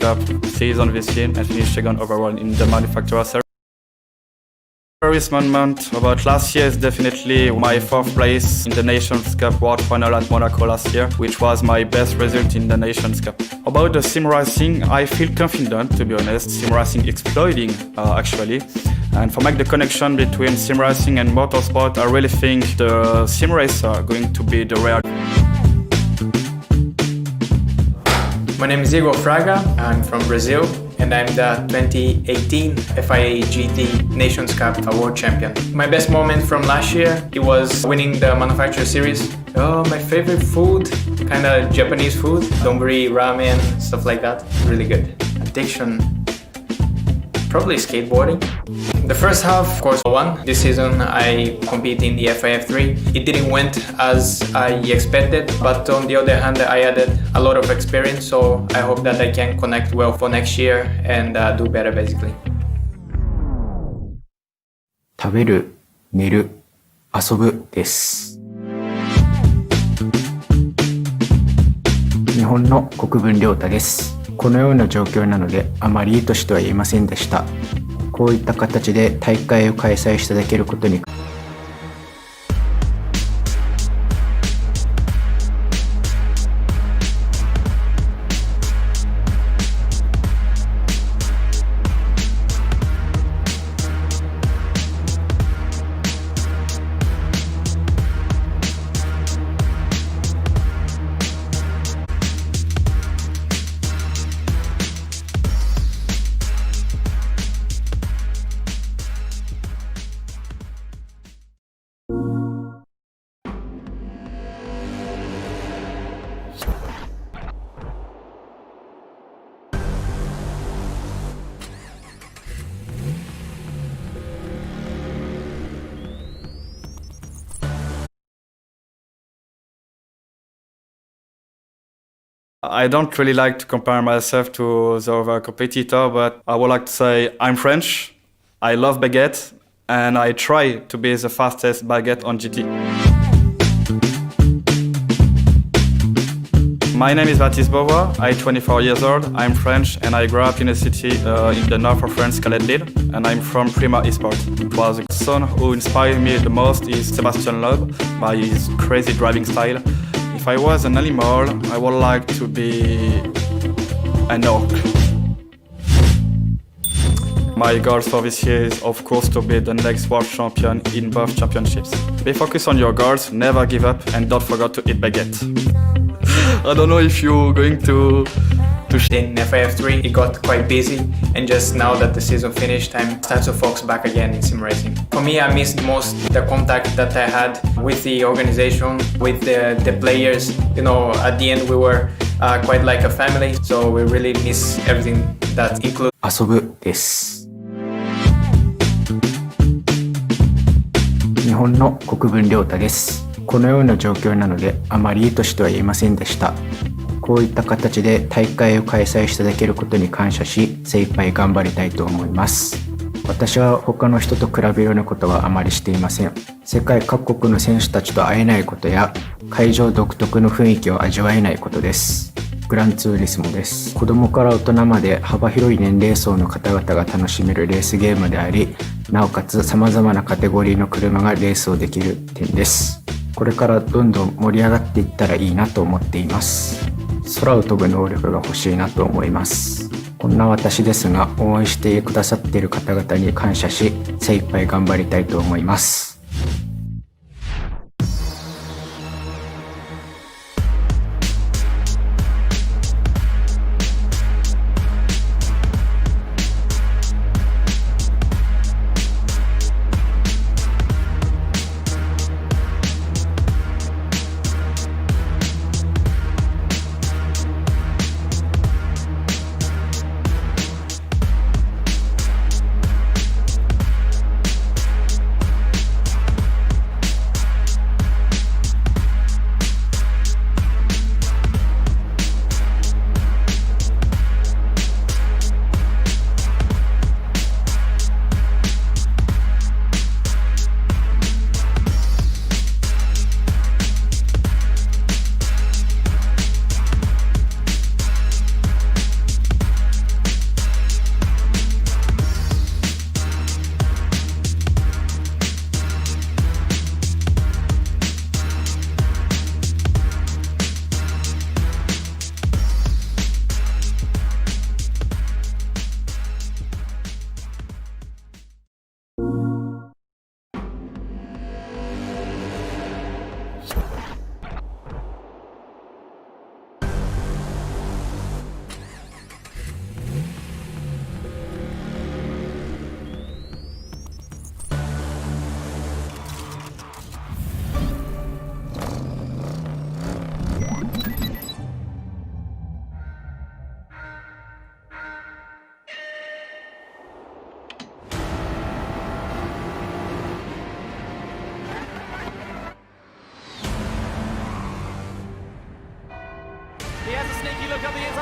Cup season this year and finished second overall in the manufacturer series. Favorite moment about last year is definitely my fourth place in the Nations Cup World Final at Monaco last year, which was my best result in the Nations Cup. About the sim racing, I feel confident, to be honest. Sim racing exploding actually. And for make the connection between sim racing and motorsport, I really think the sim racer are going to be the real. My name is Igor Fraga, I'm from Brazil, and I'm the 2018 FIA GT Nations Cup World Champion. My best moment from last year, it was winning the Manufacturer Series. Oh, my favorite food, kind of Japanese food, donburi, ramen, stuff like that, really good. Addiction, probably skateboarding. The first half, of course, won. This season I compete in the FIF3. It didn't went as I expected, but on the other hand, I added a lot of experience, so I hope that I can connect well for next year and do better basically. 食べる、寝る、遊ぶです。日本の国分良太です。このような状況なのであまりいい年とは言えませんでした。こういった形で大会を開催していただけることにI don't really like to compare myself to the other competitor, but I would like to say I'm French, I love baguette, and I try to be the fastest baguette on GT. My name is Baptiste Beauvoir, I'm 24 years old, I'm French, and I grew up in a city in the north of France called Lille, and I'm from Prima Esports. It was the son who inspired me the most is Sebastian Loeb, by his crazy driving style. If I was an animal, I would like to be an orc. My goals for this year is, of course, to be the next world champion in both championships. Be focused on your goals, never give up, and don't forget to eat baguette. I don't know if you're going to in FIF3 it got quite busy, and just now that the season finished, I'm starting to focus back again in sim racing. For me, I missed most the contact that I had with the organization, with the players. You know, at the end we were quite like a family, so we really miss everything that includes 遊ぶです。日本の国分良太です。このような状況なのであまりいい年とは言えませんでした。こういった形で大会を開催していただけることに感謝し、精一杯頑張りたいと思います。私は他の人と比べるようなことはあまりしていません。世界各国の選手たちと会えないことや、会場独特の雰囲気を味わえないことです。グランツーリスモです。子供から大人まで幅広い年齢層の方々が楽しめるレースゲームであり、なおかつ様々なカテゴリーの車がレースをできる点です。これからどんどん盛り上がっていったらいいなと思っています。空を飛ぶ能力が欲しいなと思います。こんな私ですが、応援してくださっている方々に感謝し、精一杯頑張りたいと思います。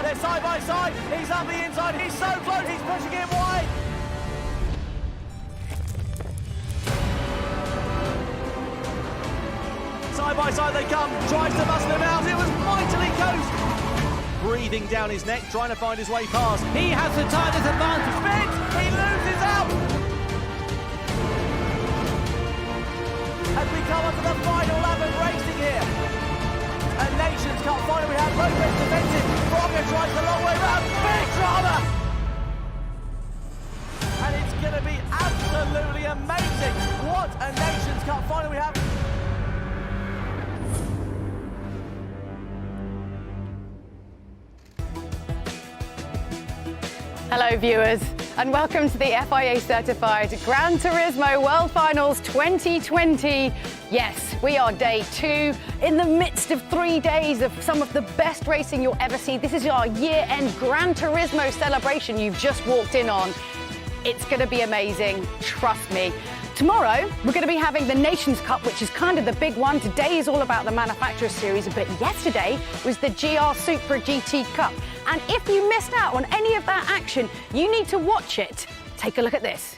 They're side by side. He's up the inside. He's so close. He's pushing it wide. Side by side they come. Tries to muscle him out. It was mightily close. Breathing down his neck, trying to find his way past. He has the tightest advantage. Spins. He loses out. As we come up to the final lap of racing here. A Nations Cup final. We have Lopez defensive. Frogger tries the long way round. Big drama. And it's going to be absolutely amazing. What a Nations Cup final we have. Hello viewers and welcome to the FIA certified Gran Turismo World Finals 2020. Yes, we are day 2 in the midst of 3 days of some of the best racing you'll ever see. This is our year-end Gran Turismo celebration you've just walked in on. It's going to be amazing, trust me. Tomorrow, we're going to be having the Nations Cup, which is kind of the big one. Today is all about the Manufacturers Series, but yesterday was the GR Supra GT Cup. And if you missed out on any of that action, you need to watch it. Take a look at this.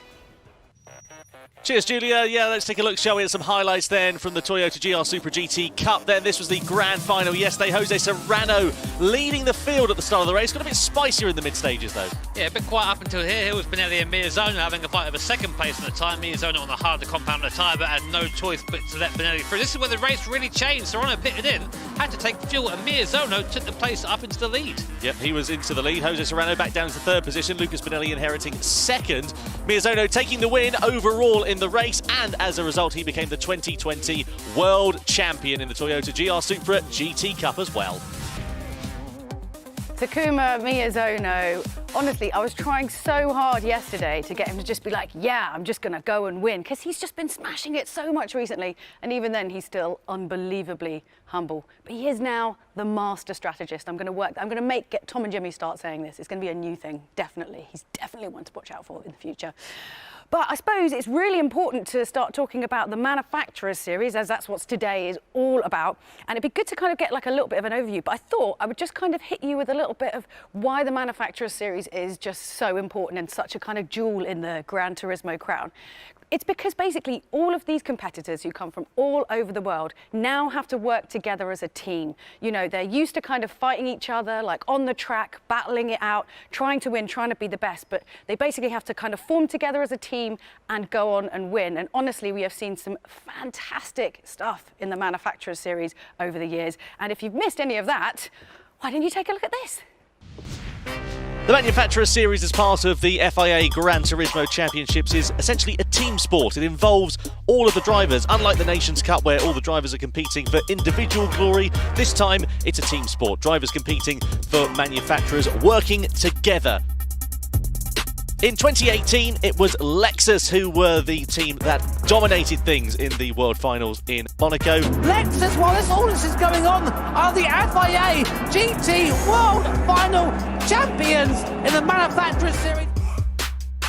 Cheers, Julia. Yeah, let's take a look, shall we, at some highlights then from the Toyota GR Supra GT Cup. Then this was the grand final yesterday. Jose Serrano leading the field at the start of the race. Got a bit spicier in the mid-stages, though. Yeah, a bit quiet up until here. Here was Benelli and Miyazono having a fight over second place at the time. Miyazono on the harder compound of the tyre, but had no choice but to let Benelli through. This is where the race really changed. Serrano pitted in, had to take fuel, and Miyazono took the place up into the lead. Yep, he was into the lead. Jose Serrano back down to third position. Lucas Benelli inheriting second. Miyazono taking the win overall in the race, and as a result, he became the 2020 World Champion in the Toyota GR Supra GT Cup as well. Takuma Miyazono, honestly, I was trying so hard yesterday to get him to just be like, yeah, I'm just going to go and win, because he's just been smashing it so much recently. And even then, he's still unbelievably humble. But he is now the master strategist. I'm going to get Tom and Jimmy start saying this. It's going to be a new thing, definitely. He's definitely one to watch out for in the future. But I suppose it's really important to start talking about the Manufacturers Series, as that's what today is all about. And it'd be good to kind of get like a little bit of an overview. But I thought I would just kind of hit you with a little bit of why the Manufacturers Series is just so important and such a kind of jewel in the Gran Turismo crown. It's because basically all of these competitors who come from all over the world now have to work together as a team. You know, they're used to kind of fighting each other, like on the track, battling it out, trying to win, trying to be the best, but they basically have to kind of form together as a team and go on and win. And honestly, we have seen some fantastic stuff in the Manufacturers Series over the years. And if you've missed any of that, why don't you take a look at this? The Manufacturer Series as part of the FIA Gran Turismo Championships is essentially a team sport. It involves all of the drivers. Unlike the Nations Cup, where all the drivers are competing for individual glory, this time it's a team sport. Drivers competing for manufacturers working together. In 2018, it was Lexus who were the team that dominated things in the World Finals in Monaco. Lexus, while all this is going on, are the FIA GT World Final Champions in the Manufacturers Series.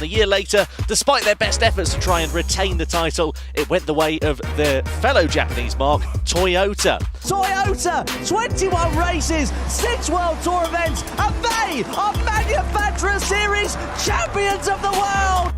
A year later, despite their best efforts to try and retain the title, it went the way of their fellow Japanese marque, Toyota. Toyota, 21 races, 6 World Tour events, and they are Manufacturers Series champions of the world!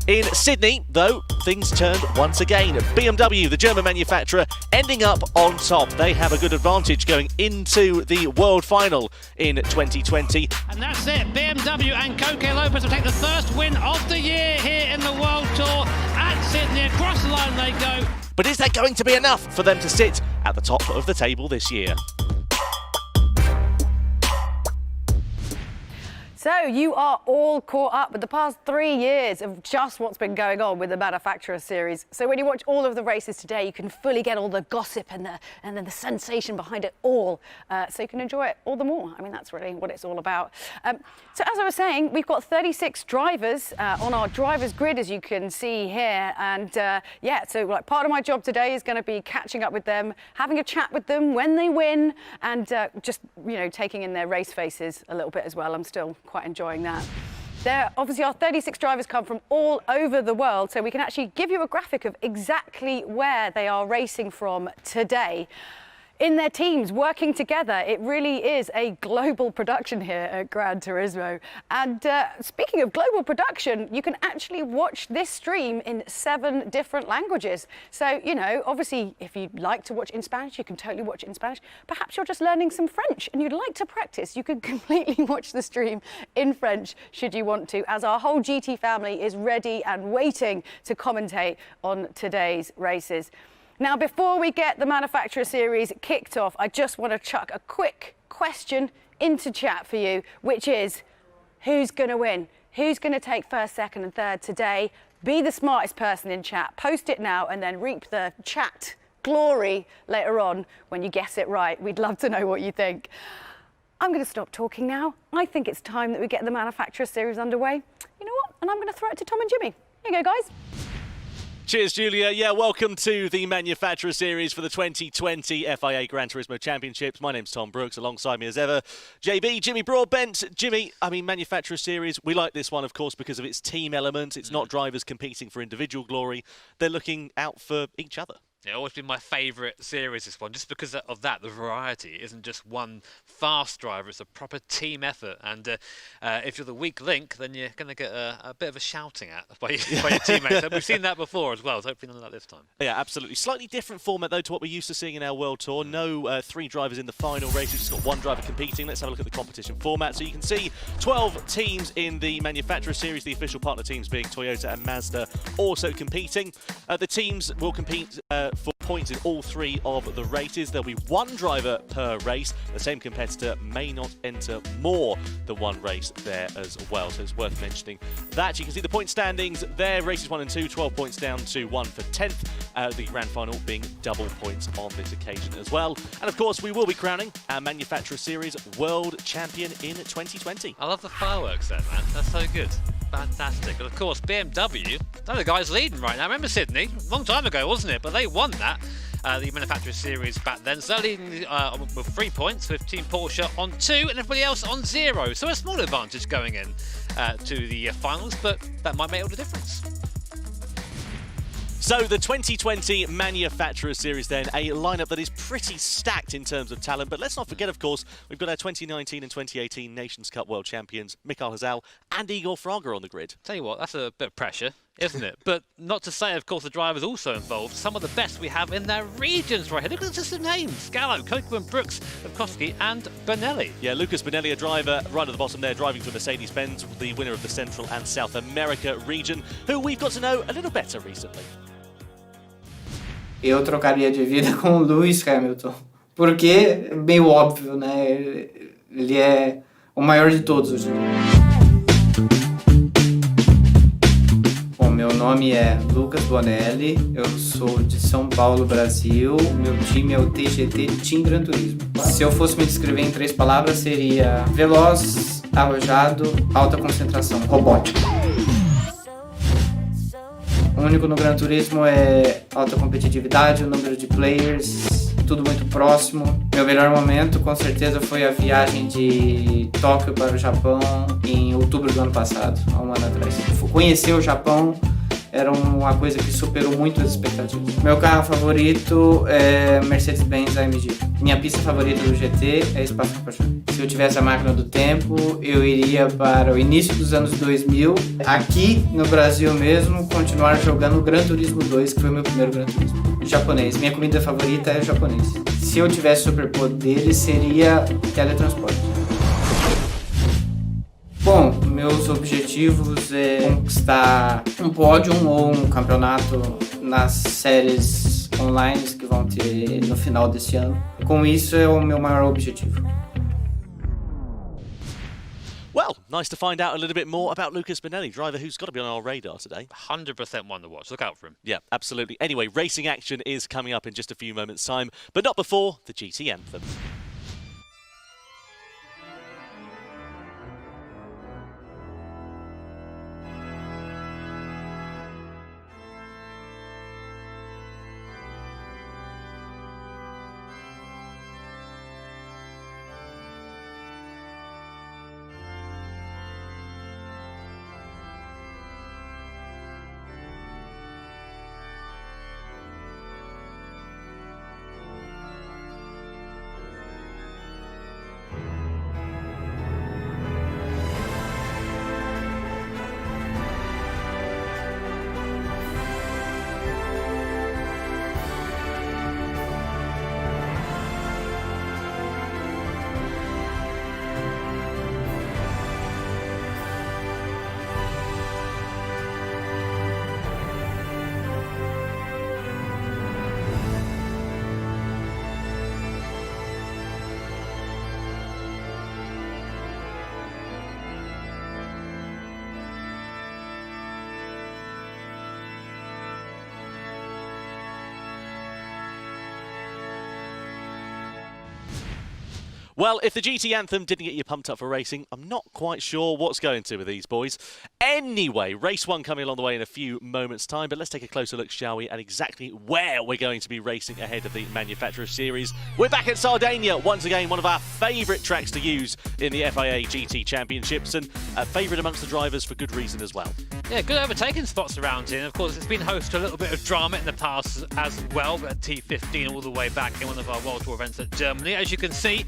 In Sydney, though, things turned once again. BMW, the German manufacturer, ending up on top. They have a good advantage going into the World Final in 2020. And that's it. BMW and Coque Lopez will take the first win of the year here in the World Tour at Sydney. Across the line they go. But is that going to be enough for them to sit at the top of the table this year? So you are all caught up with the past 3 years of just what's been going on with the Manufacturers Series. So when you watch all of the races today, you can fully get all the gossip and then the sensation behind it all. So you can enjoy it all the more. I mean, that's really what it's all about. So as I was saying, we've got 36 drivers on our drivers grid, as you can see here. And yeah, so like part of my job today is going to be catching up with them, having a chat with them when they win, and just, you know, taking in their race faces a little bit as well. I'm still quite enjoying that. There obviously our 36 drivers come from all over the world, so we can actually give you a graphic of exactly where they are racing from today. in their teams, working together. It really is a global production here at Gran Turismo. And speaking of global production, you can actually watch this stream in 7 different languages. So, you know, obviously, if you'd like to watch in Spanish, you can totally watch it in Spanish. Perhaps you're just learning some French and you'd like to practice. You can completely watch the stream in French should you want to, as our whole GT family is ready and waiting to commentate on today's races. Now, before we get the Manufacturer Series kicked off, I just want to chuck a quick question into chat for you, which is, who's going to win? Who's going to take first, second and third today? Be the smartest person in chat. Post it now and then reap the chat glory later on when you guess it right. We'd love to know what you think. I'm going to stop talking now. I think it's time that we get the Manufacturer Series underway. You know what? And I'm going to throw it to Tom and Jimmy. Here you go, guys. Cheers, Julia. Yeah, welcome to the Manufacturer Series for the 2020 FIA Gran Turismo Championships. My name's Tom Brooks, alongside me as ever, JB, Jimmy Broadbent. Jimmy, I mean, Manufacturer Series, we like this one, of course, because of its team element. It's not drivers competing for individual glory. They're looking out for each other. It's always been my favourite series, this one, just because of that, the variety. It isn't just one fast driver, it's a proper team effort. And if you're the weak link, then you're going to get a bit of a shouting at by your teammates. And we've seen that before as well, so hopefully none of that this time. Yeah, absolutely. Slightly different format, though, to what we're used to seeing in our World Tour. No 3 drivers in the final race, we've just got 1 driver competing. Let's have a look at the competition format. So you can see 12 teams in the Manufacturer Series, the official partner teams being Toyota and Mazda also competing. The teams will compete for points in all 3 of the races. There'll be 1 driver per race. The same competitor may not enter more than 1 race there as well. So it's worth mentioning that. You can see the point standings there. Races 1 and 2, 12 points down to 1 for 10th. The grand final being double points on this occasion as well. And of course, we will be crowning our Manufacturer Series World Champion in 2020. I love the fireworks there, man. That's so good. Fantastic. And of course, BMW, they're the guys leading right now. Remember Sydney? A long time ago, wasn't it? But they won that, the Manufacturer Series back then. So they're leading with 3 points, with Team Porsche on 2 and everybody else on 0. So a small advantage going in to the finals, but that might make all the difference. So the 2020 Manufacturer Series then, a lineup that is pretty stacked in terms of talent. But let's not forget, of course, we've got our 2019 and 2018 Nations Cup World Champions, Mikael Hazal and Igor Fraga on the grid. Tell you what, that's a bit of pressure, isn't it? But not to say, of course, the drivers also involved. Some of the best we have in their regions right here. Look at the system names. Gallo, Kokeman, Brooks, Kovkowski and Bonelli. Yeah, Lucas Bonelli, a driver right at the bottom there, driving for Mercedes-Benz, the winner of the Central and South America region, who we've got to know a little better recently. Eu trocaria de vida com o Lewis Hamilton, porque, meio óbvio, né? Ele é o maior de todos hoje em dia. Bom, meu nome é Lucas Bonelli, eu sou de São Paulo, Brasil. Meu time é o TGT Team Gran Turismo. Se eu fosse me descrever em 3 palavras, seria veloz, arrojado, alta concentração, robótico. O único no Gran Turismo é alta competitividade, o número de players, tudo muito próximo. Meu melhor momento, com certeza, foi a viagem de Tóquio para o Japão em outubro do ano passado, há 1 ano atrás. Conhecer o Japão era uma coisa que superou muito as expectativas. Meu carro favorito é Mercedes-Benz AMG. Minha pista favorita do GT é Spa-Francorchamps. Se eu tivesse a máquina do tempo, eu iria para o início dos anos 2000, aqui no Brasil mesmo, continuar jogando Gran Turismo 2, que foi meu primeiro Gran Turismo. Japonês. Minha comida favorita é japonês. Se eu tivesse superpoderes, seria teletransporte. Bom, meus objetivos é conquistar um pódio ou um campeonato nas séries online que vão ter no final desse ano. Com isso é o meu maior objetivo. Well, nice to find out a little bit more about Lucas Bonelli, driver who's got to be on our radar today. 100% one to watch. Look out for him. Yeah, absolutely. Anyway, racing action is coming up in just a few moments' time, but not before the GT anthem. Well, if the GT anthem didn't get you pumped up for racing, I'm not quite sure what's going to with these boys. Anyway, race 1 coming along the way in a few moments' time, but let's take a closer look, shall we, at exactly where we're going to be racing ahead of the Manufacturer Series. We're back at Sardinia, once again, one of our favourite tracks to use in the FIA GT Championships, and a favourite amongst the drivers for good reason as well. Yeah, good overtaking spots around here. Of course, it's been host to a little bit of drama in the past as well, but at T15 all the way back in one of our World Tour events at Germany. As you can see,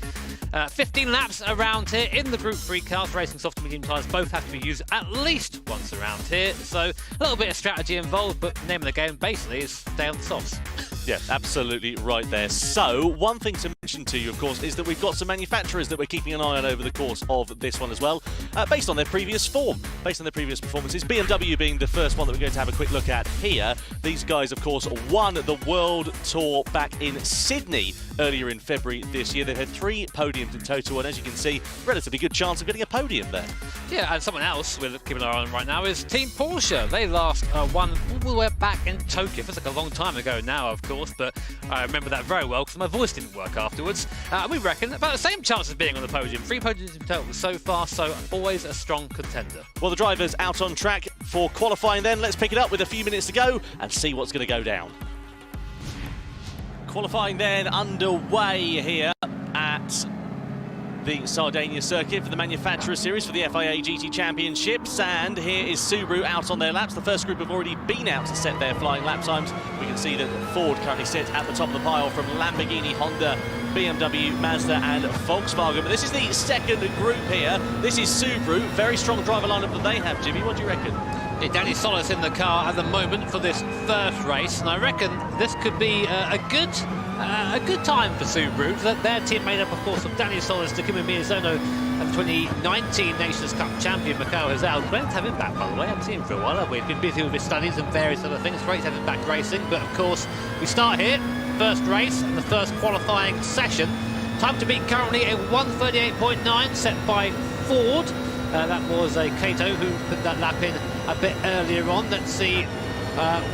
15 laps around here in the Group 3 cars. Racing soft and medium tyres both have to be used at least once around here. So a little bit of strategy involved, but the name of the game basically is stay on the softs. Yeah, absolutely right there. So, one thing to mention to you, of course, is that we've got some manufacturers that we're keeping an eye on over the course of this one as well, based on their previous form, based on their previous performances. BMW being the first one that we're going to have a quick look at here. These guys, of course, won the World Tour back in Sydney earlier in February this year. They've had 3 podiums in total, and as you can see, relatively good chance of getting a podium there. Yeah, and someone else we're keeping our eye on right now is Team Porsche. They last won all the way back in Tokyo. Feels like a long time ago now, of course, but I remember that very well because my voice didn't work afterwards. We reckon about the same chance of being on the podium. 3 podiums in total so far, so always a strong contender. Well, the drivers out on track for qualifying then. Let's pick it up with a few minutes to go and see what's going to go down. Qualifying then underway here at the Sardinia circuit for the Manufacturer Series for the FIA GT Championships, and here is Subaru out on their laps. The first group have already been out to set their flying lap times. We can see that Ford currently sit at the top of the pile from Lamborghini, Honda, BMW, Mazda and Volkswagen. But this is the second group here. This is Subaru, very strong driver lineup that they have. Jimmy, what do you reckon? Yeah, Danny Solis in the car at the moment for this first race, and I reckon this could be a good time for Subaru. Their team made up, of course, of Danny Solis, Takuma Miyazono, and the 2019 Nations Cup champion Mikao Hazal. Great to have him back, by the way. I haven't seen him for a while, have we? He's been busy with his studies and various other things. Great to have him back racing. But of course, we start here, first race and the first qualifying session. Time to beat currently a 1:38.9 set by Ford. That was a Kato who put that lap in a bit earlier on. Let's see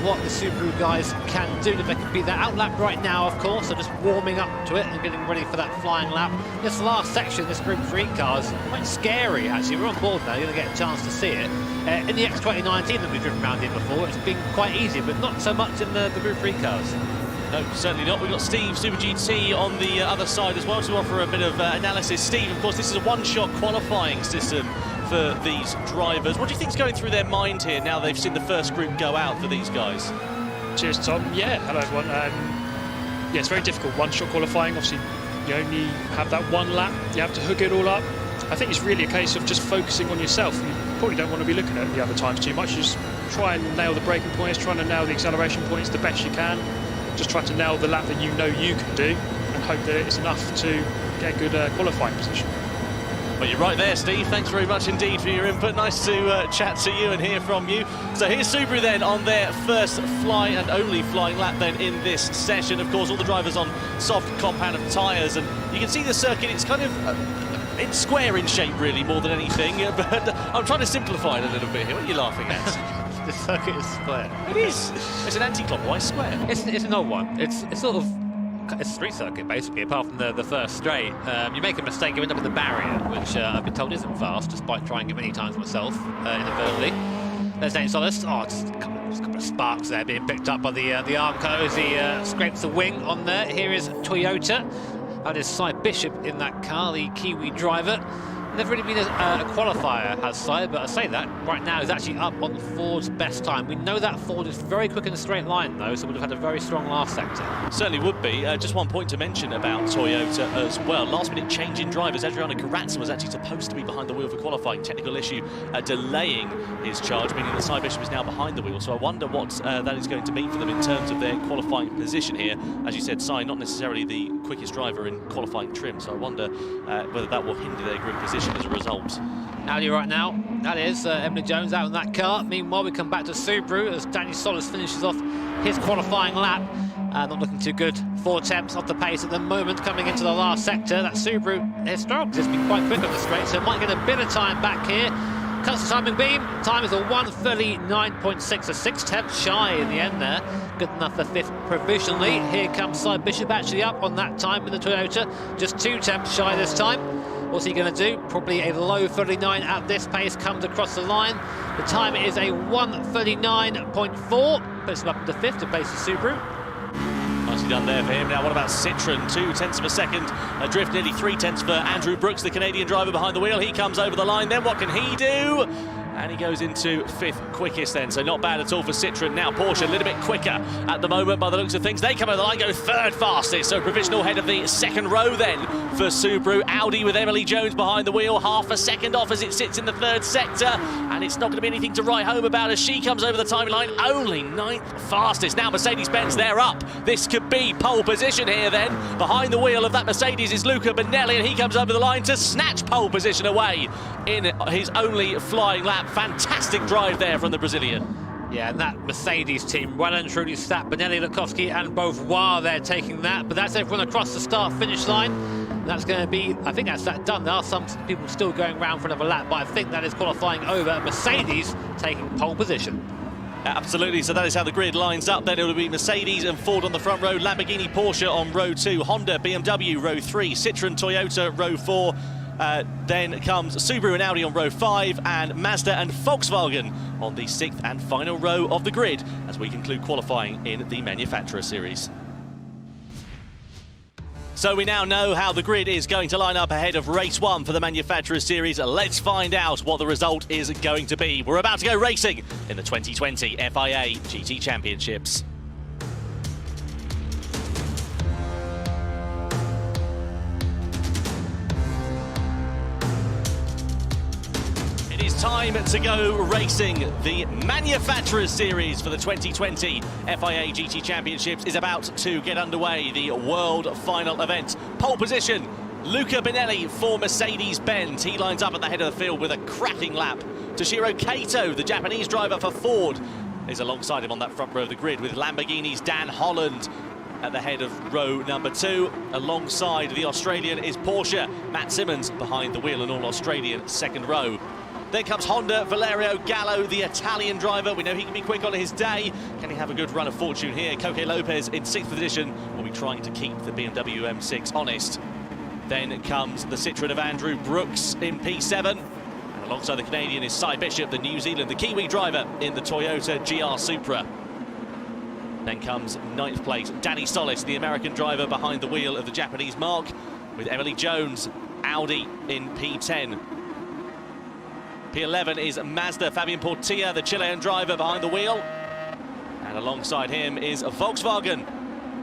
what the Subaru guys can do, if they can beat that outlap right now, of course. They're just warming up to it and getting ready for that flying lap. This last section, this Group 3 car, is quite scary, actually. We're on board now, you're going to get a chance to see it. In the X2019 that we've driven around in before, it's been quite easy, but not so much in the Group 3 cars. No, certainly not. We've got Steve, Super GT, on the other side as well to offer a bit of analysis. Steve, of course, this is a one-shot qualifying system for these drivers. What do you think's going through their mind here now they've seen the first group go out for these guys? Cheers, Tom. Yeah, hello everyone. Yeah, it's very difficult. One-shot qualifying, obviously, you only have that one lap. You have to hook it all up. I think it's really a case of just focusing on yourself. You probably don't want to be looking at the other times too much. Just try and nail the braking points, trying to nail the acceleration points the best you can. Just try to nail the lap that you know you can do and hope that it's enough to get a good qualifying position. Well, you're right there, Steve. Thanks very much indeed for your input. Nice to chat to you and hear from you. So here's Subaru then on their first fly and only flying lap then in this session. Of course, all the drivers on soft compound of tyres, and you can see the circuit. It's kind of it's square in shape, really, more than anything. But I'm trying to simplify it a little bit here. What are you laughing at? The circuit is square. It is. It's an anti-clockwise square. It's an odd one. It's sort of. It's a street circuit, basically, apart from the first straight. You make a mistake, you end up in the barrier, which I've been told isn't fast, despite trying it many times myself inadvertently. There's Danny Solis. Oh, just a couple of sparks there being picked up by the Armco as he scrapes the wing on there. Here is Toyota. That is Cy Bishop in that car, the Kiwi driver. Never really been a qualifier, has Cy, but I say that right now he's actually up on Ford's best time. We know that Ford is very quick in a straight line, though, so would have had a very strong last sector. Certainly would be. Just one point to mention about Toyota as well. Last minute change in drivers. Adriano Karatza was actually supposed to be behind the wheel for qualifying. Technical issue delaying his charge, meaning that Cy Bishop is now behind the wheel. So I wonder what that is going to mean for them in terms of their qualifying position here. As you said, Cy not necessarily the quickest driver in qualifying trim, so I wonder whether that will hinder their group position as a result. Audi right now, that is Emily Jones out in that car. Meanwhile, we come back to Subaru as Danny Solis finishes off his qualifying lap. Not looking too good. 4 tenths off the pace at the moment coming into the last sector. That Subaru historically has been quite quick on the straight, so it might get a bit of time back here. cuts the timing beam. Time is a 1:39.6, a 6/10 shy in the end there. Good enough for 5th provisionally. Here comes Cy Bishop actually up on that time in the Toyota. Just 2/10 shy this time. What's he going to do? Probably a low 39 at this pace, comes across the line. The time is a 1:39.4. Puts him up to 5th to place the Subaru. Nicely done there for him. Now what about Citroen? 0.2 of a second adrift, nearly 0.3 for Andrew Brooks, the Canadian driver behind the wheel. He comes over the line, then what can he do? And he goes into 5th quickest then, so not bad at all for Citroen. Now Porsche a little bit quicker at the moment by the looks of things. They come over the line, go 3rd fastest, so provisional head of the 2nd row then for Subaru. Audi with Emily Jones behind the wheel, half a second off as it sits in the 3rd sector, and it's not going to be anything to write home about as she comes over the timeline, only 9th fastest. Now Mercedes-Benz, they're up. This could be pole position here then. Behind the wheel of that Mercedes is Luca Bonelli, and he comes over the line to snatch pole position away in his only flying lap. Fantastic drive there from the Brazilian. Yeah, and that Mercedes team well and truly stacked. Bonelli, Lukowski and Beauvoir there taking that, but that's everyone across the start-finish line. That's going to be, I think that's that done. There are some people still going around for another lap, but I think that is qualifying over. Mercedes taking pole position. Absolutely, so that is how the grid lines up. Then it will be Mercedes and Ford on the front row, Lamborghini, Porsche on row 2, Honda, BMW row 3, Citroen, Toyota row 4. Then comes Subaru and Audi on row 5, and Mazda and Volkswagen on the 6th and final row of the grid as we conclude qualifying in the Manufacturer Series. So we now know how the grid is going to line up ahead of race 1 for the Manufacturer Series. Let's find out what the result is going to be. We're about to go racing in the 2020 FIA GT Championships. It is time to go racing. The Manufacturers Series for the 2020 FIA GT Championships is about to get underway. The world final event. Pole position, Luca Bonelli for Mercedes-Benz. He lines up at the head of the field with a cracking lap. Toshiro Kato, the Japanese driver for Ford, is alongside him on that front row of the grid with Lamborghini's Dan Holland at the head of row number 2. Alongside the Australian is Porsche. Matt Simmons behind the wheel, an all-Australian 2nd row. Then comes Honda, Valerio Gallo, the Italian driver. We know he can be quick on his day. Can he have a good run of fortune here? Coque Lopez in 6th position will be trying to keep the BMW M6 honest. Then comes the Citroen of Andrew Brooks in P7. And alongside the Canadian is Cy Bishop, the New Zealand, the Kiwi driver in the Toyota GR Supra. Then comes 9th place, Danny Solis, the American driver behind the wheel of the Japanese Mark, with Emily Jones, Audi in P10. P11 is Mazda, Fabian Portilla, the Chilean driver behind the wheel. And alongside him is Volkswagen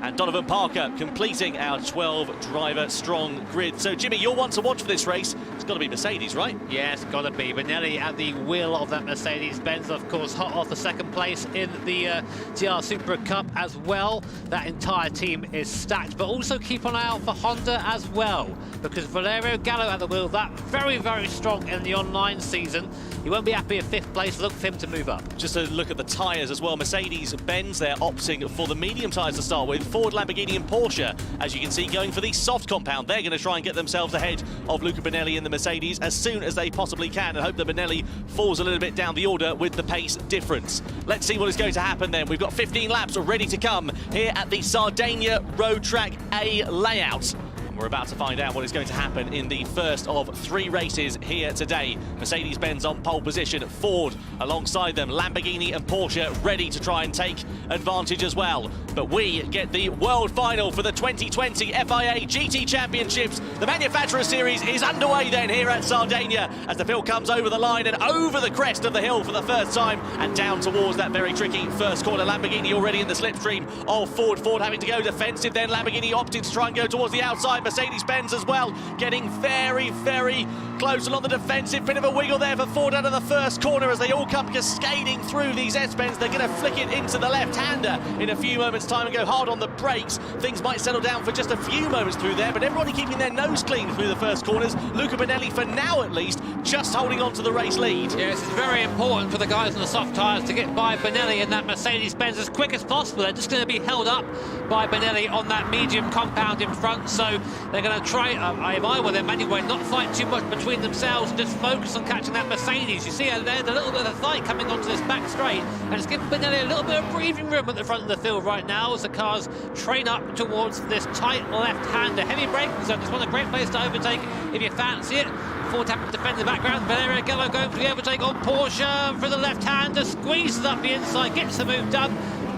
and Donovan Parker completing our 12-driver strong grid. So, Jimmy, you're one to watch for this race. It's got to be Mercedes, right? Yeah, it's got to be. Bonelli at the wheel of that Mercedes-Benz, of course, hot off the 2nd place in the GR Supra Cup as well. That entire team is stacked, but also keep an eye out for Honda as well, because Valerio Gallo at the wheel, that very, very strong in the online season. He won't be happy at 5th place. Look for him to move up. Just a look at the tyres as well. Mercedes-Benz, they're opting for the medium tyres to start with. Ford, Lamborghini and Porsche, as you can see, going for the soft compound. They're going to try and get themselves ahead of Luca Bonelli in the Mercedes as soon as they possibly can, and hope that Bonelli falls a little bit down the order with the pace difference. Let's see what is going to happen then. We've got 15 laps ready to come here at the Sardinia Road Track A layout. We're about to find out what is going to happen in the first of 3 races here today. Mercedes-Benz on pole position, Ford alongside them, Lamborghini and Porsche ready to try and take advantage as well. But we get the world final for the 2020 FIA GT Championships. The Manufacturer Series is underway then here at Sardinia as the field comes over the line and over the crest of the hill for the first time and down towards that very tricky first corner. Lamborghini already in the slipstream of Ford. Ford having to go defensive then. Lamborghini opted to try and go towards the outside. Mercedes-Benz as well, getting very, very close along the defensive. Bit of a wiggle there for Ford out of the first corner as they all come cascading through these S-bends. They're going to flick it into the left-hander in a few moments' time and go hard on the brakes. Things might settle down for just a few moments through there, but everybody keeping their nose clean through the first corners. Luca Bonelli, for now at least, just holding on to the race lead. Yes, it's very important for the guys on the soft tyres to get by Bonelli and that Mercedes-Benz as quick as possible. They're just going to be held up by Bonelli on that medium compound in front, so They're going to try, if I were them anyway, not fight too much between themselves and just focus on catching that Mercedes. You see there's a little bit of a fight coming onto this back straight, and it's giving Benelli a little bit of breathing room at the front of the field right now as the cars train up towards this tight left-hander. Heavy braking zone, it's one of a great place to overtake if you fancy it. Ford having to defend the background. Valerio Gallo going for the overtake on Porsche for the left-hander, squeezes up the inside, gets the move done.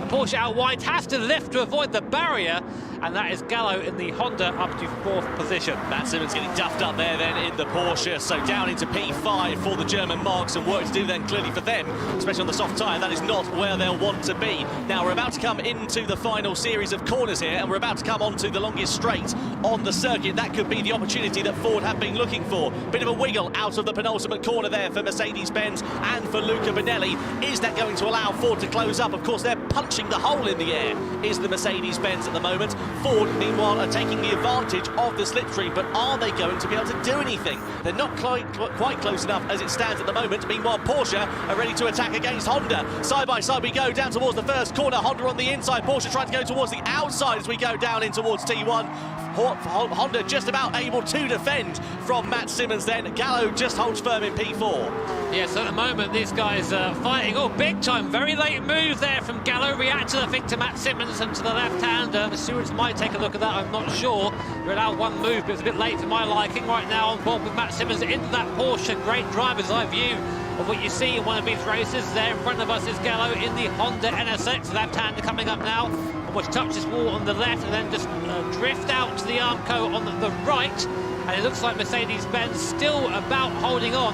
Porsche out wide, has to lift to avoid the barrier, and that is Gallo in the Honda up to 4th position. Matt Simmons getting duffed up there then in the Porsche, so down into P5 for the German marks, and work to do then clearly for them, especially on the soft tyre. That is not where they'll want to be. Now we're about to come into the final series of corners here, and we're about to come onto the longest straight on the circuit. That could be the opportunity that Ford have been looking for. Bit of a wiggle out of the penultimate corner there for Mercedes-Benz and for Luca Bonelli. Is that going to allow Ford to close up? Of course, they're punching the hole in the air, is the Mercedes-Benz at the moment. Ford, meanwhile, are taking the advantage of the slipstream, but are they going to be able to do anything? They're not quite close enough as it stands at the moment. Meanwhile, Porsche are ready to attack against Honda. Side by side we go down towards the first corner. Honda on the inside, Porsche trying to go towards the outside as we go down in towards T1. Honda just about able to defend from Matt Simmons then. Gallo just holds firm in P4. Yes, at the moment these guys are fighting. Oh, big time, very late move there from Gallo. Reacted, I think, to Matt Simmons and to the left-hander. The stewards might take a look at that, I'm not sure. They're allowed one move, but it's a bit late for my liking. Right now on board with Matt Simmons into that Porsche. Great driver's eye view of what you see in one of these races. There in front of us is Gallo in the Honda NSX. Left-hander coming up now. Which touches wall on the left and then just drift out to the Armco on the right, and it looks like Mercedes-Benz still about holding on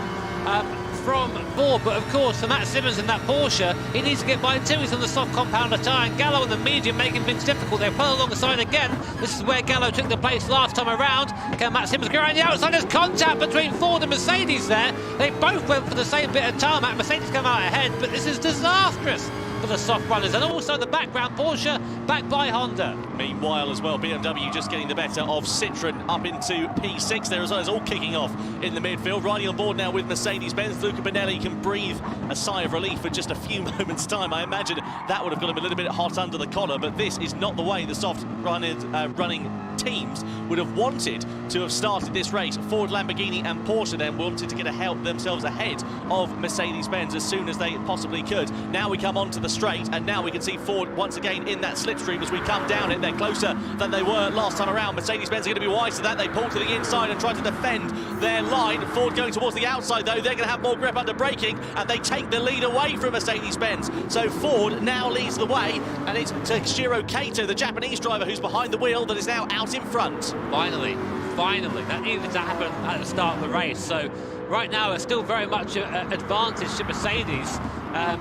from Ford, but of course for Matt Simmons in that Porsche, he needs to get by too. He's on the soft compounder tyre, and Gallo on the medium making things difficult. They're put alongside again. This is where Gallo took the place last time around. Can Matt Simmons go around the outside? There's contact between Ford and Mercedes there. They both went for the same bit of tarmac. Mercedes come out ahead, but this is disastrous for the soft runners, and also the background Porsche backed by Honda. Meanwhile as well, BMW just getting the better of Citroën up into P6 there as well. It's all kicking off in the midfield. Riding on board now with Mercedes-Benz. Luca Bonelli can breathe a sigh of relief for just a few moments time. I imagine that would have got him a little bit hot under the collar, but this is not the way the soft running teams would have wanted to have started this race. Ford, Lamborghini and Porsche then wanted to get themselves ahead of Mercedes-Benz as soon as they possibly could. Now we come onto the straight, and now we can see Ford once again in that slipstream as we come down it. They're closer than they were last time around. Mercedes-Benz are going to be wise to that. They pull to the inside and try to defend their line. Ford going towards the outside though. They're going to have more grip under braking, and they take the lead away from Mercedes-Benz. So Ford now leads the way, and it's Toshiro Kato, the Japanese driver who's behind the wheel, that is now out in front. Finally, that needed to happen at the start of the race. So right now it's still very much an advantage to Mercedes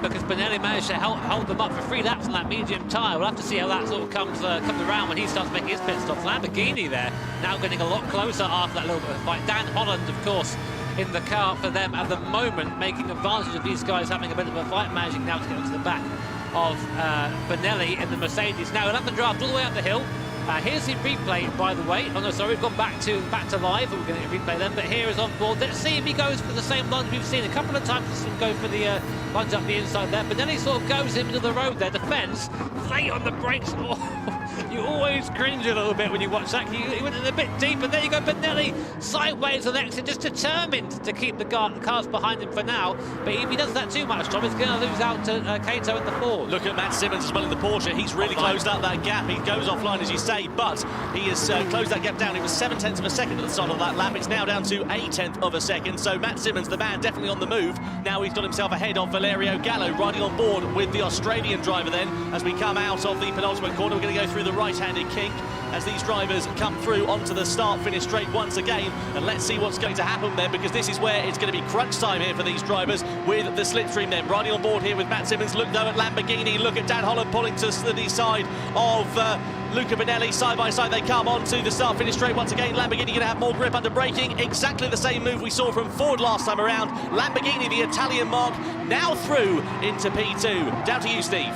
because Bonelli managed to hold them up for 3 laps on that medium tyre. We'll have to see how that sort of comes around when he starts making his pit stops. Lamborghini there now getting a lot closer after that little bit of fight. Dan Holland, of course, in the car for them at the moment, making advantage of these guys having a bit of a fight, managing now to get onto the back of Bonelli in the Mercedes. Now we'll have to draft all the way up the hill. Here's the replay, by the way. Oh no, sorry, we've gone back to live. We're going to replay them, but here is on board. Let's see if he goes for the same lunge we've seen a couple of times. He's go for the lunge up the inside there, but then he sort of goes in the middle of the road there, defends, late on the brakes. Oh, you always cringe a little bit when you watch that. He went in a bit deep, and there you go, Bonelli sideways on exit, just determined to keep the cars behind him for now. But if he does that too much, Tom, he's going to lose out to Kato in the Ford. Look at Matt Simmons as well in the Porsche. He's really closed up that gap. He goes offline, as you say, but he has closed that gap down. It was 7/10 of a second at the start of that lap. It's now down to 1/10 of a second. So Matt Simmons, the man, definitely on the move. Now he's got himself ahead of Valerio Gallo, riding on board with the Australian driver then. As we come out of the penultimate corner, we're going to go through the right-handed kink as these drivers come through onto the start-finish straight once again. And let's see what's going to happen then, because this is where it's going to be crunch time here for these drivers with the slipstream then. Riding on board here with Matt Simmons. Look though at Lamborghini. Look at Dan Holland pulling to the side of Luca Bonelli. Side by side they come on to the start-finish straight once again. Lamborghini going to have more grip under braking. Exactly the same move we saw from Ford last time around. Lamborghini, the Italian mark, now through into P2. Down to you, Steve.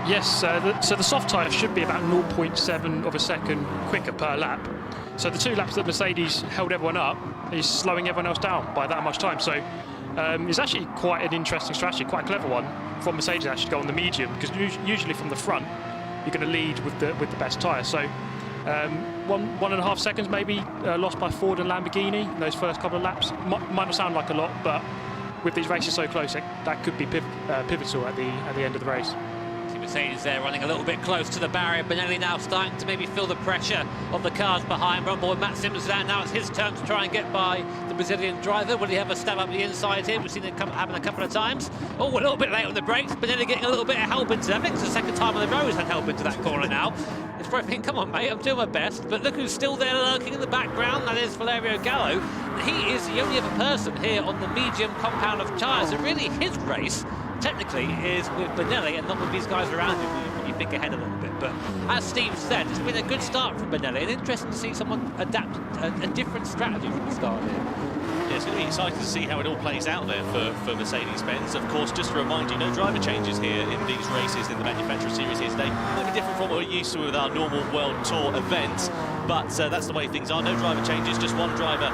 Yes, so the soft tyre should be about 0.7 of a second quicker per lap. So the 2 laps that Mercedes held everyone up is slowing everyone else down by that much time. So it's actually quite an interesting strategy, quite a clever one from Mercedes actually to go on the medium, because usually from the front you're going to lead with the best tyre. So 1.5 seconds maybe lost by Ford and Lamborghini in those first couple of laps. Might not sound like a lot, but with these races so close, that could be pivotal at the end of the race. Mercedes there running a little bit close to the barrier. Benelli now starting to maybe feel the pressure of the cars behind. We're on board Matt Simmons there. Now it's his turn to try and get by the Brazilian driver. Will he have a stab up the inside here? We've seen it happen a couple of times. Oh, a little bit late on the brakes. Benelli getting a little bit of help into that. I think it's the second time on the row he's had help into that corner now. It's probably thinking, come on, mate, I'm doing my best. But look who's still there lurking in the background. That is Valerio Gallo. He is the only other person here on the medium compound of tyres. So really his race technically is with Benelli and not with these guys around him. You think ahead a little bit, but as Steve said, it's been a good start from Benelli, and interesting to see someone adapt a different strategy from the start here. Yeah, it's going to be exciting to see how it all plays out there for Mercedes-Benz. Of course, just to remind you, no driver changes here in these races in the Manufacturer Series here today. Might be different from what we're used to with our normal World Tour events, but that's the way things are. No driver changes, just one driver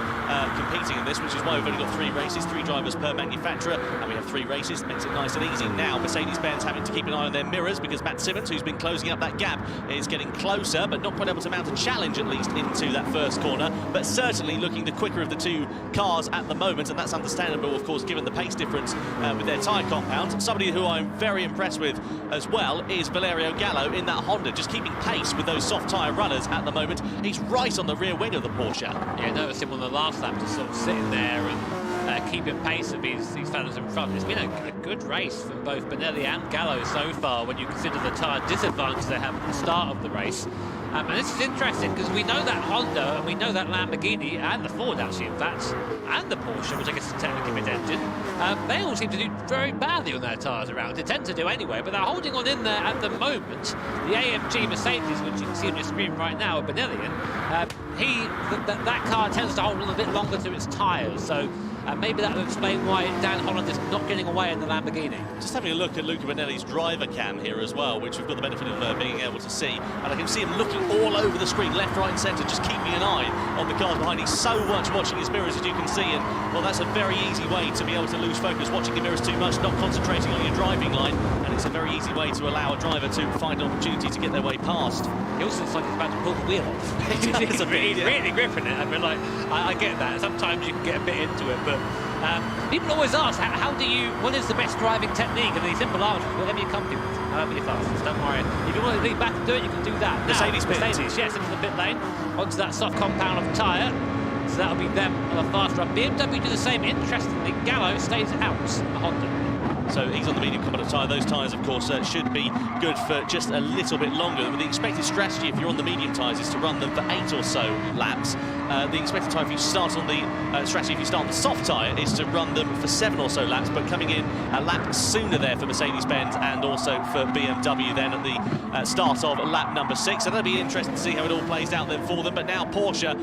competing in this, which is why we've only got 3 races, 3 drivers per manufacturer, and we have 3 races. Makes it nice and easy. Now, Mercedes-Benz having to keep an eye on their mirrors because Matt Simmons, who's been closing up that gap, is getting closer, but not quite able to mount a challenge, at least, into that first corner, but certainly looking the quicker of the 2 cars at the moment, and that's understandable, of course, given the pace difference with their tyre compound. Somebody who I'm very impressed with as well is Valerio Gallo in that Honda, just keeping pace with those soft tyre runners at the moment. He's right on the rear wing of the Porsche. Yeah, noticed him on the last lap, just sort of sitting there and keeping pace with these fellas in front. It's been a good race from both Benelli and Gallo so far when you consider the tyre disadvantage they have at the start of the race. And this is interesting because we know that Honda and we know that Lamborghini and the Ford actually in fact and the Porsche, which I guess is technically mid-engine, they all seem to do very badly on their tyres around. They tend to do anyway, but they're holding on in there at the moment. The AMG Mercedes, which you can see on your screen right now, Benelli, that car tends to hold on a bit longer to its tyres, so maybe that will explain why Dan Holland is not getting away in the Lamborghini. Just having a look at Luca Benelli's driver cam here as well, which we've got the benefit of being able to see, and I can see him looking all over the screen, left, right and centre, just keeping an eye on the cars behind. He's so much watching his mirrors, as you can see, and well, that's a very easy way to be able to lose focus, watching your mirrors too much, not concentrating on your driving line, and it's a very easy way to allow a driver to find an opportunity to get their way past. He also looks like he's about to pull the wheel off. He's really gripping it. I mean, like, I get that. Sometimes you can get a bit into it, but people always ask, what is the best driving technique? And the simple answer is whatever you're comfy with, however you're fastest. Don't worry. If you want to lean back and do it, you can do that. Mercedes, yes, into the pit lane, onto that soft compound of tyre. So that'll be them on a fast run. BMW do the same. Interestingly, Gallo stays out a Honda. So he's on the medium compound tyre. Those tyres, of course, should be good for just a little bit longer. But the expected strategy, if you're on the medium tyres, is to run them for 8 or so laps. The expected time if you start on the strategy, if you start on the soft tyre, is to run them for 7 or so laps, but coming in a lap sooner there for Mercedes-Benz and also for BMW then at the start of lap number 6. So that'll be interesting to see how it all plays out then for them. But now Porsche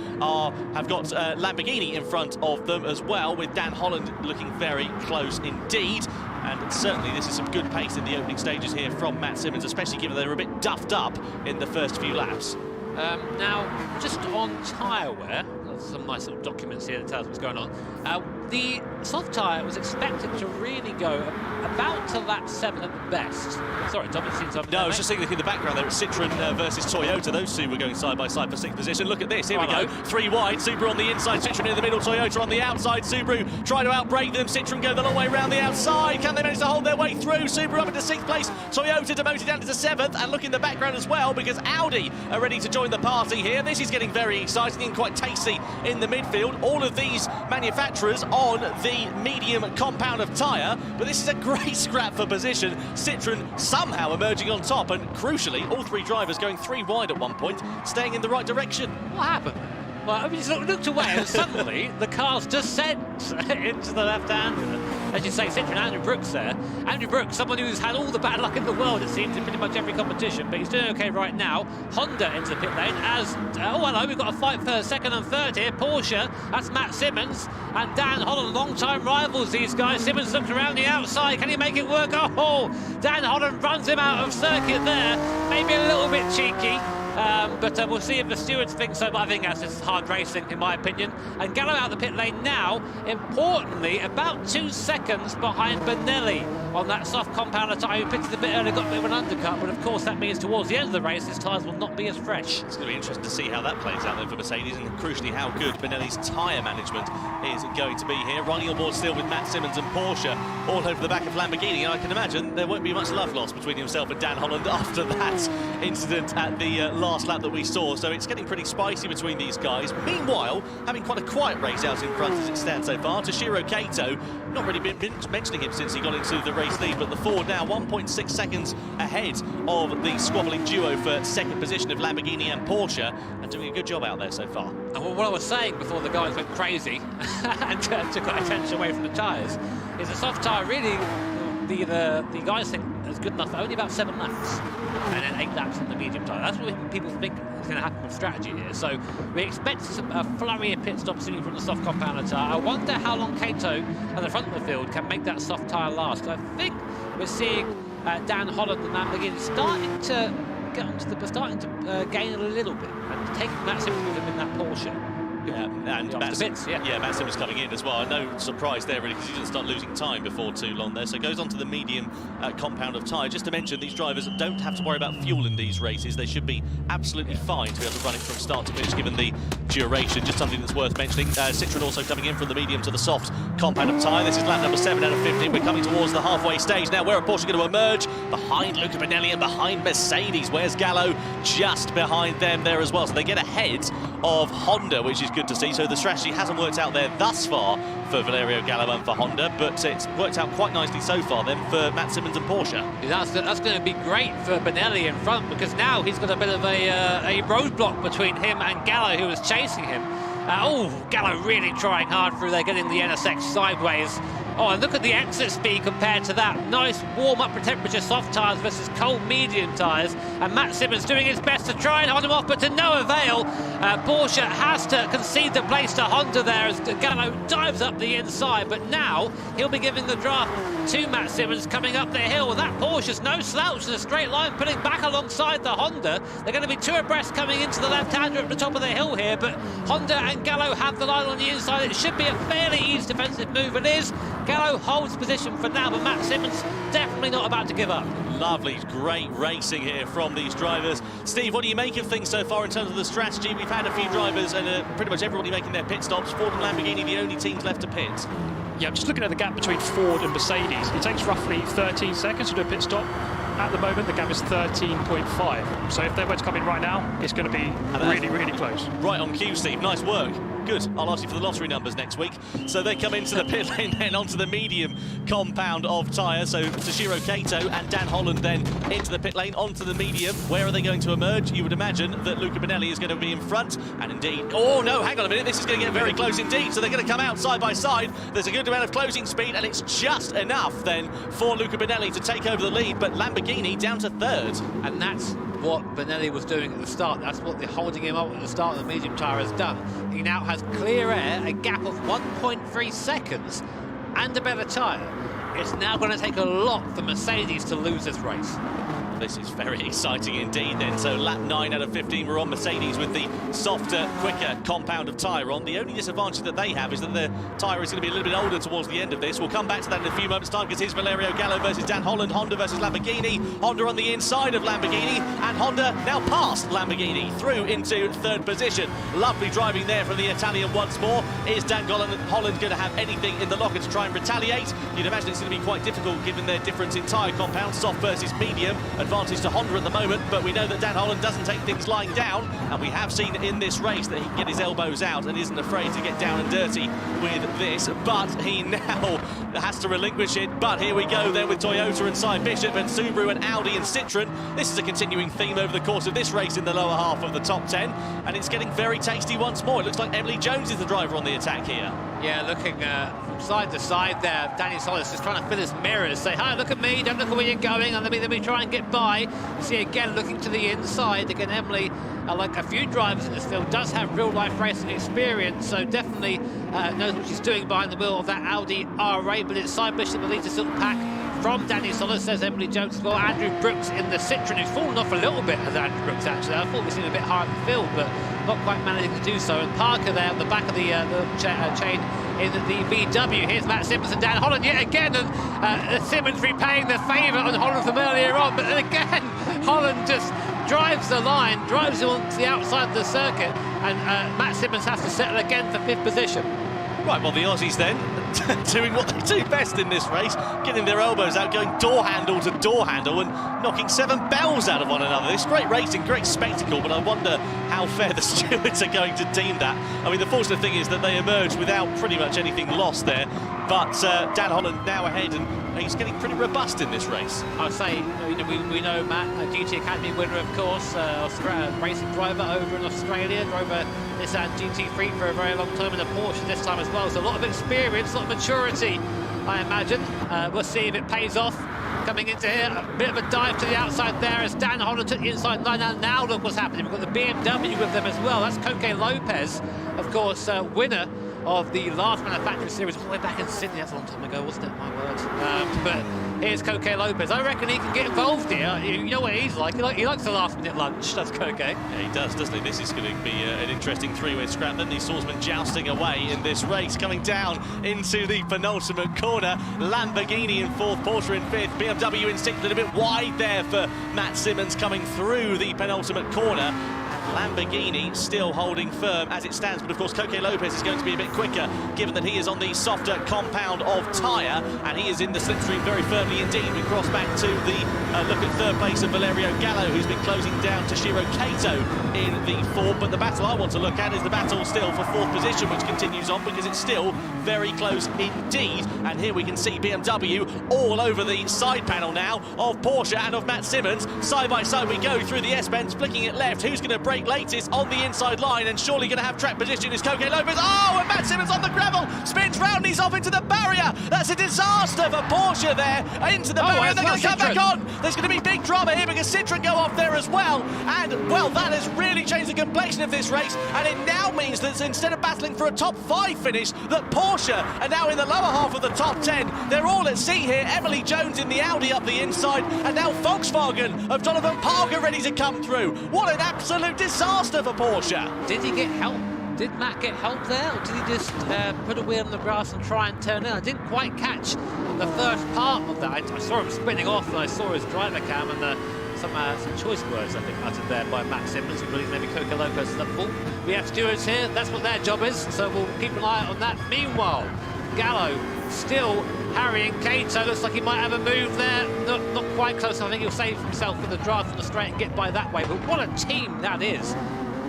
have got Lamborghini in front of them as well, with Dan Holland looking very close indeed. And certainly this is some good pace in the opening stages here from Matt Simmons, especially given they were a bit duffed up in the first few laps. Now, just on tyre wear, there's some nice little documents here that tell us what's going on. The soft tyre was expected to really go about to lap 7 at the best. Sorry, Tom, it seems No, I was just thinking in the background there, it's Citroën versus Toyota. Those two were going side by side for 6th position. Look at this, here we go. 3 wide, Subaru on the inside, Citroën in the middle, Toyota on the outside. Subaru try to outbrake them, Citroën go the long way round the outside. Can they manage to hold their way through? Subaru up into 6th place, Toyota demoted down into 7th, and look in the background as well because Audi are ready to join the party here. This is getting very exciting and quite tasty in the midfield. All of these manufacturers on the medium compound of tyre, but this is a great scrap for position. Citroën somehow emerging on top, and crucially, all 3 drivers going 3 wide at one point, staying in the right direction. What happened? Well, I mean, just looked away and suddenly the cars descend into the left-hander. As you say, Citroën, Andrew Brooks there. Andrew Brooks, someone who's had all the bad luck in the world, it seems, in pretty much every competition, but he's doing okay right now. Honda into the pit lane as, oh hello, we've got a fight for second and third here. Porsche, that's Matt Simmons, and Dan Holland, long-time rivals, these guys. Simmons looks around the outside, can he make it work? Oh, Dan Holland runs him out of circuit there. Maybe a little bit cheeky. But we'll see if the stewards think so, but I think that's just hard racing, in my opinion. And Gallo out the pit lane now, importantly, about 2 seconds behind Benelli on that soft compounder tyre, who pitted a bit early, got a bit of an undercut, but of course that means towards the end of the race, his tyres will not be as fresh. It's going to be interesting to see how that plays out then for Mercedes, and crucially how good Benelli's tyre management is going to be here. Riding on board still with Matt Simmons and Porsche all over the back of Lamborghini, and I can imagine there won't be much love lost between himself and Dan Holland after that incident at the last lap that we saw, so it's getting pretty spicy between these guys. Meanwhile, having quite a quiet race out in front as it stands so far, Toshiro Kato, not really been mentioning him since he got into the race lead, but the Ford now 1.6 seconds ahead of the squabbling duo for second position of Lamborghini and Porsche, and doing a good job out there so far. And what I was saying before the guys went crazy and took attention away from the tyres is the soft tyre really, the guys think is good enough for only about 7 laps, and then 8 laps on the medium tyre. That's what people think is going to happen with strategy here. So we expect a flurry of pit stops soon from the soft compounder tyre. I wonder how long Kato at the front of the field can make that soft tyre last. I think we're seeing Dan Holland and Lamborghini starting to get onto the gain a little bit and take Matt Simmons with him in that Porsche. Yeah, and Matt Simmons coming in as well. No surprise there really, because he doesn't start losing time before too long there. So goes on to the medium compound of tyre. Just to mention, these drivers don't have to worry about fuel in these races. They should be absolutely fine to be able to run it from start to finish, given the duration. Just something that's worth mentioning. Citroen also coming in from the medium to the soft compound of tyre. This is lap number 7 out of 15. We're coming towards the halfway stage now. Where are Porsche going to emerge? Behind Luca Benelli and behind Mercedes. Where's Gallo? Just behind them there as well. So they get ahead of Honda, which is good to see. So the strategy hasn't worked out there thus far for Valerio Gallo and for Honda, but it's worked out quite nicely so far then for Matt Simmons and Porsche. That's going to be great for Benelli in front, because now he's got a bit of a roadblock between him and Gallo, who was chasing him. Gallo really trying hard through there, getting the NSX sideways. Oh, and look at the exit speed compared to that. Nice warm-up temperature soft tyres versus cold medium tyres. And Matt Simmons doing his best to try and hold him off, but to no avail. Porsche has to concede the place to Honda there as Gallo dives up the inside. But now he'll be giving the draft to Matt Simmons coming up the hill. That Porsche's no slouch in a straight line, putting back alongside the Honda. They're going to be 2 abreast coming into the left-hander at the top of the hill here, but Honda and Gallo have the line on the inside. It should be a fairly easy defensive move. It is. Gallo holds position for now, but Matt Simmons definitely not about to give up. Lovely, great racing here from these drivers. Steve, what do you make of things so far in terms of the strategy? We've had a few drivers and pretty much everybody making their pit stops. Ford and Lamborghini, the only teams left to pit. Yeah, I'm just looking at the gap between Ford and Mercedes. It takes roughly 13 seconds to do a pit stop. At the moment, the gap is 13.5. So if they were to come in right now, it's going to be really, really close. Right on cue, Steve. Nice work. Good. I'll ask you for the lottery numbers next week. So they come into the pit lane then onto the medium compound of tyre. So Toshiro Kato and Dan Holland then into the pit lane onto the medium. Where are they going to emerge? You would imagine that Luca Benelli is going to be in front. And indeed, oh no, hang on a minute. This is going to get very close indeed. So they're going to come out side by side. There's a good amount of closing speed, and it's just enough then for Luca Benelli to take over the lead. But Lamborghini down to 3rd. And that's what Benelli was doing at the start. That's what the holding him up at the start of the medium tyre has done. He now has clear air, a gap of 1.3 seconds and a better tyre. It's now going to take a lot for Mercedes to lose this race. This is very exciting indeed then. So lap 9 out of 15 we're on. Mercedes with the softer, quicker compound of tyre on. The only disadvantage that they have is that their tyre is going to be a little bit older towards the end of this. We'll come back to that in a few moments' time, because here's Valerio Gallo versus Dan Holland. Honda versus Lamborghini. Honda on the inside of Lamborghini, and Honda now past Lamborghini through into 3rd position. Lovely driving there from the Italian once more. Is Dan Holland going to have anything in the locker to try and retaliate? You'd imagine it's going to be quite difficult given their difference in tyre compound, soft versus medium. Advantage to Honda at the moment, but we know that Dan Holland doesn't take things lying down, and we have seen in this race that he can get his elbows out and isn't afraid to get down and dirty with this, but he now has to relinquish it. But here we go then with Toyota and Cy Bishop and Subaru and Audi and Citroen. This is a continuing theme over the course of this race in the lower half of the top 10, and it's getting very tasty once more. It looks like Emily Jones is the driver on the attack here. Yeah, looking from side to side there, Danny Solis just trying to fill his mirrors, say, hi, look at me, don't look at where you're going, and let me try and get by. You see again, looking to the inside, again, Emily, like a few drivers in this field, does have real-life racing experience, so definitely knows what she's doing behind the wheel of that Audi R8, but it's Cy Bishop that leads this little pack from Danny Solis, says Emily Jones as well. Andrew Brooks in the Citroen, who's fallen off a little bit as Andrew Brooks actually. I thought we seemed a bit higher in the field, but not quite managing to do so. And Parker there at the back of the chain in the VW. Here's Matt Simmons and Dan Holland yet again, and Simmons repaying the favour on Holland from earlier on, but then again Holland just drives the line, drives it onto the outside of the circuit, and Matt Simmons has to settle again for 5th position. Right, well, the Aussies then doing what they do best in this race, getting their elbows out, going door handle to door handle and knocking 7 bells out of one another. It's great racing, great spectacle, but I wonder how fair the stewards are going to deem that. I mean, the fortunate thing is that they emerged without pretty much anything lost there, but Dan Holland now ahead, and he's getting pretty robust in this race. I'd say, we know Matt, a GT Academy winner, of course, racing driver over in Australia, drove a Nissan GT3 for a very long time in a Porsche this time as well, so a lot of experience, a lot of maturity, I imagine. We'll see if it pays off. Coming into here, a bit of a dive to the outside there as Dan Holland took the inside line, and now look what's happening. We've got the BMW with them as well. That's Coque Lopez, of course, winner of the last manufacturing series all the way back in Sydney. That's a long time ago, wasn't it? My word. But here's Coque Lopez. I reckon he can get involved here. You know what he's like. He likes the last-minute lunch. That's Coque. Yeah, he does, doesn't he? This is going to be an interesting three-way scrap. Then these swordsmen jousting away in this race, coming down into the penultimate corner. Lamborghini in 4th, Porsche in 5th, BMW in 6th, a little bit wide there for Matt Simmons coming through the penultimate corner. Lamborghini still holding firm as it stands, but of course Coque Lopez is going to be a bit quicker given that he is on the softer compound of tyre and he is in the slipstream very firmly indeed. We cross back to the look at 3rd place of Valerio Gallo, who's been closing down Toshiro Kato in the 4th, but the battle I want to look at is the battle still for 4th position, which continues on because it's still very close indeed. And here we can see BMW all over the side panel now of Porsche and of Matt Simmons. Side by side we go through the S-bends, flicking it left. Who's going to break latest on the inside line, and surely going to have track position is Coque Lopez. Oh, and Matt Simmons on the gravel, spins round, and he's off into the barrier. That's a disaster for Porsche there, into the barrier. They're going to come back on. There's going to be big drama here because Citroen go off there as well, and well, that has really changed the complexion of this race, and it now means that instead of battling for a top 5 finish, that Porsche are now in the lower half of the top 10. They're all at sea here. Emily Jones in the Audi up the inside, and now Volkswagen of Jonathan Parker ready to come through. What an absolute disaster for Porsche. Did he get help? Did Matt get help there, or did he just put a wheel on the grass and try and turn in? I didn't quite catch the first part of that. I saw him spinning off, and I saw his driver cam, and some choice words I think uttered there by Matt Simmons, who believes maybe Coque Lopez is at fault. We have stewards here, that's what their job is, so we'll keep an eye on that. Meanwhile, Gallo still harrying Kato. Looks like he might have a move there. Not quite close. I think he'll save himself for the drive from the straight and get by that way. But what a team that is.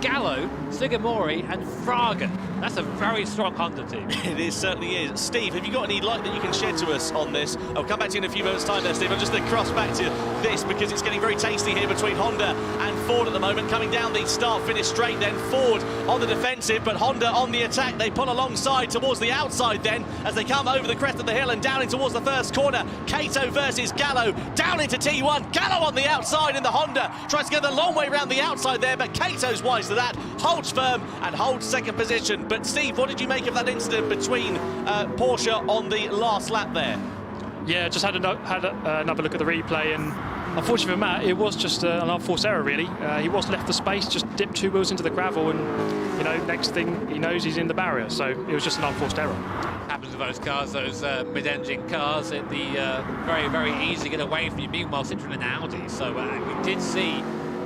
Gallo, Sugimori and Fraga. That's a very strong Honda team. It is, certainly is. Steve, have you got any light that you can shed to us on this? I'll come back to you in a few moments' time there, Steve. I'm just going to cross back to this because it's getting very tasty here between Honda and Ford at the moment. Coming down the start-finish straight then. Ford on the defensive, but Honda on the attack. They pull alongside towards the outside then as they come over the crest of the hill and down in towards the first corner. Kato versus Gallo. Down into T1. Gallo on the outside in the Honda. Tries to go the long way around the outside there, but Kato's wise to that. Holds firm and holds second position. But Steve, what did you make of that incident between Porsche on the last lap there? Yeah, just had another look at the replay, and unfortunately for Matt, it was just an unforced error really. He was left the space, just dipped 2 wheels into the gravel, and next thing he knows he's in the barrier, so it was just an unforced error. Happens with those cars, those mid-engine cars, it'd be very, very easy to get away from you. Meanwhile, Citroen and Audi, so we did see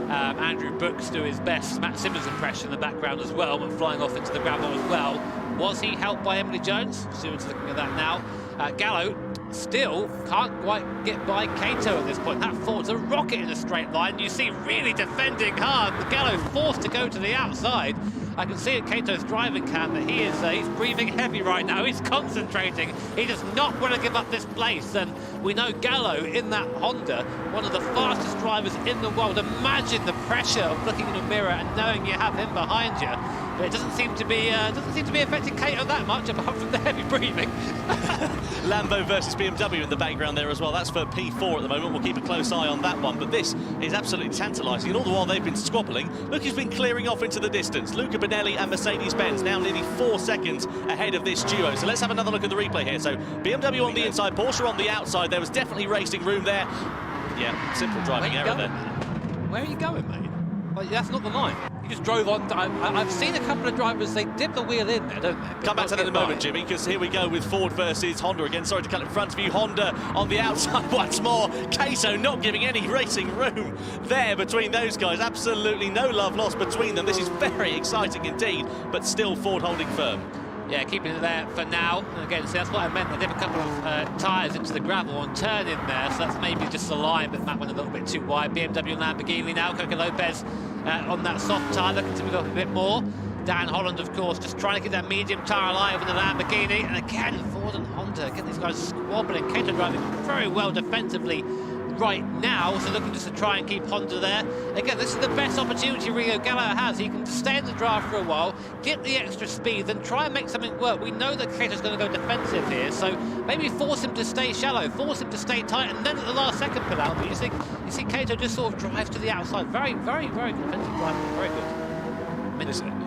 Andrew Brooks do his best. Matt Simmons' impression in the background as well, but flying off into the gravel as well. Was he helped by Emily Jones? Stewards looking at that now. Gallo still can't quite get by Kato at this point. That Ford's a rocket in a straight line. You see really defending hard. Gallo forced to go to the outside. I can see at Kato's driving cam that he's breathing heavy right now. He's concentrating. He does not want to give up this place. And we know Gallo in that Honda, one of the fastest drivers in the world. Imagine the pressure of looking in a mirror and knowing you have him behind you. But it doesn't seem to be affecting Kato that much, apart from the heavy breathing. Lambo versus BMW in the background there as well. That's for P4 at the moment. We'll keep a close eye on that one. But this is absolutely tantalising. And all the while they've been squabbling, look who's been clearing off into the distance. Luca Benelli and Mercedes-Benz, now nearly 4 seconds ahead of this duo. So let's have another look at the replay here. So BMW on the inside, Porsche on the outside. There was definitely racing room there. Yeah, simple driving error there. Where are you going, mate? Like, that's not the line. You just drove on. I've seen a couple of drivers, they dip the wheel in there, don't they? Come back to that in a moment, Jimmy, because here we go with Ford versus Honda again. Sorry to cut in front of you. Honda on the outside once more. Kato not giving any racing room there between those guys. Absolutely no love lost between them. This is very exciting indeed, but still Ford holding firm. Yeah, keeping it there for now. And again, see, that's what I meant. They dip a couple of tyres into the gravel on turn in there, so that's maybe just the line, but Matt went a little bit too wide. BMW and Lamborghini now. Coco Lopez on that soft tyre, looking to move up a bit more. Dan Holland, of course, just trying to get that medium tyre alive with the Lamborghini. And again, Ford and Honda, again, these guys squabbling. Kato driving very well defensively right now, so looking just to try and keep Honda there. Again, this is the best opportunity Rio Gallo has. He can stay in the draft for a while, get the extra speed, then try and make something work. We know that Kato's going to go defensive here, so maybe force him to stay shallow, force him to stay tight, and then at the last second pull out. But you see Kato just sort of drives to the outside. Very, very, very good defensive driving. Very good.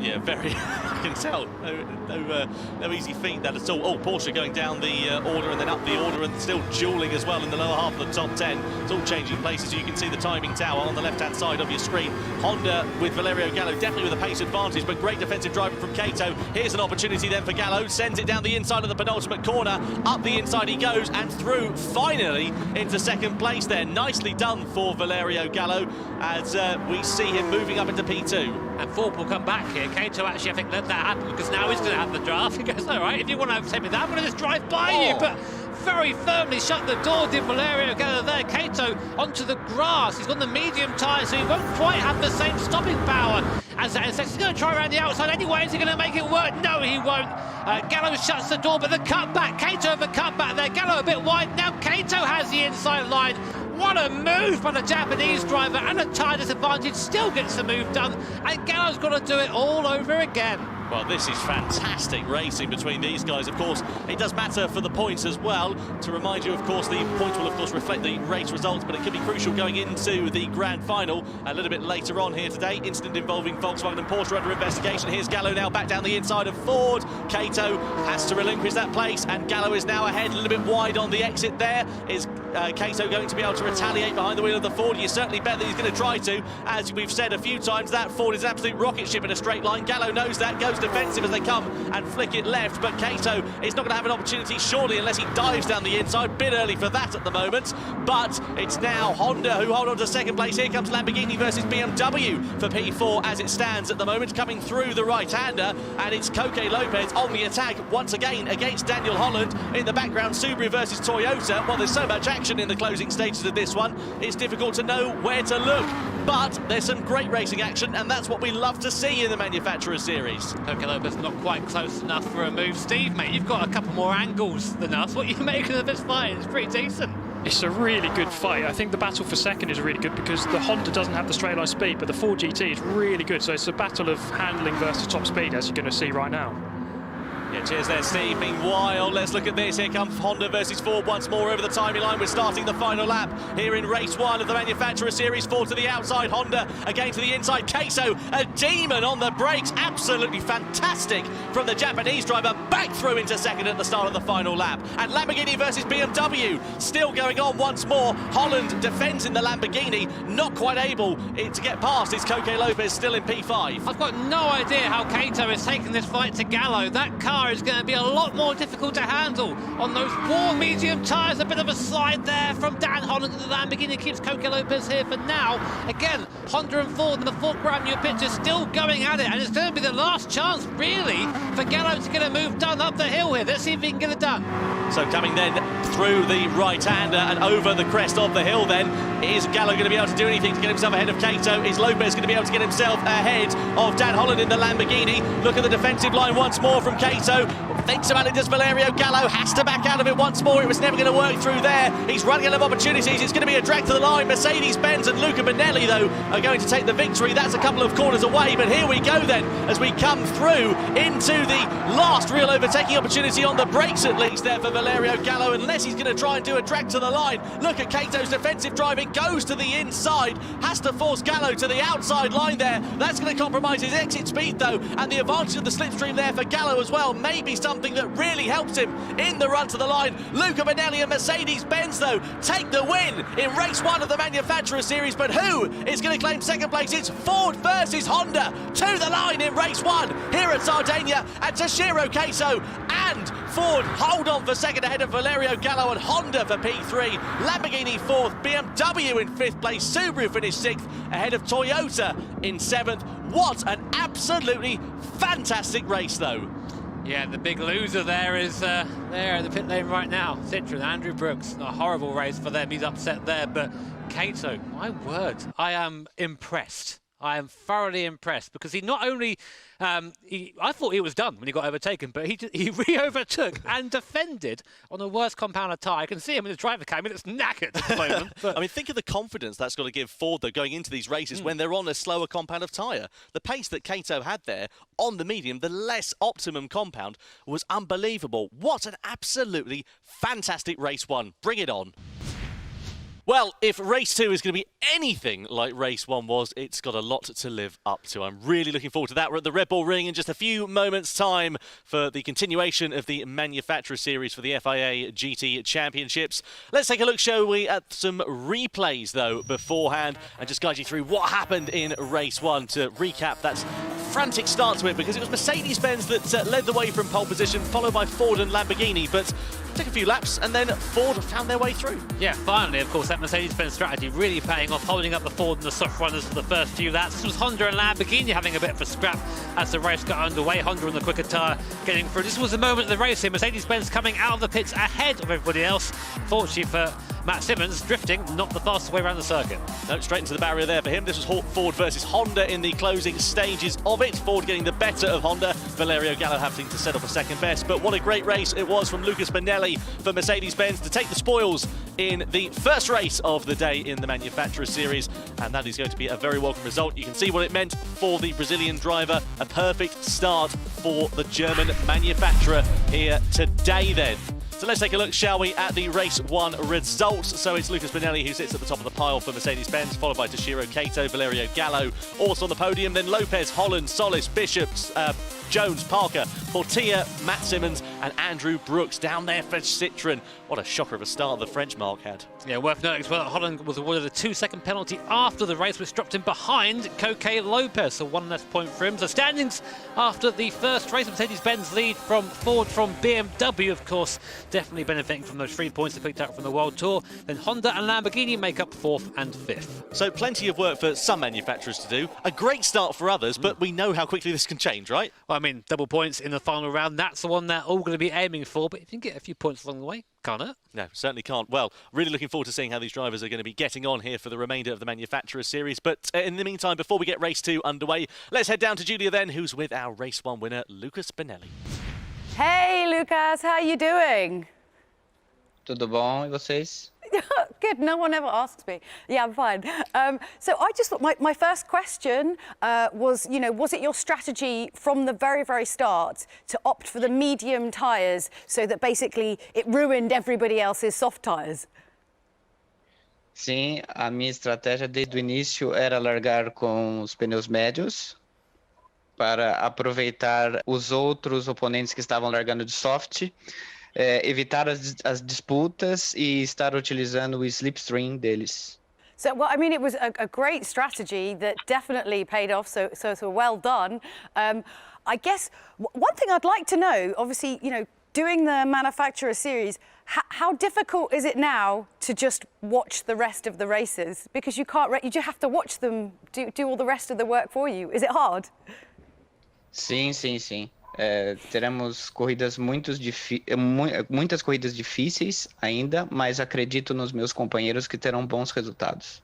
Yeah, very. I can tell. No easy feat that at all. Oh, Porsche going down the order and then up the order and still dueling as well in the lower half of the top 10. It's all changing places. You can see the timing tower on the left-hand side of your screen. Honda with Valerio Gallo definitely with a pace advantage, but great defensive driving from Kato. Here's an opportunity then for Gallo. Sends it down the inside of the penultimate corner. Up the inside he goes and through finally into second place there. Nicely done for Valerio Gallo as we see him moving up into P2. And Ford will come back here. Kato actually, I think, let that happen because now he's going to have the draft. He goes, all right, if you want to overtake me that, I'm going to just drive by you. But very firmly shut the door, did Valerio Gallo there. Kato onto the grass. He's got the medium tyre, so he won't quite have the same stopping power as that. He's going to try around the outside anyway. Is he going to make it work? No, he won't. Gallo shuts the door, but the cutback. Kato the cutback there. Gallo a bit wide. Now Kato has the inside line. What a move by the Japanese driver, and a tyre disadvantage, still gets the move done, and Gallo's got to do it all over again. Well, this is fantastic racing between these guys. Of course, it does matter for the points as well. To remind you, of course, the points will, of course, reflect the race results, but it could be crucial going into the grand final a little bit later on here today. Incident involving Volkswagen and Porsche under investigation. Here's Gallo now back down the inside of Ford. Kato has to relinquish that place, and Gallo is now ahead, a little bit wide on the exit there. Is Kato going to be able to retaliate behind the wheel of the Ford? You certainly bet that he's going to try to. As we've said a few times, that Ford is an absolute rocket ship in a straight line. Gallo knows that, goes defensive as they come and flick it left, but Kato is not going to have an opportunity surely unless he dives down the inside. Bit early for that at the moment, but it's now Honda who hold on to second place. Here comes Lamborghini versus BMW for P4 as it stands at the moment, coming through the right-hander, and it's Coque Lopez on the attack once again against Daniel Holland. In the background, Subaru versus Toyota. Well, there's so much action in the closing stages of this one, it's difficult to know where to look, but there's some great racing action, and that's what we love to see in the Manufacturer Series. Coque Lopez not quite close enough for a move. Steve, mate, you've got a couple more angles than us. What are you making of this fight? It's pretty decent. It's a really good fight. I think the battle for second is really good because the Honda doesn't have the straight line speed, but the Ford GT is really good. So it's a battle of handling versus top speed, as you're going to see right now. Yeah, cheers there, Steve. Meanwhile, let's look at this. Here comes Honda versus Ford once more over the timing line. We're starting the final lap here in race one of the Manufacturer Series. Ford to the outside, Honda again to the inside. Kato, a demon on the brakes. Absolutely fantastic from the Japanese driver. Back through into second at the start of the final lap. And Lamborghini versus BMW still going on once more. Holland defends in the Lamborghini, not quite able to get past. It's Coque Lopez still in P5. I've got no idea how Kato is taking this fight to Gallo. That car is going to be a lot more difficult to handle on those warm medium tyres. A bit of a slide there from Dan Holland, and the Lamborghini keeps Coque Lopez here for now. Again, Honda and Ford in the fourth brand new picture still going at it, and it's going to be the last chance really for Gallo to get a move done up the hill here. Let's see if he can get it done. So coming then through the right-hander and over the crest of the hill then, is Gallo going to be able to do anything to get himself ahead of Kato? Is Lopez going to be able to get himself ahead of Dan Holland in the Lamborghini? Look at the defensive line once more from Kato. Thinks about it, does Valerio Gallo, has to back out of it once more. It was never going to work through there. He's running out of opportunities. It's going to be a drag to the line. Mercedes-Benz and Luca Bonelli, though, are going to take the victory. That's a couple of corners away, but here we go then as we come through into the last real overtaking opportunity on the brakes, at least there for Valerio Gallo, unless he's going to try and do a drag to the line. Look at Kato's defensive driving, goes to the inside, has to force Gallo to the outside line there. That's going to compromise his exit speed, though, and the advantage of the slipstream there for Gallo as well may be something that really helps him in the run to the line. Luca Bonelli and Mercedes-Benz, though, take the win in race 1 of the Manufacturer Series, but who is going to claim second place? It's Ford versus Honda to the line in race 1 here at Sardinia, and Toshiro Kato and Ford hold on for second ahead of Valerio Gallo and Honda for P3, Lamborghini 4th, BMW in 5th place, Subaru finished 6th ahead of Toyota in 7th. What an absolutely fantastic race, though. Yeah, the big loser there is there in the pit lane right now. Citroen, Andrew Brooks. A horrible race for them. He's upset there, but Kato, my word, I am impressed. I am thoroughly impressed because he not only, I thought he was done when he got overtaken, but he re-overtook and defended on the worst compounder tyre. I can see him in the driver cam, and it's knackered at the moment. But I mean, think of the confidence that's got to give Ford, though, going into these races when they're on a slower compound of tyre. The pace that Kato had there on the medium, the less optimum compound, was unbelievable. What an absolutely fantastic race 1. Bring it on. Well, if race 2 is going to be anything like race 1 was, it's got a lot to live up to. I'm really looking forward to that. We're at the Red Bull Ring in just a few moments' time for the continuation of the Manufacturer Series for the FIA GT Championships. Let's take a look, shall we, at some replays, though, beforehand, and just guide you through what happened in race 1 to recap that frantic start to it, because it was Mercedes-Benz that led the way from pole position, followed by Ford and Lamborghini, but took a few laps and then Ford found their way through. yeah, finally, of course, that Mercedes-Benz strategy really paying off, holding up the Ford and the soft runners for the first few laps. This was Honda and Lamborghini having a bit of a scrap as the race got underway. Honda on the quicker tyre getting through. This was the moment of the race here. Mercedes-Benz coming out of the pits ahead of everybody else. Fortunately for Matt Simmons, drifting not the fastest way around the circuit. No, straight into the barrier there for him. This was Ford versus Honda in the closing stages of it. Ford getting the better of Honda. Valerio Gallo having to settle for second best. But what a great race it was from Lucas Bonelli for Mercedes-Benz to take the spoils in the first race of the day in the Manufacturer Series. And that is going to be a very welcome result. You can see what it meant for the Brazilian driver. A perfect start for the German manufacturer here today then. So let's take a look, shall we, at the race 1 results. So it's Lucas Bonelli who sits at the top of the pile for Mercedes-Benz, followed by Toshiro Kato, Valerio Gallo, also on the podium. Then Lopez, Holland, Solis, Bishops, Jones, Parker, Portilla, Matt Simmons and Andrew Brooks down there for Citroen. What a shocker of a start the French Mark had. Yeah, worth noting as well that Holland was awarded a 2-second penalty after the race, which dropped him behind Coque Lopez, so 1 less point for him. So standings after the first race, Mercedes-Benz lead from Ford from BMW, of course, definitely benefiting from those 3 points they picked up from the World Tour. Then Honda and Lamborghini make up 4th and 5th. So plenty of work for some manufacturers to do. A great start for others, but we know how quickly this can change, right? Well, I mean, double points in the final round, that's the one they're all going to be aiming for, but if you can get a few points along the way, can't it? No, certainly can't. Well, really looking forward to seeing how these drivers are going to be getting on here for the remainder of the Manufacturer Series. But in the meantime, before we get race 2 underway, let's head down to Julia then, who's with our race 1 winner, Lucas Bonelli. Hey, Lucas, how are you doing? Tudo bom, e vocês? Good, no one ever asks me. Yeah, I'm fine. So I just thought my first question was, was it your strategy from the very, very start to opt for the medium tyres so that basically it ruined everybody else's soft tyres? Sim, a minha estratégia desde o início era largar com os pneus médios para aproveitar os outros oponentes que estavam largando de soft, evitar as disputas e estar utilizando o slipstream deles. So, well, I mean, it was a great strategy that definitely paid off, so well done. I guess one thing I'd like to know, obviously, doing the Manufacturer Series, how difficult is it now to just watch the rest of the races? Because you just have to watch them do all the rest of the work for you. Is it hard? Sim. Teremos corridas muitas corridas difíceis ainda, mas acredito nos meus companheiros que terão bons resultados.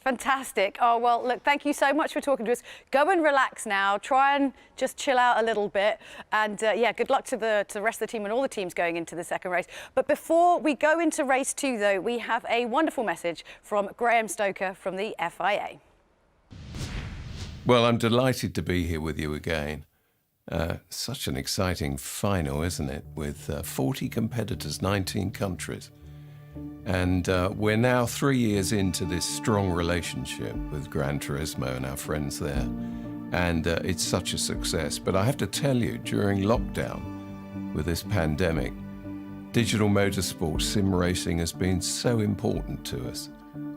Fantastic. Oh, well, look, thank you so much for talking to us. Go and relax now. Try and just chill out a little bit. And yeah, good luck to the rest of the team and all the teams going into the second race. But before we go into race 2, though, we have a wonderful message from Graham Stoker from the FIA. Well, I'm delighted to be here with you again. Such an exciting final, isn't it? With 40 competitors, 19 countries. And we're now 3 years into this strong relationship with Gran Turismo and our friends there. And it's such a success. But I have to tell you, during lockdown, with this pandemic, digital motorsport, sim racing has been so important to us.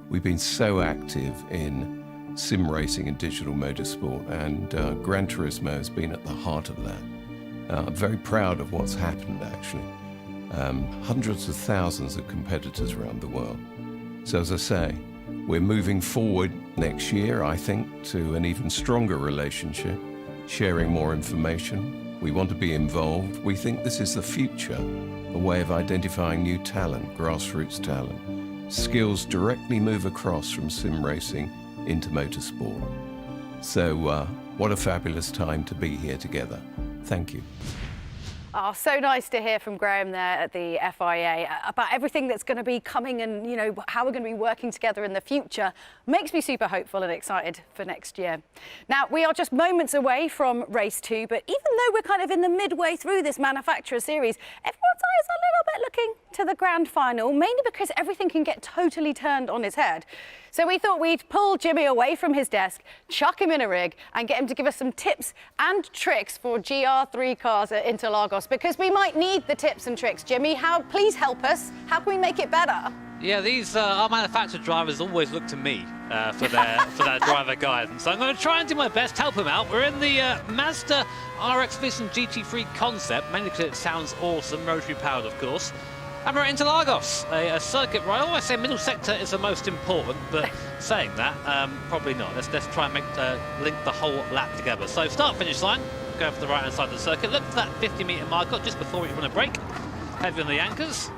We've been so active in sim racing and digital motorsport, and Gran Turismo has been at the heart of that. I'm very proud of what's happened, actually. Hundreds of thousands of competitors around the world. So as I say, we're moving forward next year, I think, to an even stronger relationship, sharing more information. We want to be involved. We think this is the future, a way of identifying new talent, grassroots talent. Skills directly move across from sim racing into motorsport. So what a fabulous time to be here together. Thank you. Oh, so nice to hear from Graham there at the FIA about everything that's going to be coming and, you know, how we're going to be working together in the future. Makes me super hopeful and excited for next year. Now, we are just moments away from race 2, but even though we're kind of in the midway through this manufacturer series, everyone's eye is a little bit looking to the grand final, mainly because everything can get totally turned on its head. So we thought we'd pull Jimmy away from his desk, chuck him in a rig and get him to give us some tips and tricks for GR3 cars at Interlagos, because we might need the tips and tricks. Jimmy, please help us. How can we make it better? Yeah, these our manufacturer drivers always look to me for their driver guidance. So I'm going to try and do my best, help them out. We're in the Mazda RX Vision GT3 concept, mainly because it sounds awesome, rotary powered, of course. And we're at Interlagos, a circuit where I always say middle sector is the most important, but saying that, probably not. Let's try and link the whole lap together. So start-finish line, go for the right-hand side of the circuit. Look for that 50-metre marker just before you want to brake. Heavy on the anchors.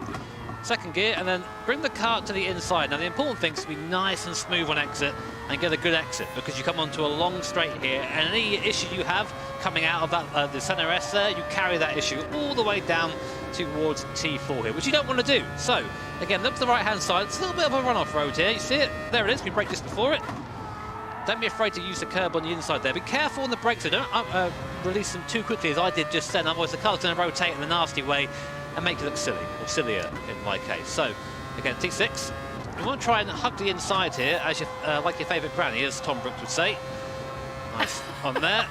Second gear, and then bring the car to the inside. Now, the important thing is to be nice and smooth on exit and get a good exit, because you come onto a long straight here, and any issue you have coming out of that the centre S there, you carry that issue all the way down towards T4 here, which you don't want to do. So, again, look to the right-hand side. It's a little bit of a run-off road here. You see it? There it is. We brake just before it. Don't be afraid to use the curb on the inside there. Be careful on the brakes. So don't release them too quickly, as I did just then. Otherwise, the car's going to rotate in a nasty way and make you look silly, or sillier in my case. So, again, T6. You want to try and hug the inside here, as you like your favourite granny, as Tom Brooks would say. Nice on there.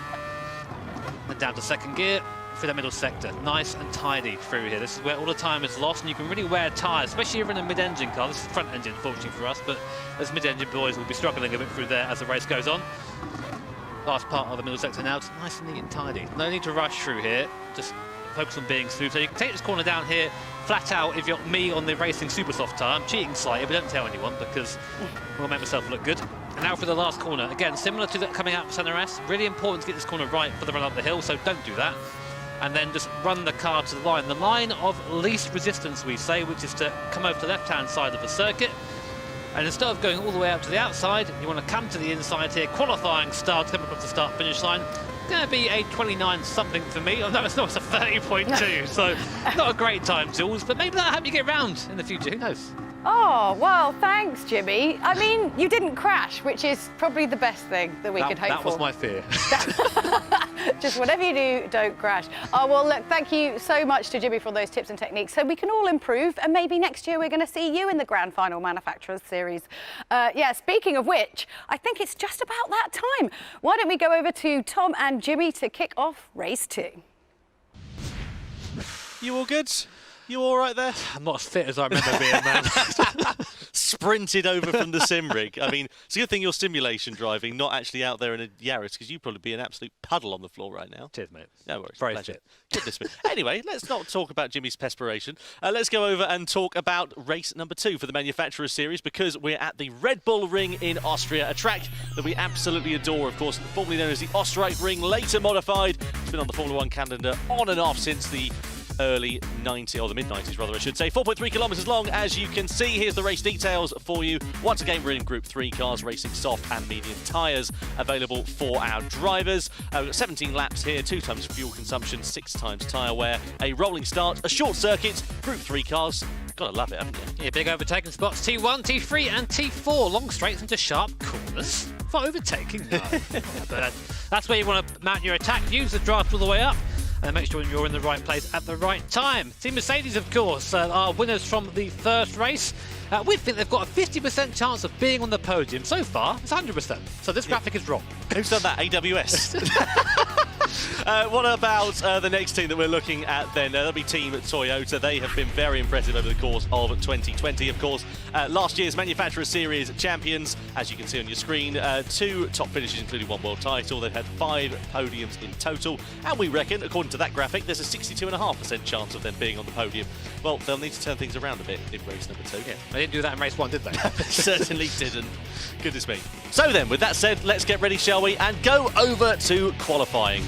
Then down to second gear through the middle sector. Nice and tidy through here. This is where all the time is lost, and you can really wear tyres, especially if you're in a mid-engine car. This is front engine, fortunately for us, but those mid-engine boys will be struggling a bit through there as the race goes on. Last part of the middle sector now, just nice and neat and tidy. No need to rush through here. Just focus on being smooth. So you can take this corner down here flat out if you're me on the racing super soft tyre. I'm cheating slightly, but don't tell anyone, because I'll make myself look good. And now for the last corner. Again, similar to that coming out for centre S. Really important to get this corner right for the run up the hill, so don't do that. And then just run the car to the line of least resistance, we say, which is to come over to the left-hand side of the circuit. And instead of going all the way up to the outside, you want to come to the inside here. Qualifying start, come across the start-finish line. Going to be a 29 something for me. Oh no, it's not, it's a 30.2, so not a great time, Jules, but maybe that'll help you get round in the future, who knows? Oh, well, thanks, Jimmy. I mean, you didn't crash, which is probably the best thing that we could hope for. That was my fear. Just whatever you do, don't crash. Oh, well, look, thank you so much to Jimmy for those tips and techniques, so we can all improve, and maybe next year we're going to see you in the Grand Final Manufacturers Series. Yeah, speaking of which, I think it's just about that time. Why don't we go over to Tom and Jimmy to kick off race 2. You all good? You all right there? I'm not as fit as I remember being, man. Sprinted over from the sim rig. I mean, it's a good thing you're simulation driving, not actually out there in a Yaris, because you'd probably be an absolute puddle on the floor right now. Cheers, mate. No worries. Very Pleasure. fit. Goodness me. Anyway, let's not talk about Jimmy's perspiration. Let's go over and talk about race number 2 for the Manufacturer Series, because we're at the Red Bull Ring in Austria, a track that we absolutely adore, of course, formerly known as the Österreich Ring, later modified. It's been on the Formula 1 calendar on and off since the early 90s, or the mid-90s rather I should say. 4.3 kilometres long, as you can see. Here's the race details for you. Once again, we're in Group 3 cars, racing soft and medium tyres available for our drivers. We've got 17 laps here, 2 times fuel consumption, 6 times tyre wear, a rolling start, a short circuit, Group 3 cars. Gotta love it, haven't you? Yeah, big overtaking spots, T1, T3 and T4, long straights into sharp corners. For overtaking, no. But that's where you want to mount your attack. Use the draft all the way up and make sure you're in the right place at the right time. Team Mercedes, of course, are winners from the first race. We think they've got a 50% chance of being on the podium. So far, it's 100%. So this graphic is wrong. Who's done that? AWS. What about the next team that we're looking at then? That'll be Team Toyota. They have been very impressive over the course of 2020. Of course, last year's Manufacturer Series champions, as you can see on your screen. 2 top finishes, including 1 world title. They've had 5 podiums in total. And we reckon, according to that graphic, there's a 62.5% chance of them being on the podium. Well, they'll need to turn things around a bit in race number 2. Yeah, they didn't do that in race 1, did they? Certainly didn't. Goodness me. So then, with that said, let's get ready, shall we? And go over to qualifying.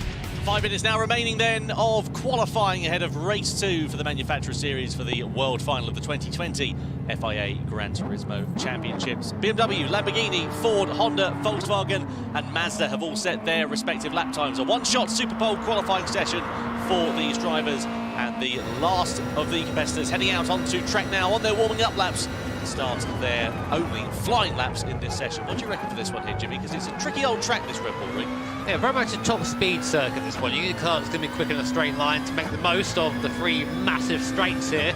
5 minutes now remaining then of qualifying ahead of race 2 for the Manufacturer Series for the world final of the 2020 FIA Gran Turismo Championships. BMW, Lamborghini, Ford, Honda, Volkswagen and Mazda have all set their respective lap times. A one-shot Super Bowl qualifying session for these drivers, and the last of the competitors heading out onto track now on their warming up laps to start their only flying laps in this session. What do you reckon for this one here, Jimmy? Because it's a tricky old track, this Red Bull Ring. Yeah, very much a top speed circuit, this one. You need cars going to be quick in a straight line to make the most of the 3 massive straights here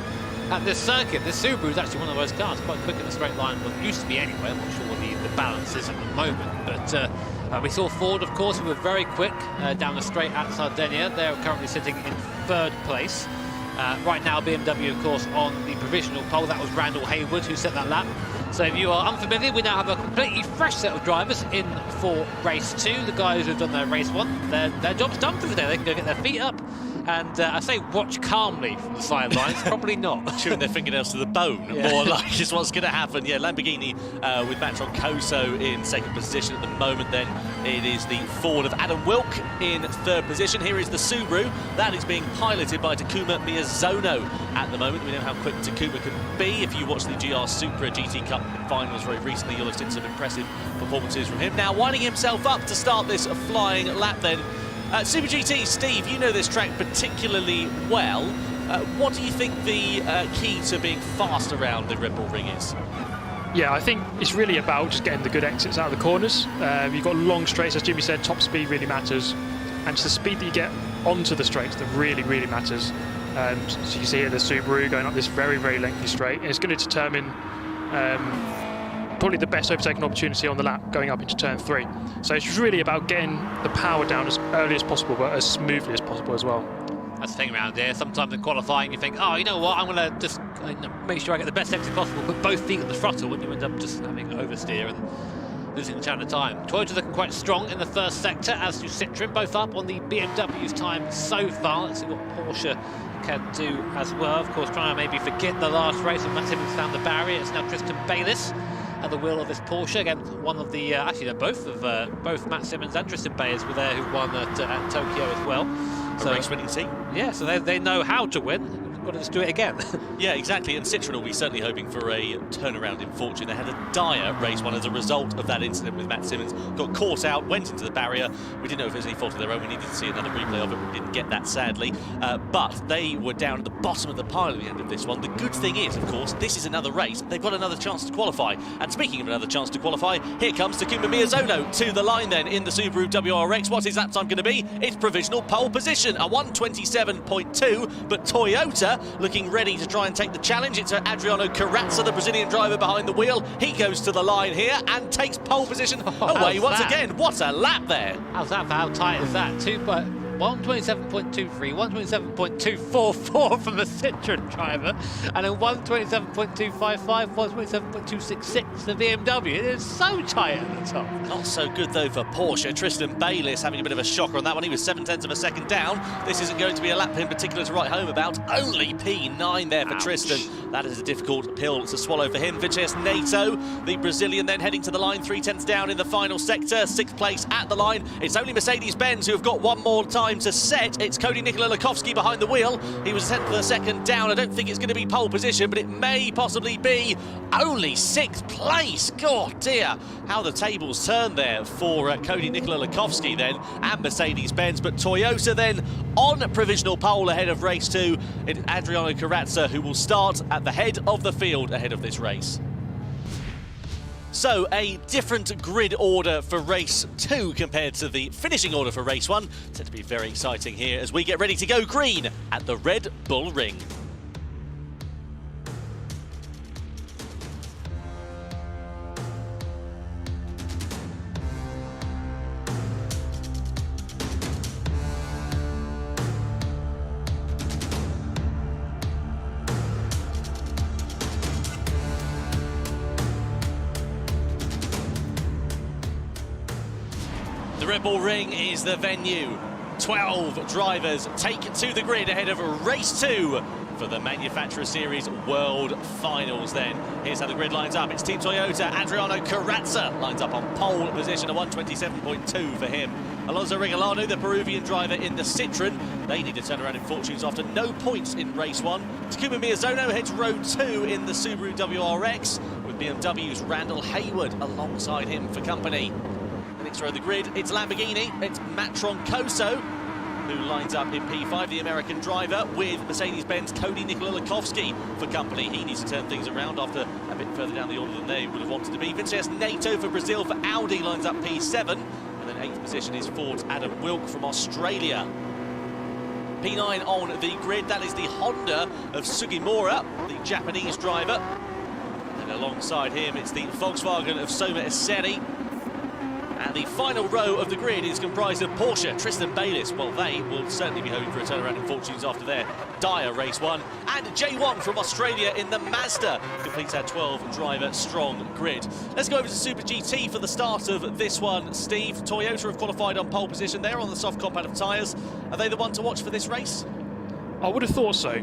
at this circuit. This Subaru is actually one of those cars, quite quick in a straight line. Well, it used to be anyway. I'm not sure what the balance is at the moment. But we saw Ford, of course, who were very quick down the straight at Sardinia. They're currently sitting in 3rd place. Right now, BMW, of course, on the provisional pole. That was Randall Hayward who set that lap. So if you are unfamiliar, we now have a completely fresh set of drivers in for race 2. The guys who've done their race 1, their job's done for the day. They can go get their feet up and I say watch calmly from the sidelines. Probably not. Chewing their fingernails to the bone, more like is what's going to happen. Yeah, Lamborghini with Matt Troncoso in 2nd position at the moment. Then it is the Ford of Adam Wilk in 3rd position. Here is the Subaru. That is being piloted by Takuma Miyazono at the moment. We know how quick Takuma can be. If you watch the GR Supra GT Cup finals very recently, you'll have seen some impressive performances from him. Now winding himself up to start this flying lap then. Super GT, Steve, you know this track particularly well. What do you think the key to being fast around the Red Bull Ring is? Yeah, I think it's really about just getting the good exits out of the corners. You've got long straights, as Jimmy said, top speed really matters. And it's the speed that you get onto the straights that really, really matters. So you see here the Subaru going up this very, very lengthy straight. And it's going to determine probably the best overtaking opportunity on the lap going up into turn 3. So it's really about getting the power down as early as possible, but as smoothly as possible as well. That's the thing around here. Sometimes in qualifying you think, oh, you know what, I'm going to just make sure I get the best exit possible, put both feet on the throttle, and you end up just having oversteer and losing a chance of time. Toyota's looking quite strong in the first sector, as do Citroën, both up on the BMW's time so far. Let's see what Porsche can do as well. Of course, trying to maybe forget the last race when Matt Simmons found the barrier. It's now Tristan Bayliss at the wheel of this Porsche. Again, one of the, actually they're both Matt Simmons and Tristan Bayliss were there who won at Tokyo as well. A race-winning team. Yeah, so they know how to win. Got to just do it again. Yeah, exactly. And Citroën will be certainly hoping for a turnaround in fortune. They had a dire race one as a result of that incident with Matt Simmons. Got caught out, went into the barrier. We didn't know if it was any fault of their own. We needed to see another replay of it. We didn't get that, sadly. But they were down at the bottom of the pile at the end of this one. The good thing is, of course, this is another race. They've got another chance to qualify. And speaking of another chance to qualify, here comes Takuma Miyazono to the line then in the Subaru WRX. What's his lap time going to be? It's provisional pole position, a 1:27.2. But Toyota looking ready to try and take the challenge. It's Adriano Carrazza, the Brazilian driver behind the wheel. He goes to the line here and takes pole position away once again. What a lap there. How's that? How tight is that? 1:27.23, 1:27.244 from the Citroën driver, and then 1:27.255, 1:27.266 the BMW. It is so tight at the top. Not so good though for Porsche. Tristan Bayliss having a bit of a shocker on that one. He was 0.7 of a second down. This isn't going to be a lap in particular to write home about. Only P9 there for Tristan. That is a difficult pill to swallow for him. Vinicius Neto, the Brazilian, then heading to the line, 3/10 down in the final sector, 6th place at the line. It's only Mercedes-Benz who have got one more time to set. It's Cody Nicola-Lakowski behind the wheel. He was sent for the second down. I don't think it's going to be pole position, but it may possibly be only 6th place. God dear, how the tables turn there for Cody Nicola-Lakowski then, and Mercedes-Benz. But Toyota then on provisional pole ahead of race 2. It's Adriano Carrazza who will start at the head of the field ahead of this race. So, a different grid order for race 2 compared to the finishing order for race 1. It's to be very exciting here as we get ready to go green at the Red Bull Ring. The Red Bull Ring is the venue. 12 drivers take to the grid ahead of race 2 for the Manufacturer Series World Finals then. Here's how the grid lines up. It's Team Toyota. Adriano Carrazza lines up on pole position, a 1:27.2 for him. Alonso Regalado, the Peruvian driver in the Citroen. They need to turn around in fortunes after no points in race 1. Takuma Miyazono heads row 2 in the Subaru WRX, with BMW's Randall Hayward alongside him for company. Next row of the grid, it's Lamborghini, it's Matt Troncoso, who lines up in P5, the American driver, with Mercedes-Benz Cody Nicola-Lakowski for company. He needs to turn things around after a bit further down the order than they would have wanted to be. Vinicius Neto for Brazil for Audi lines up P7, and then 8th position is Ford's Adam Wilk from Australia. P9 on the grid, that is the Honda of Sugimura, the Japanese driver. And alongside him, it's the Volkswagen of Soma Esseri. And the final row of the grid is comprised of Porsche, Tristan Bayliss. Well, they will certainly be hoping for a turnaround in fortunes after their dire race 1. And J1 from Australia in the Mazda completes our 12-driver strong grid. Let's go over to Super GT for the start of this one. Steve, Toyota have qualified on pole position. They're on the soft compound of tyres. Are they the one to watch for this race? I would have thought so.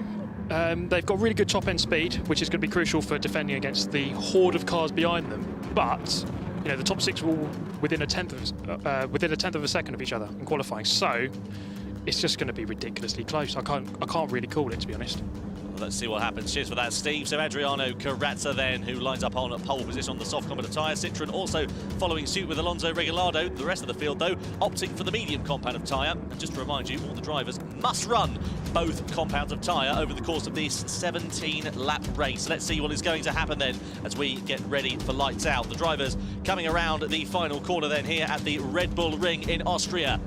They've got really good top-end speed, which is going to be crucial for defending against the horde of cars behind them. But you know, the top 6 were all within a tenth of a second of each other in qualifying, so it's just going to be ridiculously close. I can't really call it, to be honest. Well, let's see what happens. Cheers for that, Steve. So Adriano Carrazza then, who lines up on a pole position on the soft compound of tyre. Citroen also following suit with Alonso Regalado. The rest of the field, though, opting for the medium compound of tyre. And just to remind you, all the drivers must run both compounds of tyre over the course of this 17-lap race. Let's see what is going to happen then as we get ready for lights out. The drivers coming around the final corner then here at the Red Bull Ring in Austria.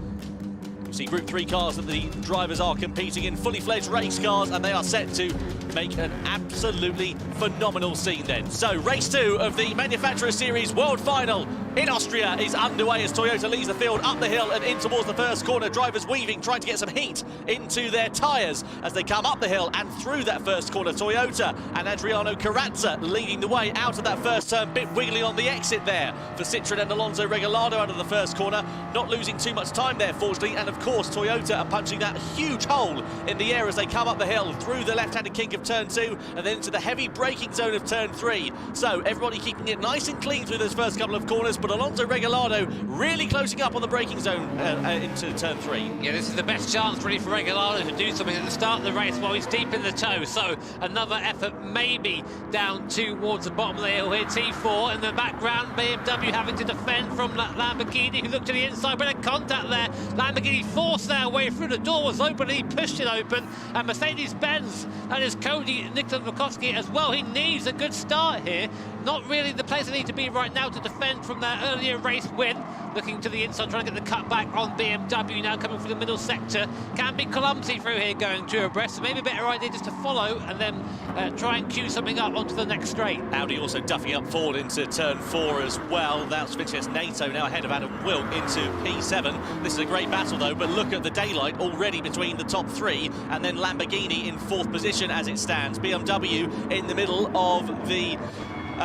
You see Group 3 cars that the drivers are competing in, fully fledged race cars, and they are set to make an absolutely phenomenal scene then. So race 2 of the Manufacturer Series World Final in Austria is underway as Toyota leads the field up the hill and in towards the first corner. Drivers weaving, trying to get some heat into their tyres as they come up the hill and through that first corner. Toyota and Adriano Carrazza leading the way out of that first turn, bit wiggly on the exit there for Citroen and Alonso Regalado out of the first corner, not losing too much time there, fortunately. And of course, Toyota are punching that huge hole in the air as they come up the hill through the left-handed kink of turn 2 and then into the heavy braking zone of turn 3. So everybody keeping it nice and clean through those first couple of corners, but Alonso Regalado really closing up on the braking zone into turn 3. Yeah, this is the best chance really for Regalado to do something at the start of the race while he's deep in the toe. So another effort maybe down towards the bottom of the hill here. T4 in the background, BMW having to defend from that Lamborghini who looked to the inside, but a contact there. Lamborghini forced their way through, the door was open, he pushed it open, and Mercedes-Benz and his Cody Nicola-Lakowski as well. He needs a good start here. Not really the place they need to be right now to defend from their earlier race win. Looking to the inside, trying to get the cut back on BMW now, coming through the middle sector. Can be clumsy through here going 2 abreast, so maybe a better idea just to follow and then try and cue something up onto the next straight. Audi also duffing up forward into turn 4 as well. That's Vinicius Neto now ahead of Adam Wilk into P7. This is a great battle though, but look at the daylight already between the top 3 and then Lamborghini in 4th position as it stands. BMW in the middle of the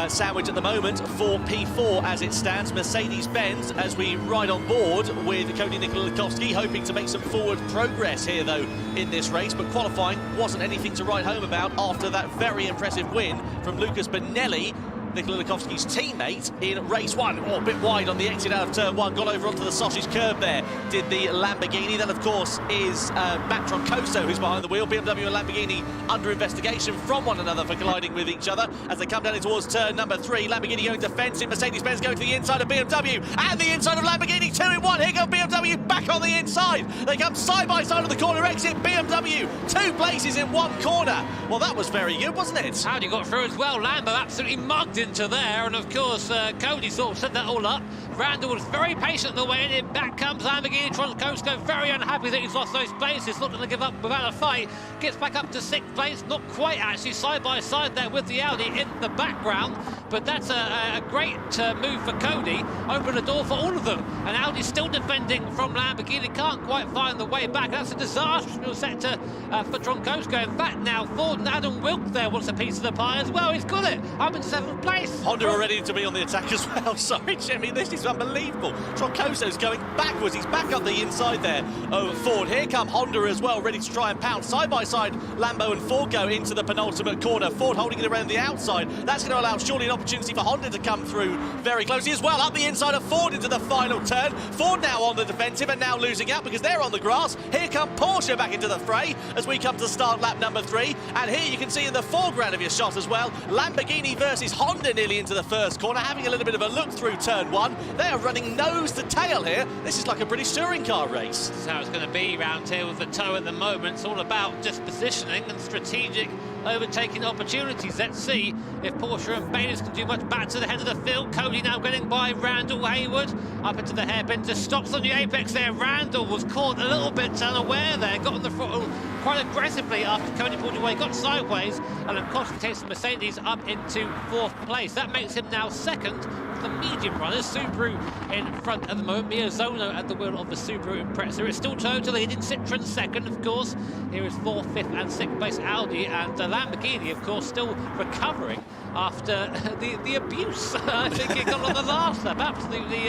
sandwich at the moment for P4 as it stands. Mercedes-Benz as we ride on board with Cody Nikolakowski, hoping to make some forward progress here though in this race, but qualifying wasn't anything to write home about after that very impressive win from Lucas Bonelli, Nikola Lukowski's teammate in race one. Oh, a bit wide on the exit out of turn one, got over onto the sausage curb there, did the Lamborghini. That, of course, is Matt Troncoso, who's behind the wheel. BMW and Lamborghini under investigation from one another for colliding with each other as they come down towards turn number 3. Lamborghini going defensive, Mercedes-Benz going to the inside of BMW and the inside of Lamborghini, 2 in 1. Here go BMW back on the inside. They come side by side of the corner exit. BMW, 2 places in 1 corner. Well, that was very good, wasn't it? Howdy got through as well. Lambo absolutely mugged into there, and of course Cody sort of set that all up. Randall was very patient on the way in. Back comes Lamborghini. Troncoso very unhappy that he's lost those places, not going to give up without a fight. Gets back up to 6th place, not quite actually, side by side there with the Audi in the background, but that's a great move for Cody. Open the door for all of them, and Audi's still defending from Lamborghini, can't quite find the way back. That's a disastrous sector for Troncoso. In fact, now Ford and Adam Wilk there wants a piece of the pie as well. He's got it, up in 7th place. Honda are ready to be on the attack as well. Sorry, Jimmy, this is unbelievable. Troncoso's going backwards. He's back up the inside there over Ford. Here come Honda as well, ready to try and pounce. Side by side, Lambo and Ford go into the penultimate corner. Ford holding it around the outside. That's going to allow surely an opportunity for Honda to come through very closely as well. Up the inside of Ford into the final turn. Ford now on the defensive and now losing out because they're on the grass. Here come Porsche back into the fray as we come to start lap number 3. And here you can see in the foreground of your shot as well, Lamborghini versus Honda nearly into the first corner, having a little bit of a look through turn 1. They are running nose to tail here. This is like a British touring car race. This is how it's going to be round here with the toe at the moment. It's all about just positioning and strategic overtaking opportunities. Let's see if Porsche and Bayliss can do much back to the head of the field. Cody now getting by Randall Hayward up into the hairpin, just stops on the apex there. Randall was caught a little bit unaware there, got on the throttle quite aggressively after Cody pulled away, got sideways, and of course he takes the Mercedes up into 4th place. That makes him now 2nd of the medium runners. Subaru in front at the moment. Miyazono at the wheel of the Subaru Impreza. It's still totally leading. Citroen 2nd, of course. Here is 4th, 5th and 6th place Audi, and Lamborghini, of course, still recovering after the abuse. I think it got on the last lap. Absolutely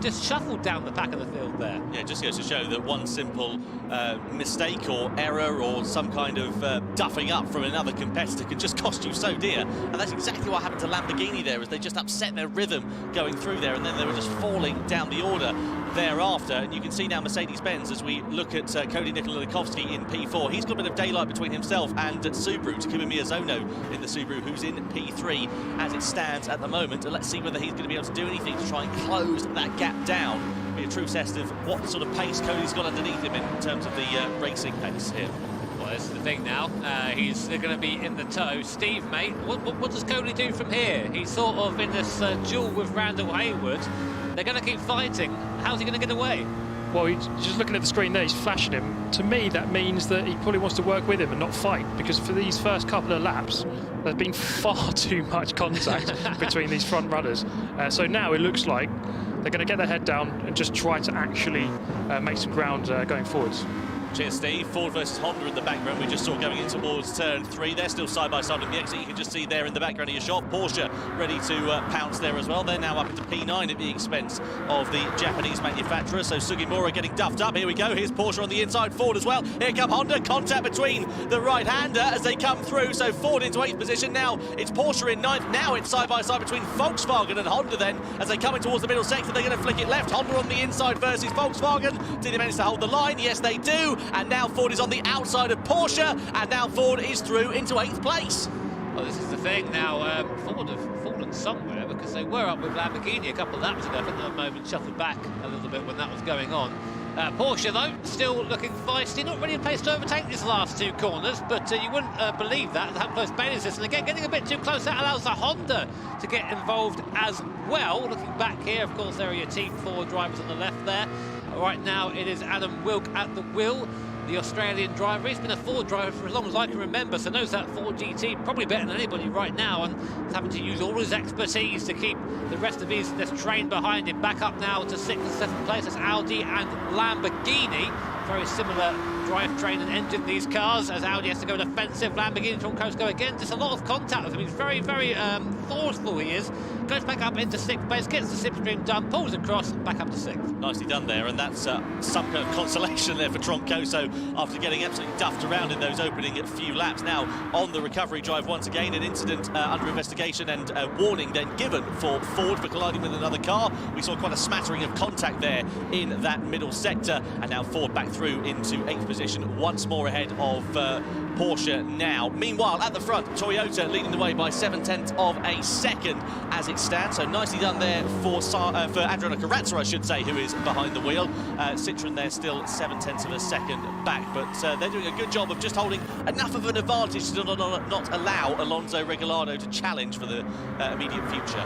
just shuffled down the back of the field there. Yeah, it just goes to show that one simple mistake or error or some kind of duffing up from another competitor can just cost you so dear. And that's exactly what happened to Lamborghini there, as they just upset their rhythm going through there, and then they were just falling down the order thereafter. And you can see now Mercedes-Benz as we look at Cody Nikolakowski in P4. He's got a bit of daylight between himself and Subaru, Takuma Miyazono in the Subaru, who's in P3 as it stands at the moment. And let's see whether he's going to be able to do anything to try and close that gap down. Be a true test of what sort of pace Cody's got underneath him in terms of the racing pace here. Well, this is the thing now. He's going to be in the tow. Steve, mate, what does Cody do from here? He's sort of in this duel with Randall Hayward. They're going to keep fighting. How's he going to get away? Well, he's just looking at the screen there, he's flashing him. To me, that means that he probably wants to work with him and not fight, because for these first couple of laps, there's been far too much contact between these front runners. So now it looks like they're going to get their head down and just try to actually make some ground going forwards. Cheers, Steve. Ford versus Honda in the background. We just saw going in towards turn 3. They're still side by side on the exit. You can just see there in the background of your shot. Porsche ready to pounce there as well. They're now up into P9 at the expense of the Japanese manufacturer. So Sugimura getting duffed up. Here we go. Here's Porsche on the inside. Ford as well. Here come Honda. Contact between the right-hander as they come through. So Ford into 8th position. Now it's Porsche in 9th. Now it's side by side between Volkswagen and Honda then. As they come in towards the middle sector, they're going to flick it left. Honda on the inside versus Volkswagen. Do they manage to hold the line? Yes, they do. And now Ford is on the outside of Porsche, and now Ford is through into 8th place. Well, this is the thing now. Ford have fallen somewhere, because they were up with Lamborghini a couple of laps ago. I think the moment shuffled back a little bit when that was going on. Porsche, though, still looking feisty. Not really a place to overtake these last 2 corners, but you wouldn't believe that, how close Bayliss is. And again, getting a bit too close, that allows the Honda to get involved as well. Looking back here, of course, there are your Team 4 drivers on the left there. Right now, it is Adam Wilk at the wheel, the Australian driver. He's been a Ford driver for as long as I can remember, so knows that Ford GT probably better than anybody right now, and is having to use all his expertise to keep the rest of this train behind him. Back up now to 6th and 7th place. That's Audi and Lamborghini. Very similar drivetrain and engine these cars, as Audi has to go defensive. Lamborghini Troncoso go again. Just a lot of contact with him. He's very, very thoughtful, he is. Goes back up into 6th place, gets the slipstream done, pulls across, back up to 6th. Nicely done there, and that's some kind of consolation there for Troncoso after getting absolutely duffed around in those opening few laps. Now on the recovery drive once again, an incident under investigation and a warning then given for Ford for colliding with another car. We saw quite a smattering of contact there in that middle sector, and now Ford back through into 8th position, once more ahead of Porsche now. Meanwhile, at the front, Toyota leading the way by 0.7 of a second as it stands. So nicely done there for Adriano Corazza, I should say, who is behind the wheel. Citroen there still 0.7 of a second back, but they're doing a good job of just holding enough of an advantage to not allow Alonso Regalado to challenge for the immediate future.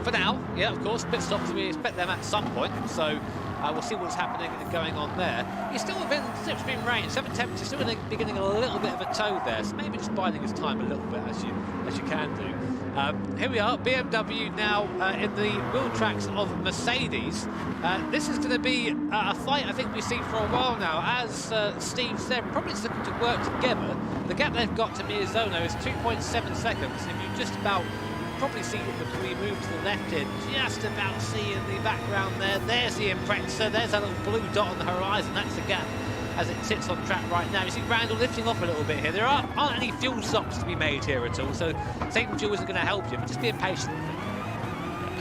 For now, yeah, of course, pit stops, we expect them at some point, so we'll see what's happening and going on there. He's still within slipstream range, 7/10, he's still beginning a little bit of a toe there, so maybe just biding his time a little bit as you can do. Here we are, BMW now in the wheel tracks of Mercedes. This is going to be a fight I think we've seen for a while now. As Steve said, probably it's looking to work together. The gap they've got to Miyazono is 2.7 seconds. If you just about probably see it before you move to the left here, just about see in the background there's the Impreza, there's that little blue dot on the horizon, that's the gap as it sits on track right now. You see Randall lifting off a little bit here. There aren't any fuel stops to be made here at all, so taking fuel isn't going to help you, but just being patient.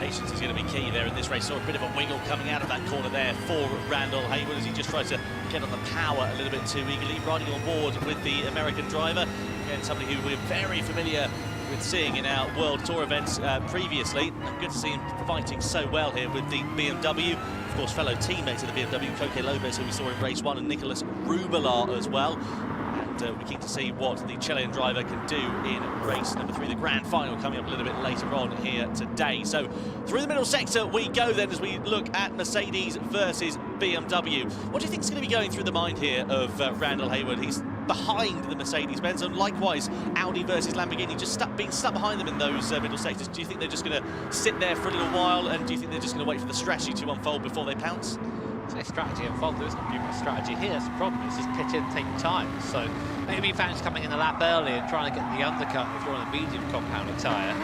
Patience is going to be key there in this race. Saw a bit of a wiggle coming out of that corner there for Randall Hayward as he just tries to get on the power a little bit too eagerly, riding on board with the American driver. Again, somebody who we're very familiar with seeing in our World Tour events previously. And good to see him fighting so well here with the BMW. Of course, fellow teammates of the BMW, Coque Lopez, who we saw in race 1, and Nicolas Rubelar as well. And we're keen to see what the Chilean driver can do in race number 3, the Grand Final, coming up a little bit later on here today. So through the middle sector we go then as we look at Mercedes versus BMW. What do you think is going to be going through the mind here of Randall Hayward? He's behind the Mercedes-Benz, and likewise Audi versus Lamborghini, just being stuck behind them in those middle sectors. Do you think they're just going to sit there for a little while, and do you think they're just going to wait for the strategy to unfold before they pounce? Say strategy unfold, there isn't a much strategy here. That's the problem, it's just pit in, take time. So maybe fans coming in a lap early and trying to get the undercut if you're on a medium compounder tyre.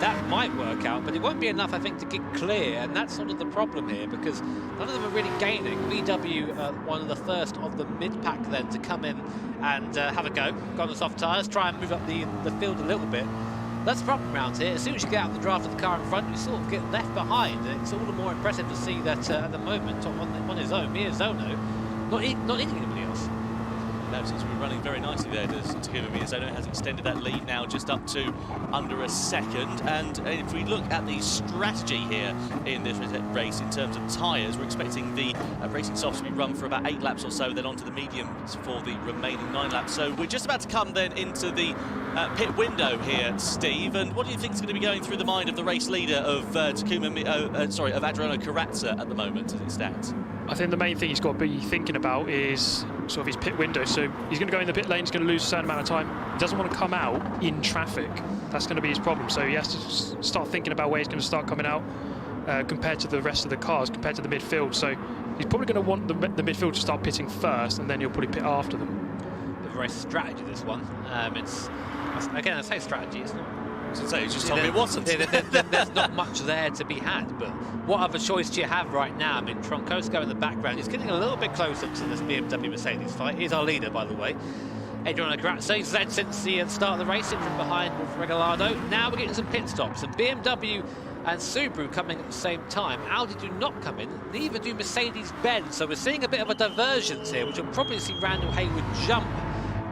That might work out, but it won't be enough, I think, to get clear, and that's sort of the problem here, because none of them are really gaining. VW, one of the first of the mid-pack then to come in and have a go on the soft tyres, try and move up the field a little bit. That's the problem around here. As soon as you get out of the draft of the car in front, you sort of get left behind, and it's all the more impressive to see that at the moment, on his own, Miyazono, not eating anybody else. No, seems to be running very nicely there. Takuma Miyazono has extended that lead now just up to under a second. And if we look at the strategy here in this race in terms of tyres, we're expecting the racing softs to be run for about 8 laps or so, then onto the mediums for the remaining 9 laps. So we're just about to come then into the pit window here, Steve. And what do you think is going to be going through the mind of the race leader of of Adriano Corazza at the moment as it stands? I think the main thing he's got to be thinking about is sort of his pit window. So he's going to go in the pit lane, he's going to lose a certain amount of time. He doesn't want to come out in traffic. That's going to be his problem. So he has to start thinking about where he's going to start coming out compared to the rest of the cars, compared to the midfield. So he's probably going to want the midfield to start pitting first, and then he'll probably pit after them. The race strategy, this one. Again, I say strategy, it's not. You just told me it wasn't. There's not much there to be had, but what other choice do you have right now? I mean, Troncoso in the background, he's getting a little bit closer to this BMW Mercedes fight. He's our leader, by the way. Adriano Corazza, he's led since the start of the race, in from behind with Regalado. Now we're getting some pit stops, and BMW and Subaru coming at the same time. Audi do not come in, neither do Mercedes-Benz, so we're seeing a bit of a divergence here, which will probably see Randall Hayward jump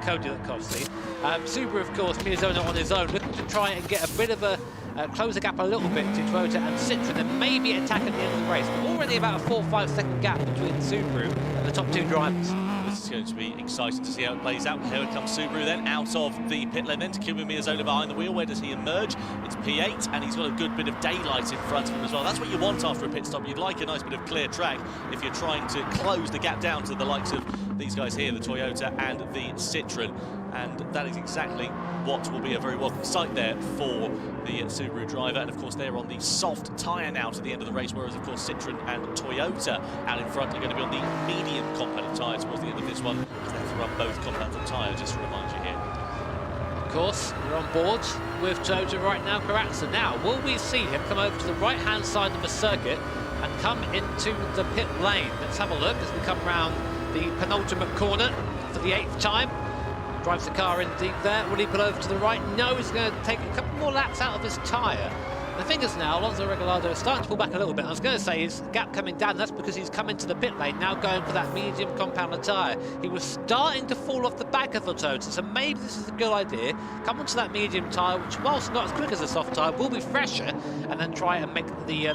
Cody Latkovsky. Subaru, of course, Miyazono on his own, looking to try and get a bit of a close the gap a little bit to Toyota and Citroen, and maybe attack at the end of the race. But already about a 4 or 5 second gap between Subaru and the top 2 drivers. This is going to be exciting to see how it plays out. Here comes Subaru then out of the pit lane, then Takuma Miyazono behind the wheel. Where does he emerge? It's P8, and he's got a good bit of daylight in front of him as well. That's what you want after a pit stop. You'd like a nice bit of clear track if you're trying to close the gap down to the likes of these guys here, the Toyota and the Citroen. and that is exactly what will be a very welcome sight there for the Subaru driver. And of course they're on the soft tyre now to the end of the race, whereas of course Citroën and Toyota out in front are going to be on the medium compound of tyre towards the end of this one, as they have to run both compounds of tyre, just to remind you here. Of course, we're on board with Toyota right now, Karatsa. Now, will we see him come over to the right-hand side of the circuit and come into the pit lane? Let's have a look as we come round the penultimate corner for the 8th time. Drives the car in deep there. Will he pull over to the right? No, he's going to take a couple more laps out of his tyre. The thing is now, Alonso Regalado is starting to pull back a little bit. I was going to say his gap coming down, that's because he's come into the pit lane, now going for that medium compounder tyre. He was starting to fall off the back of the Toyota, so maybe this is a good idea. Come onto that medium tyre, which whilst not as quick as a soft tyre, will be fresher, and then try and make the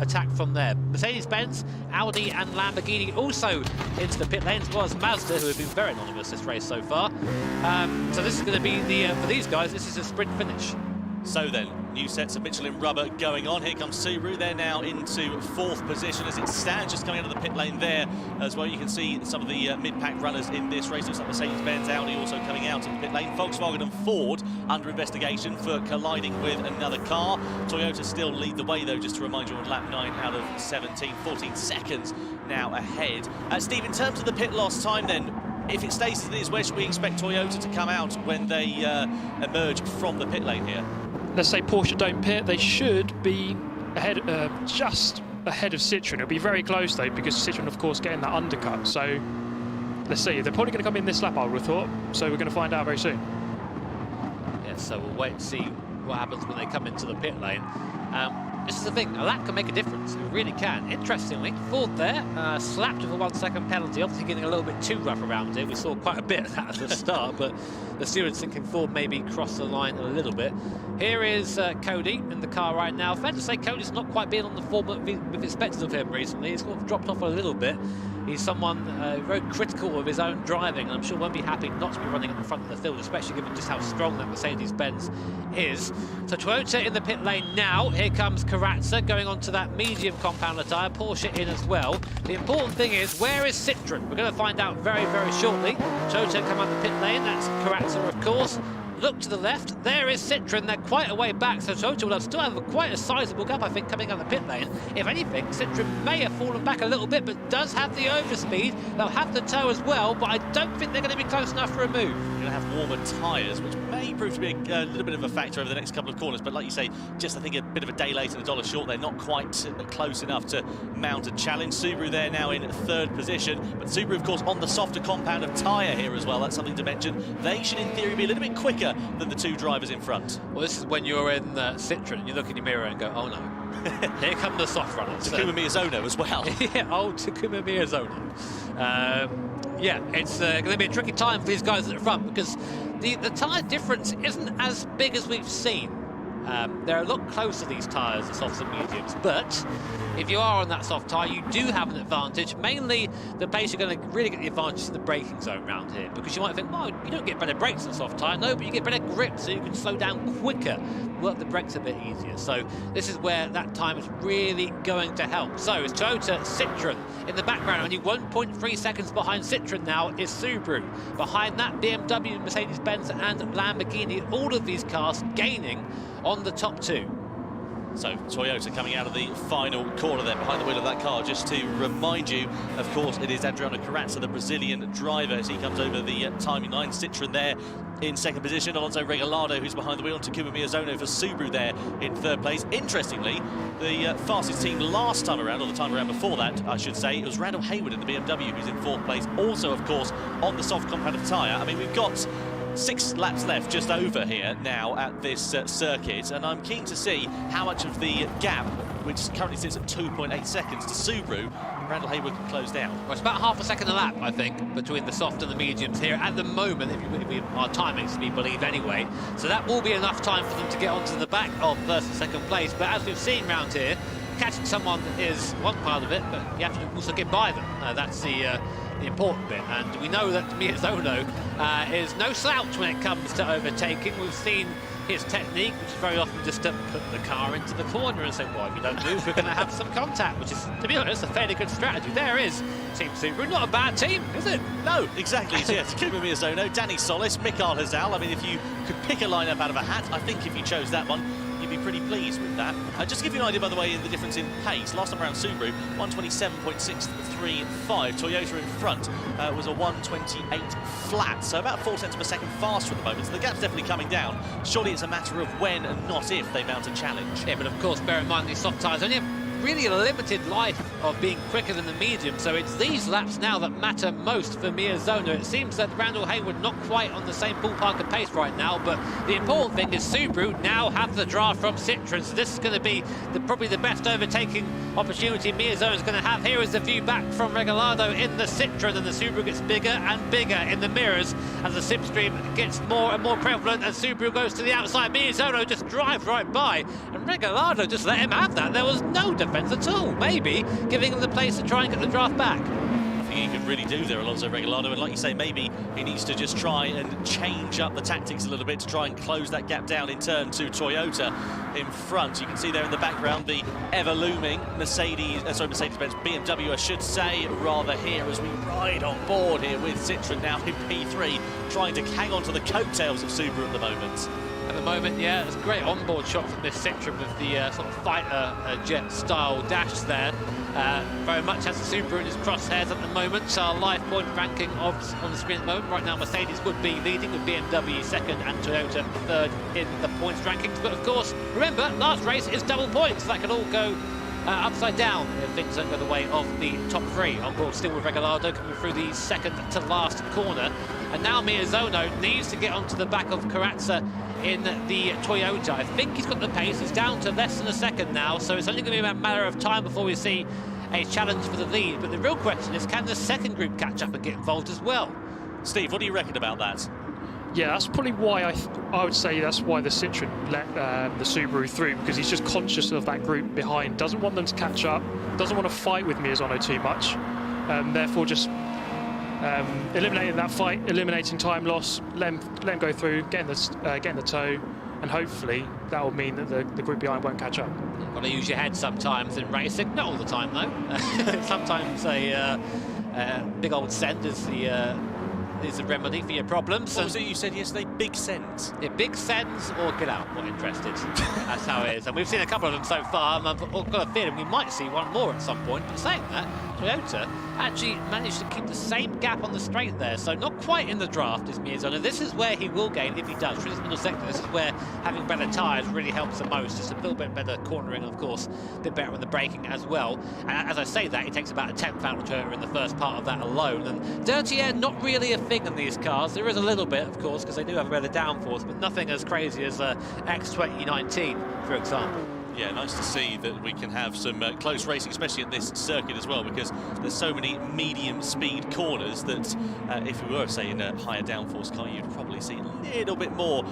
attack from there. Mercedes-Benz, Audi and Lamborghini also into the pit lane, as well as Mazda, who have been very anonymous this race so far. So this is going to be for these guys, this is a sprint finish. So then, new sets of Michelin rubber going on. Here comes Subaru. They're now into 4th position as it stands, just coming out of the pit lane there as well. You can see some of the mid-pack runners in this race. Looks like Mercedes-Benz, Audi also coming out of the pit lane. Volkswagen and Ford under investigation for colliding with another car. Toyota still lead the way though, just to remind you, on lap 9 out of 17, 14 seconds now ahead. Steve, in terms of the pit loss time then, if it stays as it is, where should we expect Toyota to come out when they emerge from the pit lane here? Let's say Porsche don't pit, they should be ahead, just ahead of Citroën. It'll be very close though, because Citroën of course getting that undercut. So let's see, they're probably going to come in this lap, I would have thought. So we're going to find out very soon. Yeah, so we'll wait and see what happens when they come into the pit lane. This is the thing, a lap can make a difference, it really can. Interestingly, Ford there, slapped with a 1 second penalty, obviously getting a little bit too rough around it. We saw quite a bit of that at the start, but the stewards thinking Ford maybe crossed the line a little bit. Here is Cody in the car right now. Fair to say Cody's not quite been on the form that we've expected of him recently. He's sort of dropped off a little bit. He's someone very critical of his own driving, and I'm sure won't be happy not to be running at the front of the field, especially given just how strong that Mercedes-Benz is. So Toyota in the pit lane now. Here comes Karatsa going on to that medium compounder tyre. Porsche in as well. The important thing is, where is Citroën? We're going to find out very, very shortly. Toyota come out the pit lane. That's Karatsa, of course. Look to the left, there is Citroën, they're quite a way back, so Toyota will still have quite a sizable gap, I think, coming out the pit lane. If anything, Citroën may have fallen back a little bit, but does have the overspeed. They'll have the tow as well, but I don't think they're going to be close enough for a move. You're going to have warmer tyres, which may prove to be a little bit of a factor over the next couple of corners, but like you say, just I think a bit of a day late and $1 short. They're not quite close enough to mount a challenge. Subaru there now in 3rd position, but Subaru, of course, on the softer compound of tyre here as well. That's something to mention. They should, in theory, be a little bit quicker than the two drivers in front. Well, this is when you're in Citroën, you look in your mirror and go, oh no, here come the soft runners. Takuma Miyazono as well. Yeah, old Takuma Miyazono. Yeah, it's going to be a tricky time for these guys at the front, because the tyre difference isn't as big as we've seen. They're a lot closer, these tyres, the softs and mediums, but if you are on that soft tyre, you do have an advantage. Mainly the place you're going to really get the advantage is the braking zone around here, because you might think, well, you don't get better brakes on soft tyre. No, but you get better grip, so you can slow down quicker, work the brakes a bit easier. So this is where that time is really going to help. So it's Toyota, Citroën in the background. Only 1.3 seconds behind Citroën now is Subaru. Behind that, BMW, Mercedes-Benz and Lamborghini. All of these cars gaining on the top two. So Toyota coming out of the final corner there behind the wheel of that car. Just to remind you, of course, it is Adriano Karatsa, the Brazilian driver, as he comes over the timing line. Citroën there in 2nd position. Alonso Regalado, who's behind the wheel, and Takuma Miyazono for Subaru there in 3rd place. Interestingly, the fastest team last time around, or the time around before that, I should say, it was Randall Hayward in the BMW, who's in 4th place. Also, of course, on the soft compound of tyre. I mean, we've got 6 laps left just over here now at this circuit, and I'm keen to see how much of the gap, which currently sits at 2.8 seconds to Subaru, Randall Hayward can close down. Well, it's about half a second a lap, I think, between the soft and the mediums here at the moment, if our timings we believe anyway. So that will be enough time for them to get onto the back of 1st and 2nd place. But as we've seen round here, catching someone is one part of it, but you have to also get by them. That's the important bit, and we know that Miyazono is no slouch when it comes to overtaking. We've seen his technique, which is very often just to put the car into the corner and say, well, if you don't move, we're going to have some contact, which is, to be honest, a fairly good strategy. There is Team Subaru, not a bad team, is it? No, exactly. Yes, Takuma Miyazono, Danny Solis, Mikael Hazal. I mean, if you could pick a lineup out of a hat, I think if you chose that one, you'd be pretty pleased with that. Just to give you an idea, by the way, in the difference in pace, last time around Subaru, 127.635. Toyota in front was a 128 flat, so about 4 tenths per second faster at the moment. So the gap's definitely coming down. Surely it's a matter of when and not if they mount a challenge. Yeah, but of course, bear in mind these soft tyres only have really a limited life of being quicker than the medium, so it's these laps now that matter most for Miyazono. It seems that Randall Hayward not quite on the same ballpark of pace right now, but the important thing is Subaru now have the draft from Citroën, so this is going to be probably the best overtaking opportunity Miyazono is going to have. Here is the view back from Regalado in the Citroën, and the Subaru gets bigger and bigger in the mirrors as the slipstream gets more and more prevalent, and Subaru goes to the outside. Miyazono just drives right by, and Regalado just let him have that. There was no defence at all, maybe giving him the place to try and get the draft back. I think he could really do there, Alonso Regalado, and like you say, maybe he needs to just try and change up the tactics a little bit to try and close that gap down in turn to Toyota in front. You can see there in the background the ever-looming Mercedes-Benz, BMW I should say, rather here as we ride on board here with Citroën now in P3, trying to hang on to the coattails of Subaru at the moment. At the moment, yeah, it's a great onboard shot from this Citroën with the sort of fighter jet-style dash there. Very much has the Subaru in his crosshairs at the moment. So our live point ranking on the screen at the moment. Right now, Mercedes would be leading with BMW second and Toyota third in the points rankings. But of course, remember, last race is double points. That could all go upside down if things don't go the way of the top three. On board still with Regalado coming through the second to last corner. And now Miyazono needs to get onto the back of Corazza in the Toyota. I think he's got the pace. He's down to less than a second now, so it's only going to be a matter of time before we see a challenge for the lead. But the real question is, can the second group catch up and get involved as well? Steve, what do you reckon about that? Yeah, that's probably why I would say that's why the Citroën let the Subaru through, because he's just conscious of that group behind, doesn't want them to catch up, doesn't want to fight with Miyazono too much, therefore just eliminating that fight, eliminating time loss, let him go through, getting the toe, and hopefully that will mean that the group behind won't catch up. You've got to use your head sometimes in racing, not all the time though. Sometimes a big old send is the remedy for your problems. What was it you said yesterday? Big sends? Yeah, big sends or get out, not interested. That's how it is. And we've seen a couple of them so far, and I've got a feeling we might see one more at some point. But saying that, Toyota actually managed to keep the same gap on the straight there, so not quite in the draft is Miyazono. This is where he will gain if he does. Through this middle sector, this is where having better tyres really helps the most. Just a little bit better cornering, of course, a bit better with the braking as well. And as I say that, it takes about a 10th out of Toyota in the first part of that alone. And dirty air, not really a thing in these cars. There is a little bit, of course, because they do have a better downforce, but nothing as crazy as X2019, for example. Yeah, nice to see that we can have some close racing, especially at this circuit as well, because there's so many medium speed corners that if we were, say, in a higher downforce car, you'd probably see a little bit more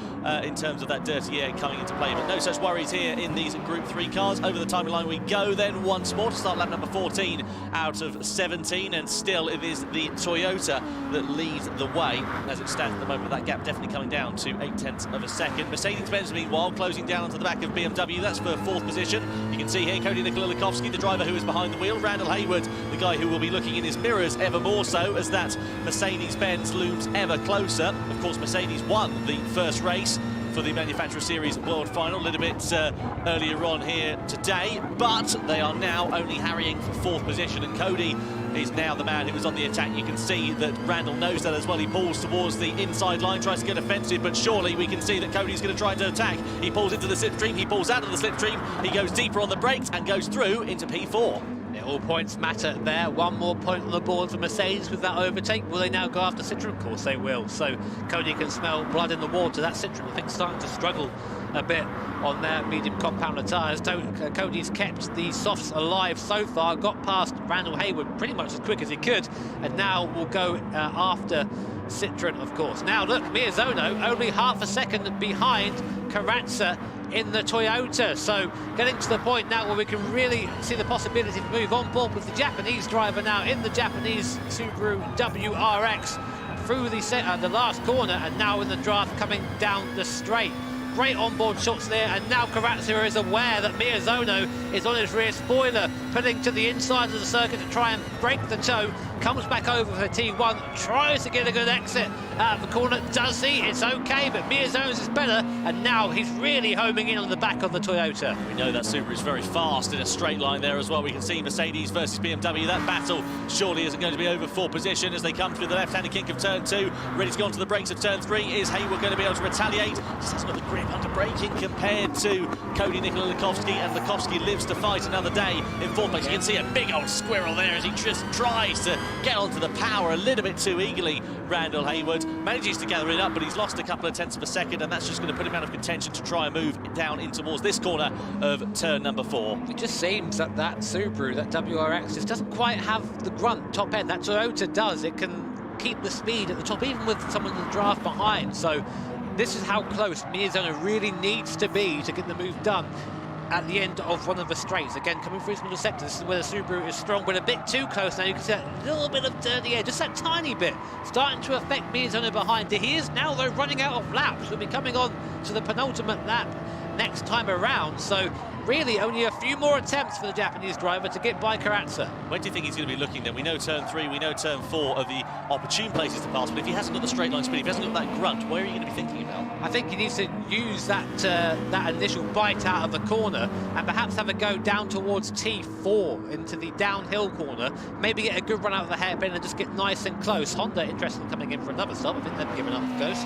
in terms of that dirty air coming into play. But no such worries here in these Group 3 cars. Over the timing line we go then once more to start lap number 14 out of 17, and still it is the Toyota that leads the way as it stands at the moment. That gap definitely coming down to 0.8 of a second. Mercedes-Benz, meanwhile, closing down onto the back of BMW. That's for fourth position. You can see here Cody Nikolakowski, the driver who is behind the wheel. Randall Hayward, the guy who will be looking in his mirrors ever more so as that Mercedes-Benz looms ever closer. Of course, Mercedes won the first race for the Manufacturer Series World Final a little bit earlier on here today, but they are now only harrying for fourth position, and Cody is now the man who is on the attack. You can see that Randall knows that as well. He pulls towards the inside line, tries to get offensive, but surely we can see that Cody's going to try to attack. He pulls into the slipstream, he pulls out of the slipstream, he goes deeper on the brakes and goes through into P4. Yeah, all points matter there. One more point on the board for Mercedes with that overtake. Will they now go after Citroën? Of course they will. So Cody can smell blood in the water. That Citroën, I think, starting to struggle a bit on their medium compounder tyres. Cody's kept the softs alive so far, got past Randall Hayward pretty much as quick as he could, and now will go after Citroën, of course. Now look, Miyazono only half a second behind Corazza in the Toyota, so getting to the point now where we can really see the possibility to move on board with the Japanese driver now in the Japanese Subaru WRX through the last corner, and now in the draft coming down the straight. great onboard shots there, and now Corazza is aware that Miyazono is on his rear spoiler, pulling to the inside of the circuit to try and break the toe. Comes back over for T1, tries to get a good exit out of the corner, does he? It's okay, but Miyazono's is better, and now he's really homing in on the back of the Toyota. We know that Subaru is very fast in a straight line there as well. We can see Mercedes versus BMW. That battle surely isn't going to be over for position as they come through the left-handed kink of turn 2. Ready to go onto the brakes of turn 3. Is Hayward going to be able to retaliate? Just hasn't got the grip under braking compared to Cody Nikola Lukowski, and Lukowski lives to fight another day in 4th place. You can see a big old squirrel there as he just tries to get onto the power a little bit too eagerly. Randall Hayward manages to gather it up, but he's lost a couple of tenths of a second, and that's just going to put him out of contention to try and move down in towards this corner of turn number 4. It just seems that that Subaru, that WRX, just doesn't quite have the grunt top end. That Toyota does. It can keep the speed at the top, even with someone in the draft behind. So this is how close Miyazono really needs to be to get the move done at the end of one of the straights. Again, coming through his middle sector, this is where the Subaru is strong, but a bit too close now. You can see that little bit of dirty air, just that tiny bit, starting to affect Miyazono behind. He is now, though, running out of laps. He'll be coming on to the penultimate lap next time around, so really only a few more attempts for the Japanese driver to get by Corazza. When do you think he's going to be looking then? We know turn 3, we know turn 4 are the opportune places to pass, but if he hasn't got the straight line speed, if he hasn't got that grunt, where are you going to be thinking about? I think he needs to use that initial bite out of the corner and perhaps have a go down towards T4 into the downhill corner, maybe get a good run out of the hairpin and just get nice and close. Honda interested in coming in for another stop. I think they've given up the ghost.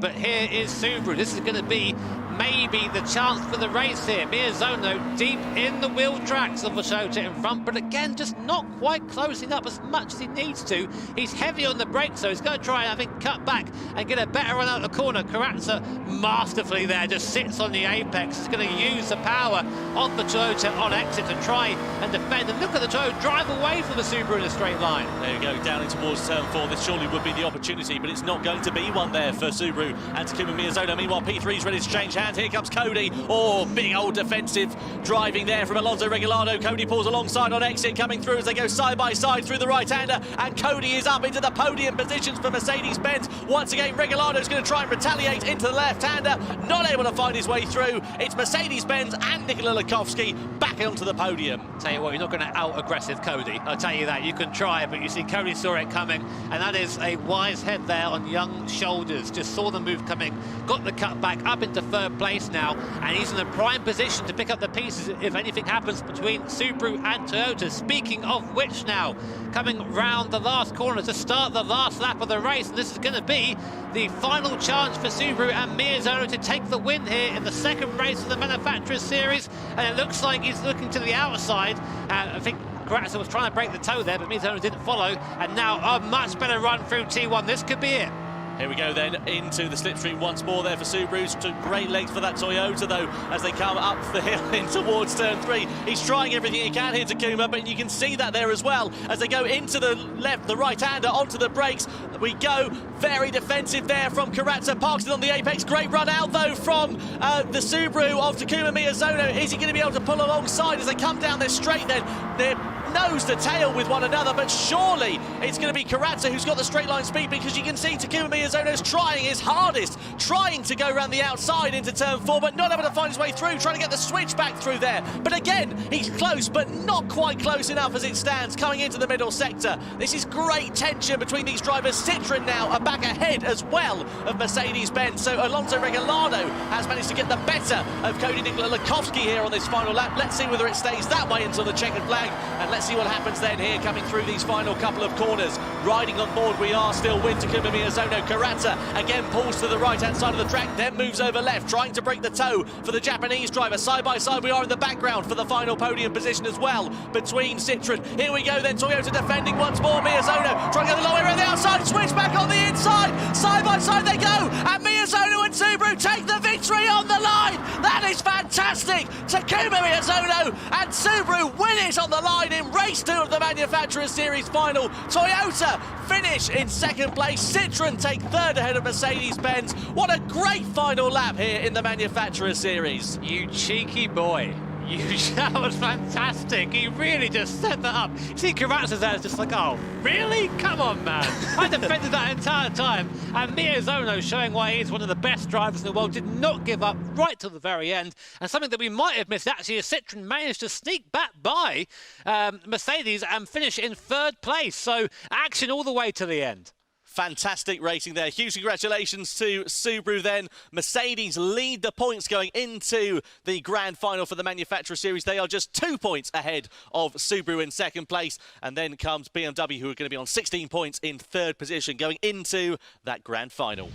But here is Subaru. This is going to be maybe the chance for the race here. Miyazono deep in the wheel tracks of the Toyota in front, but again, just not quite closing up as much as he needs to. He's heavy on the brakes, so he's going to try and, I think, cut back and get a better run out of the corner. Corazza masterfully there, just sits on the apex. He's going to use the power of the Toyota on exit to try and defend. And look at the Toyota drive away from the Subaru in a straight line. There you go, down in towards turn 4. This surely would be the opportunity, but it's not going to be one there for Subaru and Takuma Miyazono. Meanwhile, P3's ready to change hands. Here comes Cody. Oh, big old defensive driving there from Alonso Regalado. Cody pulls alongside on exit, coming through as they go side by side through the right-hander, and Cody is up into the podium positions for Mercedes-Benz. Once again, Regalado's going to try and retaliate into the left-hander, not able to find his way through. It's Mercedes-Benz and Nikola Lukowski back onto the podium. Tell you what, you're not going to out-aggressive Cody. I'll tell you that. You can try, but you see Cody saw it coming, and that is a wise head there on young shoulders. Just saw the move coming, got the cut back up into 3rd place now, and he's in a prime position to pick up the pieces if anything happens between Subaru and Toyota. Speaking of which now, coming round the last corner to start the last lap of the race, and this is going to be the final chance for Subaru and Miyazono to take the win here in the 2nd race of the Manufacturers Series, and it looks like he's looking to the outside. I think Corazza was trying to break the toe there, but Miyazono didn't follow, and now a much better run through T1. This could be it. Here we go then into the slipstream once more there for Subaru. Great legs for that Toyota though as they come up the hill in towards turn 3. He's trying everything he can here, Takuma, but you can see that there as well as they go into the left, the right-hander onto the brakes. We go very defensive there from Corazza, parks it on the apex. Great run out though from the Subaru of Takuma Miyazono. Is he going to be able to pull alongside as they come down this straight then? They're nose to tail with one another, but surely it's going to be Corazza who's got the straight line speed, because you can see Takuma Miyazono's trying his hardest, trying to go around the outside into turn 4, but not able to find his way through, trying to get the switch back through there. But again, he's close, but not quite close enough as it stands, coming into the middle sector. This is great tension between these drivers. Citroen now are back ahead as well of Mercedes-Benz, so Alonso Regalado has managed to get the better of Cody Nikola Lukowski here on this final lap. Let's see whether it stays that way until the checkered flag, and let's see what happens then here coming through these final couple of corners. Riding on board we are still with Takuma Miyazono. Corazza again pulls to the right-hand side of the track, then moves over left, trying to break the toe for the Japanese driver. Side by side we are in the background for the final podium position as well between Citroen. Here we go then, Toyota defending once more. Miyazono trying to get the long way around the outside, switch back on the inside. Side by side they go, and Miyazono and Subaru take the victory on the line. That is fantastic. Takuma Miyazono and Subaru win it on the line in race 2 of the Manufacturers Series final. Toyota finish in 2nd place. Citroen take 3rd ahead of Mercedes-Benz. What a great final lap here in the Manufacturers Series. You cheeky boy. That was fantastic. He really just set that up. See, Karatsa's there, just like, oh, really? Come on, man. I defended that entire time. And Miyazono, showing why he's one of the best drivers in the world, did not give up right till the very end. And something that we might have missed, actually, is Citroen managed to sneak back by Mercedes and finish in third place. So action all the way to the end. Fantastic racing there. Huge congratulations to Subaru then. Mercedes lead the points going into the grand final for the Manufacturer Series. They are just 2 points ahead of Subaru in second place. And then comes BMW, who are going to be on 16 points in third position going into that grand final.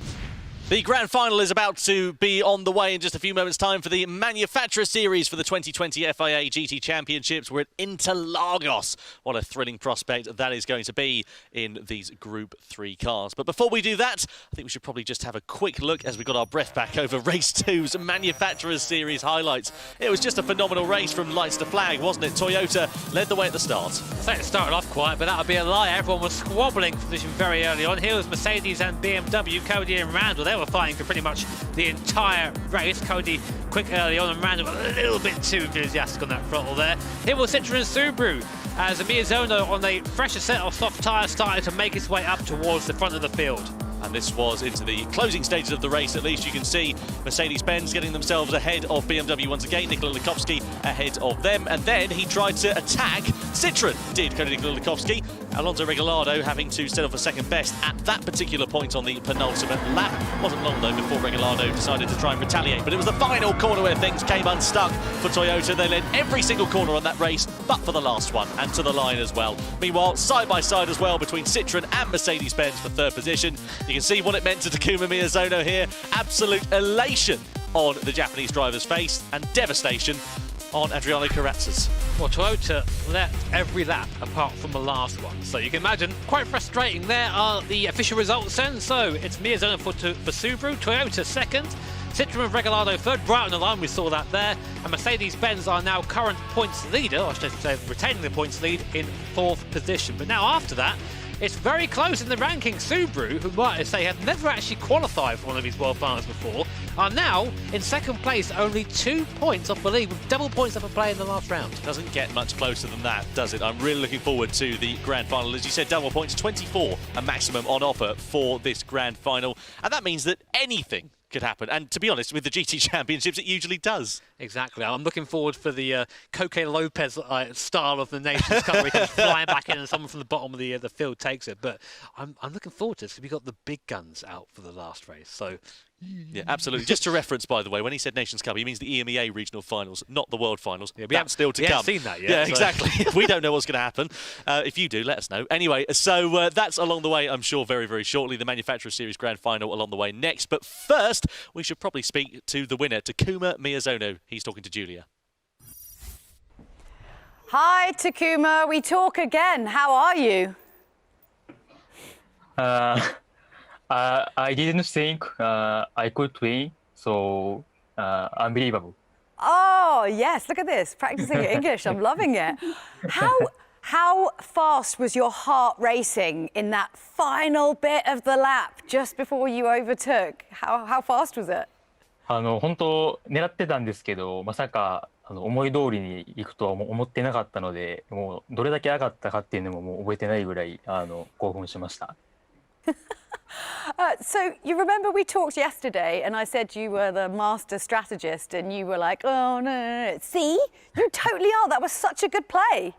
The grand final is about to be on the way in just a few moments' time for the Manufacturer Series for the 2020 FIA GT Championships. We're at Interlagos. What a thrilling prospect that is going to be in these Group 3 cars. But before we do that, I think we should probably just have a quick look as we got our breath back over Race 2's Manufacturer Series highlights. It was just a phenomenal race from lights to flag, wasn't it? Toyota led the way at the start. So it started off quiet, but that would be a lie. Everyone was squabbling for position very early on. Here was Mercedes and BMW, Cody and Randall. They were fighting for pretty much the entire race. Cody quick early on and Randall a little bit too enthusiastic on that throttle there. Here was Citroen and Subaru as Miyazono on a fresher set of soft tyres started to make its way up towards the front of the field. And this was into the closing stages of the race. At least you can see Mercedes-Benz getting themselves ahead of BMW once again. Nikola Likovski ahead of them. And then he tried to attack Citroen, did Nikola Likovski. Alonso Regalado having to set off a second best at that particular point on the penultimate lap. Wasn't long though before Regalado decided to try and retaliate. But it was the final corner where things came unstuck for Toyota. They led every single corner on that race, but for the last one and to the line as well. Meanwhile, side by side as well between Citroen and Mercedes-Benz for third position. You can see what it meant to Takuma Miyazono here. Absolute elation on the Japanese driver's face and devastation on Adriano Carrazza's. Well, Toyota left every lap apart from the last one. So you can imagine, quite frustrating. There are the official results then. So it's Miyazono for Subaru, Toyota second, Citroen and Regalado third, right on the line, we saw that there. And Mercedes-Benz are now current points leader, or I should say retaining the points lead in fourth position. But now after that, it's very close in the ranking. Subaru, who might I say have never actually qualified for one of these World Finals before, are now in second place, only 2 points off the lead, with double points up for play in the last round. Doesn't get much closer than that, does it? I'm really looking forward to the grand final. As you said, double points, 24 a maximum on offer for this grand final. And that means that anything could happen. And to be honest, with the GT Championships, it usually does. Exactly. I'm looking forward for the Coque Lopez style of the Nations Cup, where he comes flying back in and someone from the bottom of the field takes it. But I'm looking forward to this because we've got the big guns out for the last race. So yeah, absolutely. Just to reference, by the way, when he said Nations Cup, he means the EMEA regional finals, not the World Finals. Yeah, That's still to come. haven't seen that yet. Yeah, so. exactly. We don't know what's going to happen. If you do, let us know. Anyway, so that's along the way, I'm sure, very, very shortly. The Manufacturer Series Grand Final along the way next. But first, we should probably speak to the winner, Takuma Miyazono. He's talking to Julia. Hi, Takuma. We talk again. How are you? I didn't think I could win, so unbelievable. Oh, yes. Look at this. Practicing your English. I'm loving it. How fast was your heart racing in that final bit of the lap just before you overtook? How fast was it? 本当狙ってたんですけど、まさか思い通りに行くとは思ってなかったので、もうどれだけ上がったかっていうのももう覚えてないぐらい興奮しました。So you remember we talked yesterday and I said you were the master strategist and you were like, oh no, see? You totally are. That was such a good play.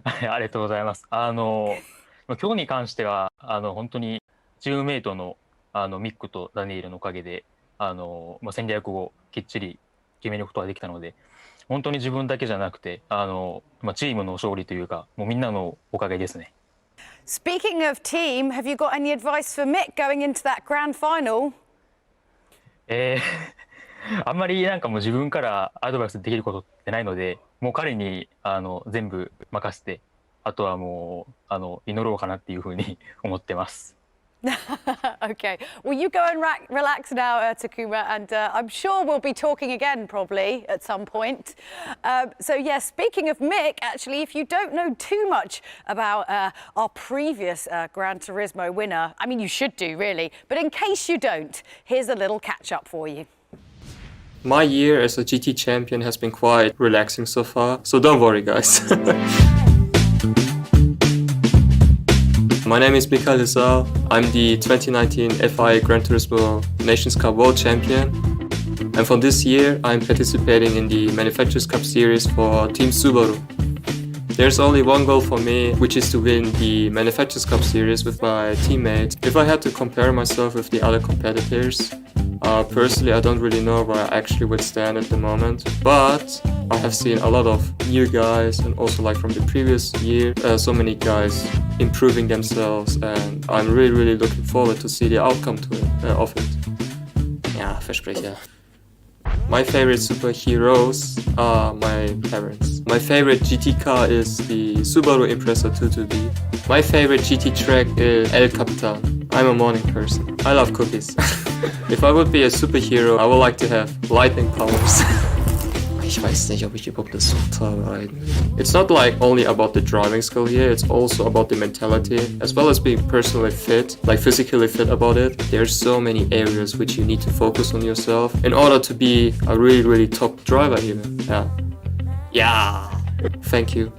ありがとうございます。今日に関しては本当にチームメイトのミックとダニエルのおかげで戦略をきっちり決めることができたので、本当に自分だけじゃなくてチームの勝利というか、もうみんなのおかげですね。Speaking of team, have you got any advice for Mick going into that grand final? あんまりなんかもう自分からアドバイスできることってないので、もう彼に全部任せて、あとはもう祈ろうかなっていうふうに思ってます。Okay, well you go and relax now, Takuma, and I'm sure we'll be talking again probably at some point. So yes, speaking of Mick, actually, if you don't know too much about our previous Gran Turismo winner, I mean you should do really, but in case you don't, here's a little catch up for you. My year as a GT champion has been quite relaxing so far, so don't worry guys. My name is Mikael Hesal. I'm the 2019 FIA Gran Turismo Nations Cup World Champion. And for this year, I'm participating in the Manufacturers Cup Series for Team Subaru. There's only one goal for me, which is to win the Manufacturers Cup Series with my teammates. If I had to compare myself with the other competitors, personally I don't really know where I actually would stand at the moment. But I have seen a lot of new guys, and also like from the previous year, so many guys improving themselves, and I'm really looking forward to see the outcome of it. Ja, Versprecher. My favorite superheroes are my parents. My favorite GT car is the Subaru Impreza 22B. My favorite GT track is El Capitan. I'm a morning person. I love cookies. If I would be a superhero, I would like to have lightning powers. Ich weiß nicht, ob ich überhaupt das habe. It's not like only about the driving skill here, it's also about the mentality, as well as being personally fit, like physically fit about it. There's so many areas which you need to focus on yourself in order to be a really top driver here. Yeah. Thank you.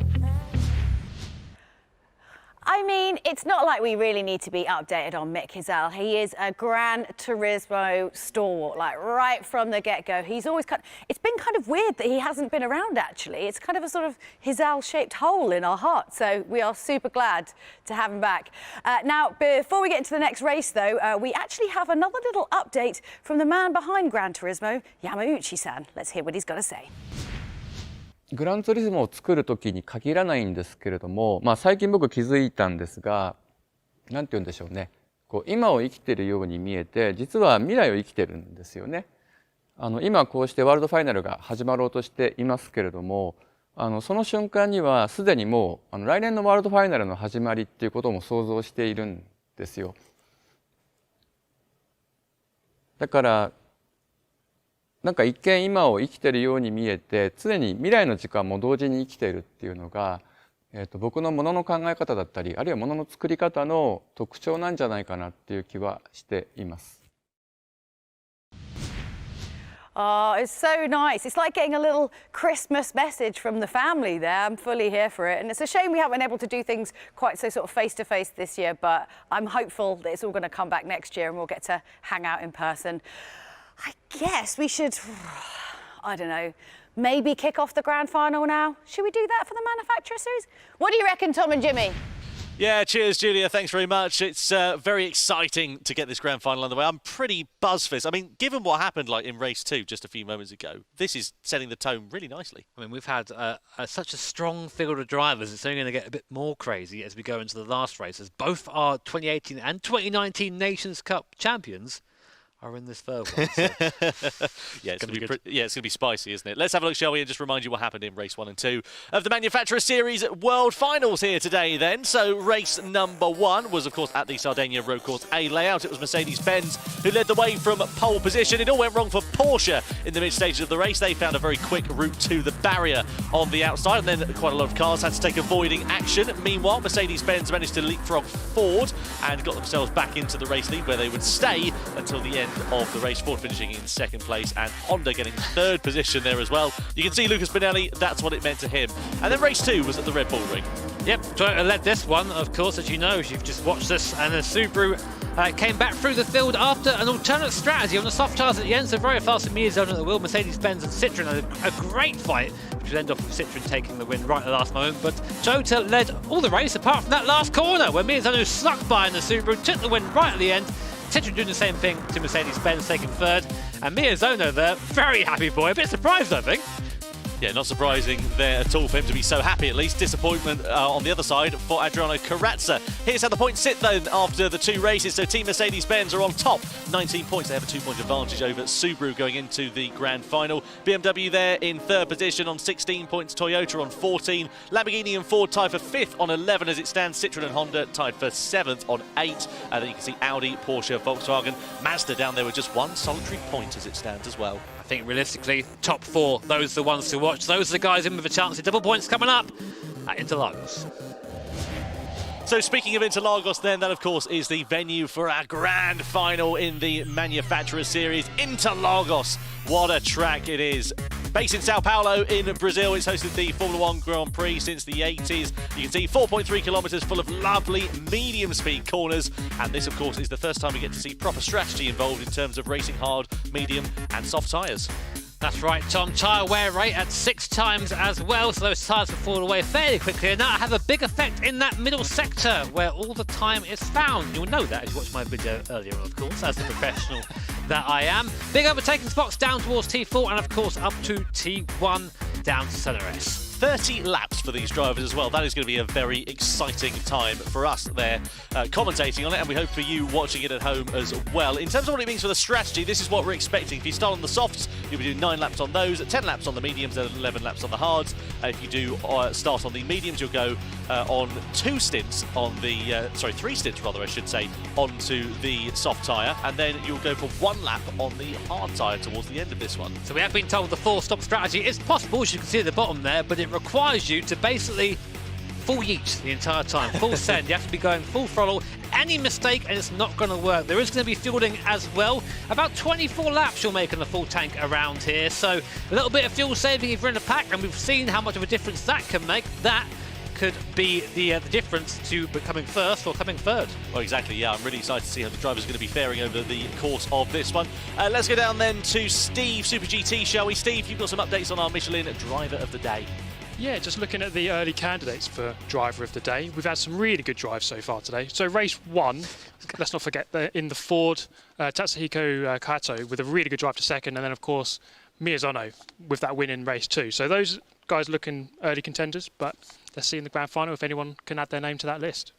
I mean, it's not like we really need to be updated on Mick Hesal. He is a Gran Turismo stalwart, like right from the get-go. He's always it's been kind of weird that he hasn't been around, actually. It's kind of a sort of Hesal-shaped hole in our hearts, so we are super glad to have him back. Now, before we get into the next race, though, we actually have another little update from the man behind Gran Turismo, Yamauchi-san. Let's hear what he's got to say. グランツーリスモを作る時に限らないんですけれども、最近僕気づいたんですが、なんて言うんでしょうね、こう今を生きているように見えて、実は未来を生きてるんですよね。今こうしてワールドファイナルが始まろうとしていますけれども、その瞬間にはすでにもう来年のワールドファイナルの始まりっていうことも想像しているんですよ。だからなんか一見今を生きてるように見えて、常に未来の時間も同時に生きているっていうのが、僕のものの考え方だったり、あるいはものの作り方の特徴なんじゃないかなっていう気はしています。Oh, it's so nice. It's like getting a little Christmas message from the family there. I'm fully here for it. And it's a shame we haven't been able to do things quite so sort of face-to-face this year, but I'm hopeful that it's all going to come back next year and we'll get to hang out in person. I guess we should, I don't know, maybe kick off the grand final now? Should we do that for the Manufacturer Series? What do you reckon, Tom and Jimmy? Yeah, cheers, Julia. Thanks very much. It's very exciting to get this grand final underway. I'm pretty buzzed for this. I mean, given what happened like in race 2 just a few moments ago, this is setting the tone really nicely. I mean, we've had such a strong field of drivers. It's only going to get a bit more crazy as we go into the last races. Both our 2018 and 2019 Nations Cup champions are in this third one. So. Yeah, it's going to be spicy, isn't it? Let's have a look, shall we, and just remind you what happened in race 1 and 2 of the Manufacturer Series World Finals here today then. So race number 1 was, of course, at the Sardinia Road Course A layout. It was Mercedes-Benz who led the way from pole position. It all went wrong for Porsche in the mid-stages of the race. They found a very quick route to the barrier on the outside, and then quite a lot of cars had to take avoiding action. Meanwhile, Mercedes-Benz managed to leapfrog Ford and got themselves back into the race lead, where they would stay until the end of the race. Ford finishing in 2nd place and Honda getting 3rd position there as well. You can see Lucas Spinelli, that's what it meant to him. And then race 2 was at the Red Bull Ring. Yep, Toyota led this one, of course, as you know, if you've just watched this, and the Subaru came back through the field after an alternate strategy on the soft tyres at the end, so very fast at Miyazone at the wheel. Mercedes-Benz and Citroën had a great fight, which would end off with Citroën taking the win right at the last moment, but Toyota led all the race apart from that last corner, where Miyazone snuck by in the Subaru, took the win right at the end. Citroën doing the same thing to Mercedes-Benz, taking 3rd. And Miyazone there, very happy boy, a bit surprised, I think. Yeah, not surprising there at all for him to be so happy, at least. Disappointment on the other side for Adriano Carrazza. Here's how the points sit then after the 2 races. So Team Mercedes-Benz are on top, 19 points. They have a 2-point advantage over Subaru going into the grand final. BMW there in 3rd position on 16 points. Toyota on 14. Lamborghini and Ford tied for 5th on 11 as it stands. Citroën and Honda tied for 7th on 8. And then you can see Audi, Porsche, Volkswagen, Mazda down there with just 1 solitary point as it stands as well. I think realistically, top 4, those are the ones to watch. Those are the guys in with a chance of double points coming up at Interlagos. So speaking of Interlagos then, that of course is the venue for our grand final in the Manufacturers Series. Interlagos, what a track it is. Based in Sao Paulo in Brazil, it's hosted the Formula 1 Grand Prix since the 80s. You can see 4.3 kilometres full of lovely medium speed corners, and this of course is the first time we get to see proper strategy involved in terms of racing hard, medium and soft tyres. That's right, Tom. Tyre wear rate at 6 times as well, so those tyres will fall away fairly quickly, and that'll have a big effect in that middle sector where all the time is found. You'll know that as you watched my video earlier on, of course, as the professional that I am. Big overtaking spots down towards T4 and, of course, up to T1 down to Center S. 30 laps for these drivers as well. That is going to be a very exciting time for us there commentating on it, and we hope for you watching it at home as well. In terms of what it means for the strategy, this is what we're expecting. If you start on the softs, you'll be doing 9 laps on those, 10 laps on the mediums, and 11 laps on the hards. If you do start on the mediums, you'll go on 2 stints on the, 3 stints rather I should say, onto the soft tyre, and then you'll go for 1 lap on the hard tyre towards the end of this one. So we have been told the 4-stop strategy is possible, as you can see at the bottom there, but it requires you to basically full yeet the entire time, full send. You have to be going full throttle. Any mistake and it's not going to work. There is going to be fueling as well. About 24 laps you'll make on the full tank around here, so a little bit of fuel saving if you're in a pack, and we've seen how much of a difference that can make. That could be the difference to becoming first or coming third. Well, exactly, yeah. I'm really excited to see how the drivers are going to be faring over the course of this one. Let's go down then to Steve, Super GT, shall we? Steve, you've got some updates on our Michelin Driver of the Day. Yeah, just looking at the early candidates for Driver of the Day, we've had some really good drives so far today. So race 1, let's not forget in the Ford, Tatsuhiko Kato with a really good drive to second, and then of course Miyazono with that win in race 2. So those guys looking early contenders, but let's see in the grand final if anyone can add their name to that list.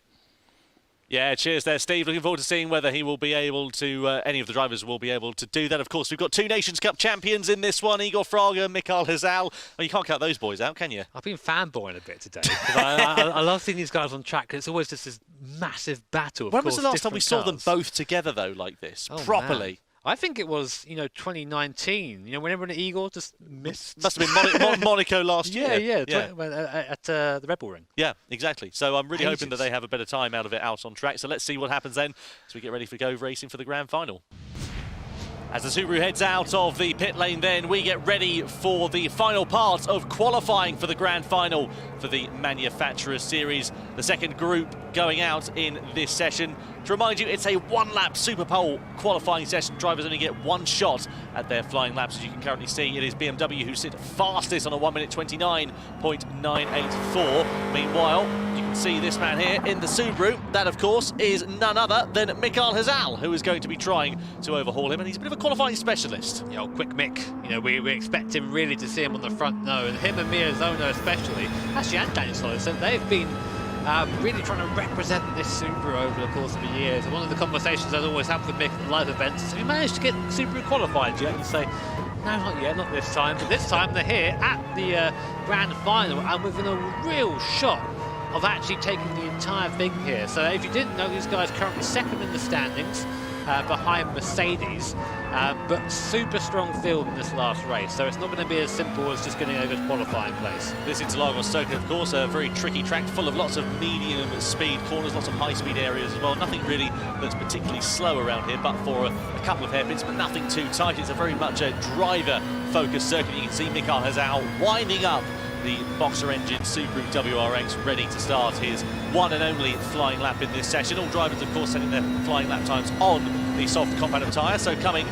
Yeah, cheers there, Steve. Looking forward to seeing whether he will be able to, any of the drivers will be able to do that. Of course, we've got 2 Nations Cup champions in this one, Igor Fraga, Mikael Hazal. Well, you can't cut those boys out, can you? I've been fanboying a bit today. I love seeing these guys on track. It's always just this massive battle. When was the last time we saw them both together, though, like this, properly? Man. I think it was, 2019. Whenever an Igor just missed. Must have been Monaco last year. Yeah. At the Red Bull Ring. Yeah, exactly. So I'm really hoping that they have a better time out of it out on track. So let's see what happens then as we get ready for Go Racing for the grand final. As the Subaru heads out of the pit lane then, we get ready for the final part of qualifying for the grand final for the Manufacturers Series. The second group going out in this session. To remind you, it's a 1-lap Super Pole qualifying session. Drivers only get 1 shot at their flying laps. As you can currently see, it is BMW who sit fastest on a 1 minute 29.984. Meanwhile, you can see this man here in the Subaru. That, of course, is none other than Mikael Hazal, who is going to be trying to overhaul him, and he's a bit of a qualifying specialist. Quick Mick. We expect him really to see him on the front no, and him and Miyazono especially, actually, and Daniel Sorensen, they've been really trying to represent this Subaru over the course of the years. And one of the conversations I'd always have with Mick at live events is, have you managed to get Subaru qualified yet? And say, no, not yet, not this time. But this time they're here at the grand final and within a real shot of actually taking the entire thing here. So if you didn't know, these guys currently second in the standings behind Mercedes, but super strong field in this last race. So it's not going to be as simple as just getting over to qualifying place. This Interlagos circuit, of course, a very tricky track full of lots of medium speed corners, lots of high speed areas as well. Nothing really that's particularly slow around here, but for a couple of hairpins, but nothing too tight. It's a very much a driver focused circuit. You can see Mikael Hazal winding up the Boxer engine Subaru WRX, ready to start his one and only flying lap in this session. All drivers, of course, setting their flying lap times on the soft competitive tyre. So coming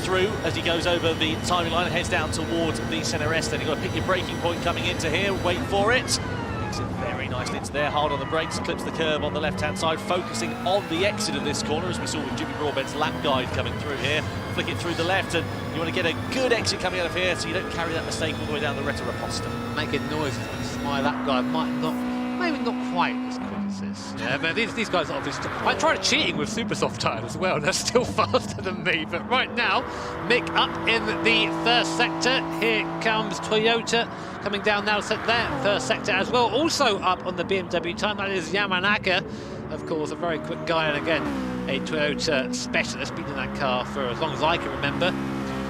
through as he goes over the timing line and heads down towards the center S. Then you've got to pick your braking point coming into here. Wait for it. Picks it very nicely into there, hard on the brakes, clips the curb on the left-hand side, focusing on the exit of this corner, as we saw with Jimmy Broadbent's lap guide coming through here. Flick it through the left, and you want to get a good exit coming out of here so you don't carry that mistake all the way down the Retta Raposta. Making noises, which is why that guy maybe not quite as quick as this. Yeah, but these guys obviously. I tried cheating with super soft tyres as well, and they're still faster than me. But right now, Mick up in the first sector. Here comes Toyota coming down now, there, first sector as well. Also up on the BMW time, that is Yamanaka. Of course, a very quick guy, and again, a Toyota specialist, been in that car for as long as I can remember.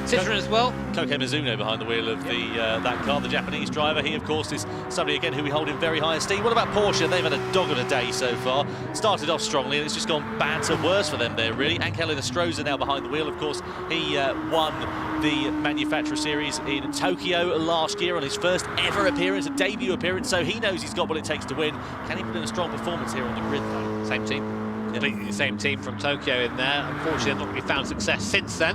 Citroen as well. Koke Mizuno behind the wheel of that car, the Japanese driver. He, of course, is somebody, again, who we hold in very high esteem. What about Porsche? They've had a dog of a day so far. Started off strongly, and it's just gone bad to worse for them there, really. Angel Inestrosa now behind the wheel. Of course, he won the Manufacturer Series in Tokyo last year on his first ever appearance, a debut appearance, so he knows he's got what it takes to win. Can he put in a strong performance here on the grid, though? Same team. Completely the same team from Tokyo in there. Unfortunately, they've not really found success since then.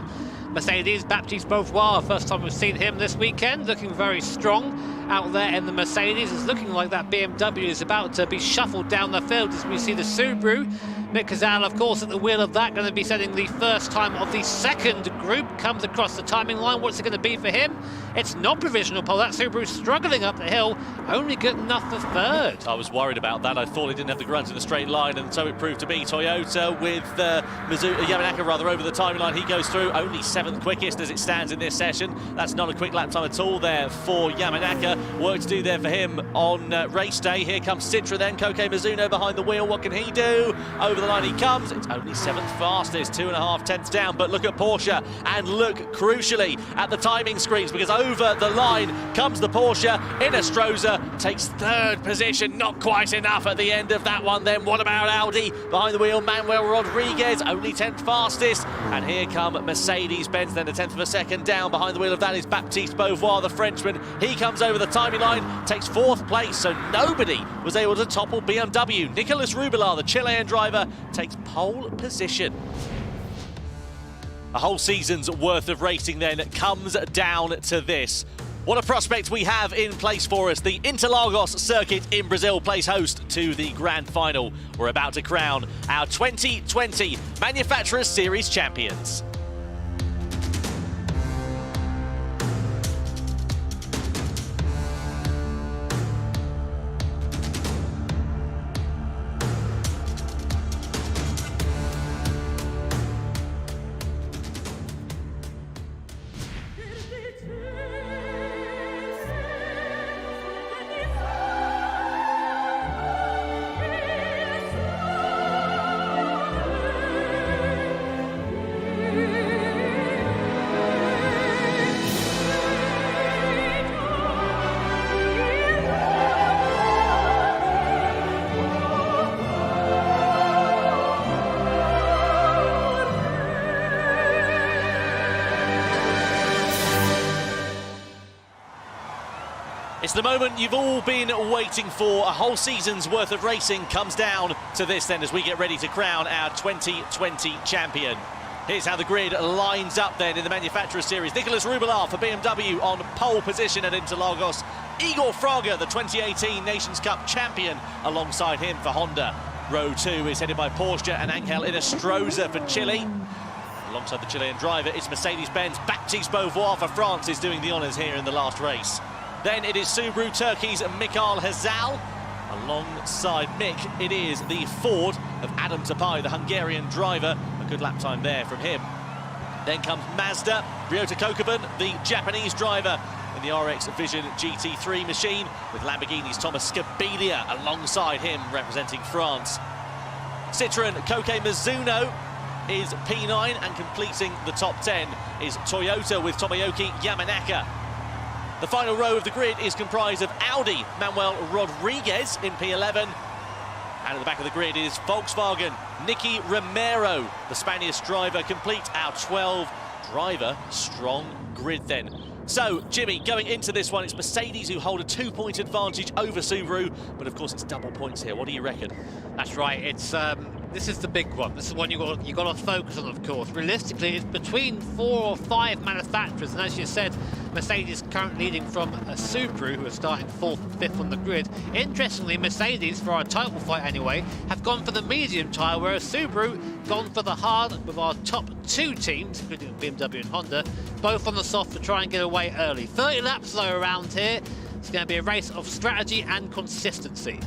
Mercedes, Baptiste Beauvoir, first time we've seen him this weekend, looking very strong out there in the Mercedes. It's looking like that BMW is about to be shuffled down the field as we see the Subaru. Mick Kazal, of course, at the wheel of that, going to be setting the first time of the second group, comes across the timing line. What's it going to be for him? It's not provisional pole. That Subaru struggling up the hill, only good enough for third. I was worried about that. I thought he didn't have the grunt in a straight line, and so it proved to be. Toyota with Yamanaka rather over the timing line. He goes through, only 7th quickest as it stands in this session. That's not a quick lap time at all there for Yamanaka. Work to do there for him on race day. Here comes Citroen then. Koke Mizuno behind the wheel. What can he do? Over the line he comes. It's only 7th fastest, 2.5 tenths down. But look at Porsche, and look crucially at the timing screens, because over the line comes the Porsche. Inestrosa takes 3rd position, not quite enough at the end of that one. Then what about Audi behind the wheel? Manuel Rodriguez only 10th fastest, and here come Mercedes-Benz, then a 10th of a second down. Behind the wheel of that is Baptiste Beauvoir, the Frenchman. He comes over the timing line, takes 4th place, so nobody was able to topple BMW. Nicolas Rubilar, the Chilean driver, takes pole position. A whole season's worth of racing then comes down to this. What a prospect we have in place for us. The Interlagos circuit in Brazil plays host to the Grand Final. We're about to crown our 2020 Manufacturers Series champions. It's the moment you've all been waiting for. A whole season's worth of racing comes down to this then as we get ready to crown our 2020 champion. Here's how the grid lines up then in the Manufacturers Series. Nicolas Rubilar for BMW on pole position at Interlagos. Igor Fraga, the 2018 Nations Cup champion, alongside him for Honda. Row 2 is headed by Porsche and Angel Inestrosa for Chile. Alongside the Chilean driver, it's Mercedes-Benz. Baptiste Beauvoir for France is doing the honours here in the last race. Then it is Subaru Turkey's Mikael Hazal. Alongside Mick, it is the Ford of Adam Tapai, the Hungarian driver. A good lap time there from him. Then comes Mazda, Ryota Kokubun, the Japanese driver in the RX Vision GT3 machine, with Lamborghini's Thomas Scabilia alongside him representing France. Citroen Koke Mizuno is P9, and completing the top 10 is Toyota with Tomoyuki Yamanaka. The final row of the grid is comprised of Audi, Manuel Rodriguez in P11. And at the back of the grid is Volkswagen, Nicky Romero, the Spanish driver, complete our 12-driver strong grid then. So, Jimmy, going into this one, it's Mercedes who hold a 2-point advantage over Subaru, but of course it's double points here. What do you reckon? That's right. It's this is the big one. This is one you got to focus on, of course. Realistically, it's between 4 or 5 manufacturers, and as you said, Mercedes currently leading from a Subaru, who are starting 4th and 5th on the grid. Interestingly, Mercedes, for our title fight anyway, have gone for the medium tyre, whereas Subaru gone for the hard, with our top 2 teams, including BMW and Honda, both on the soft to try and get away early. 30 laps though around here. It's going to be a race of strategy and consistency.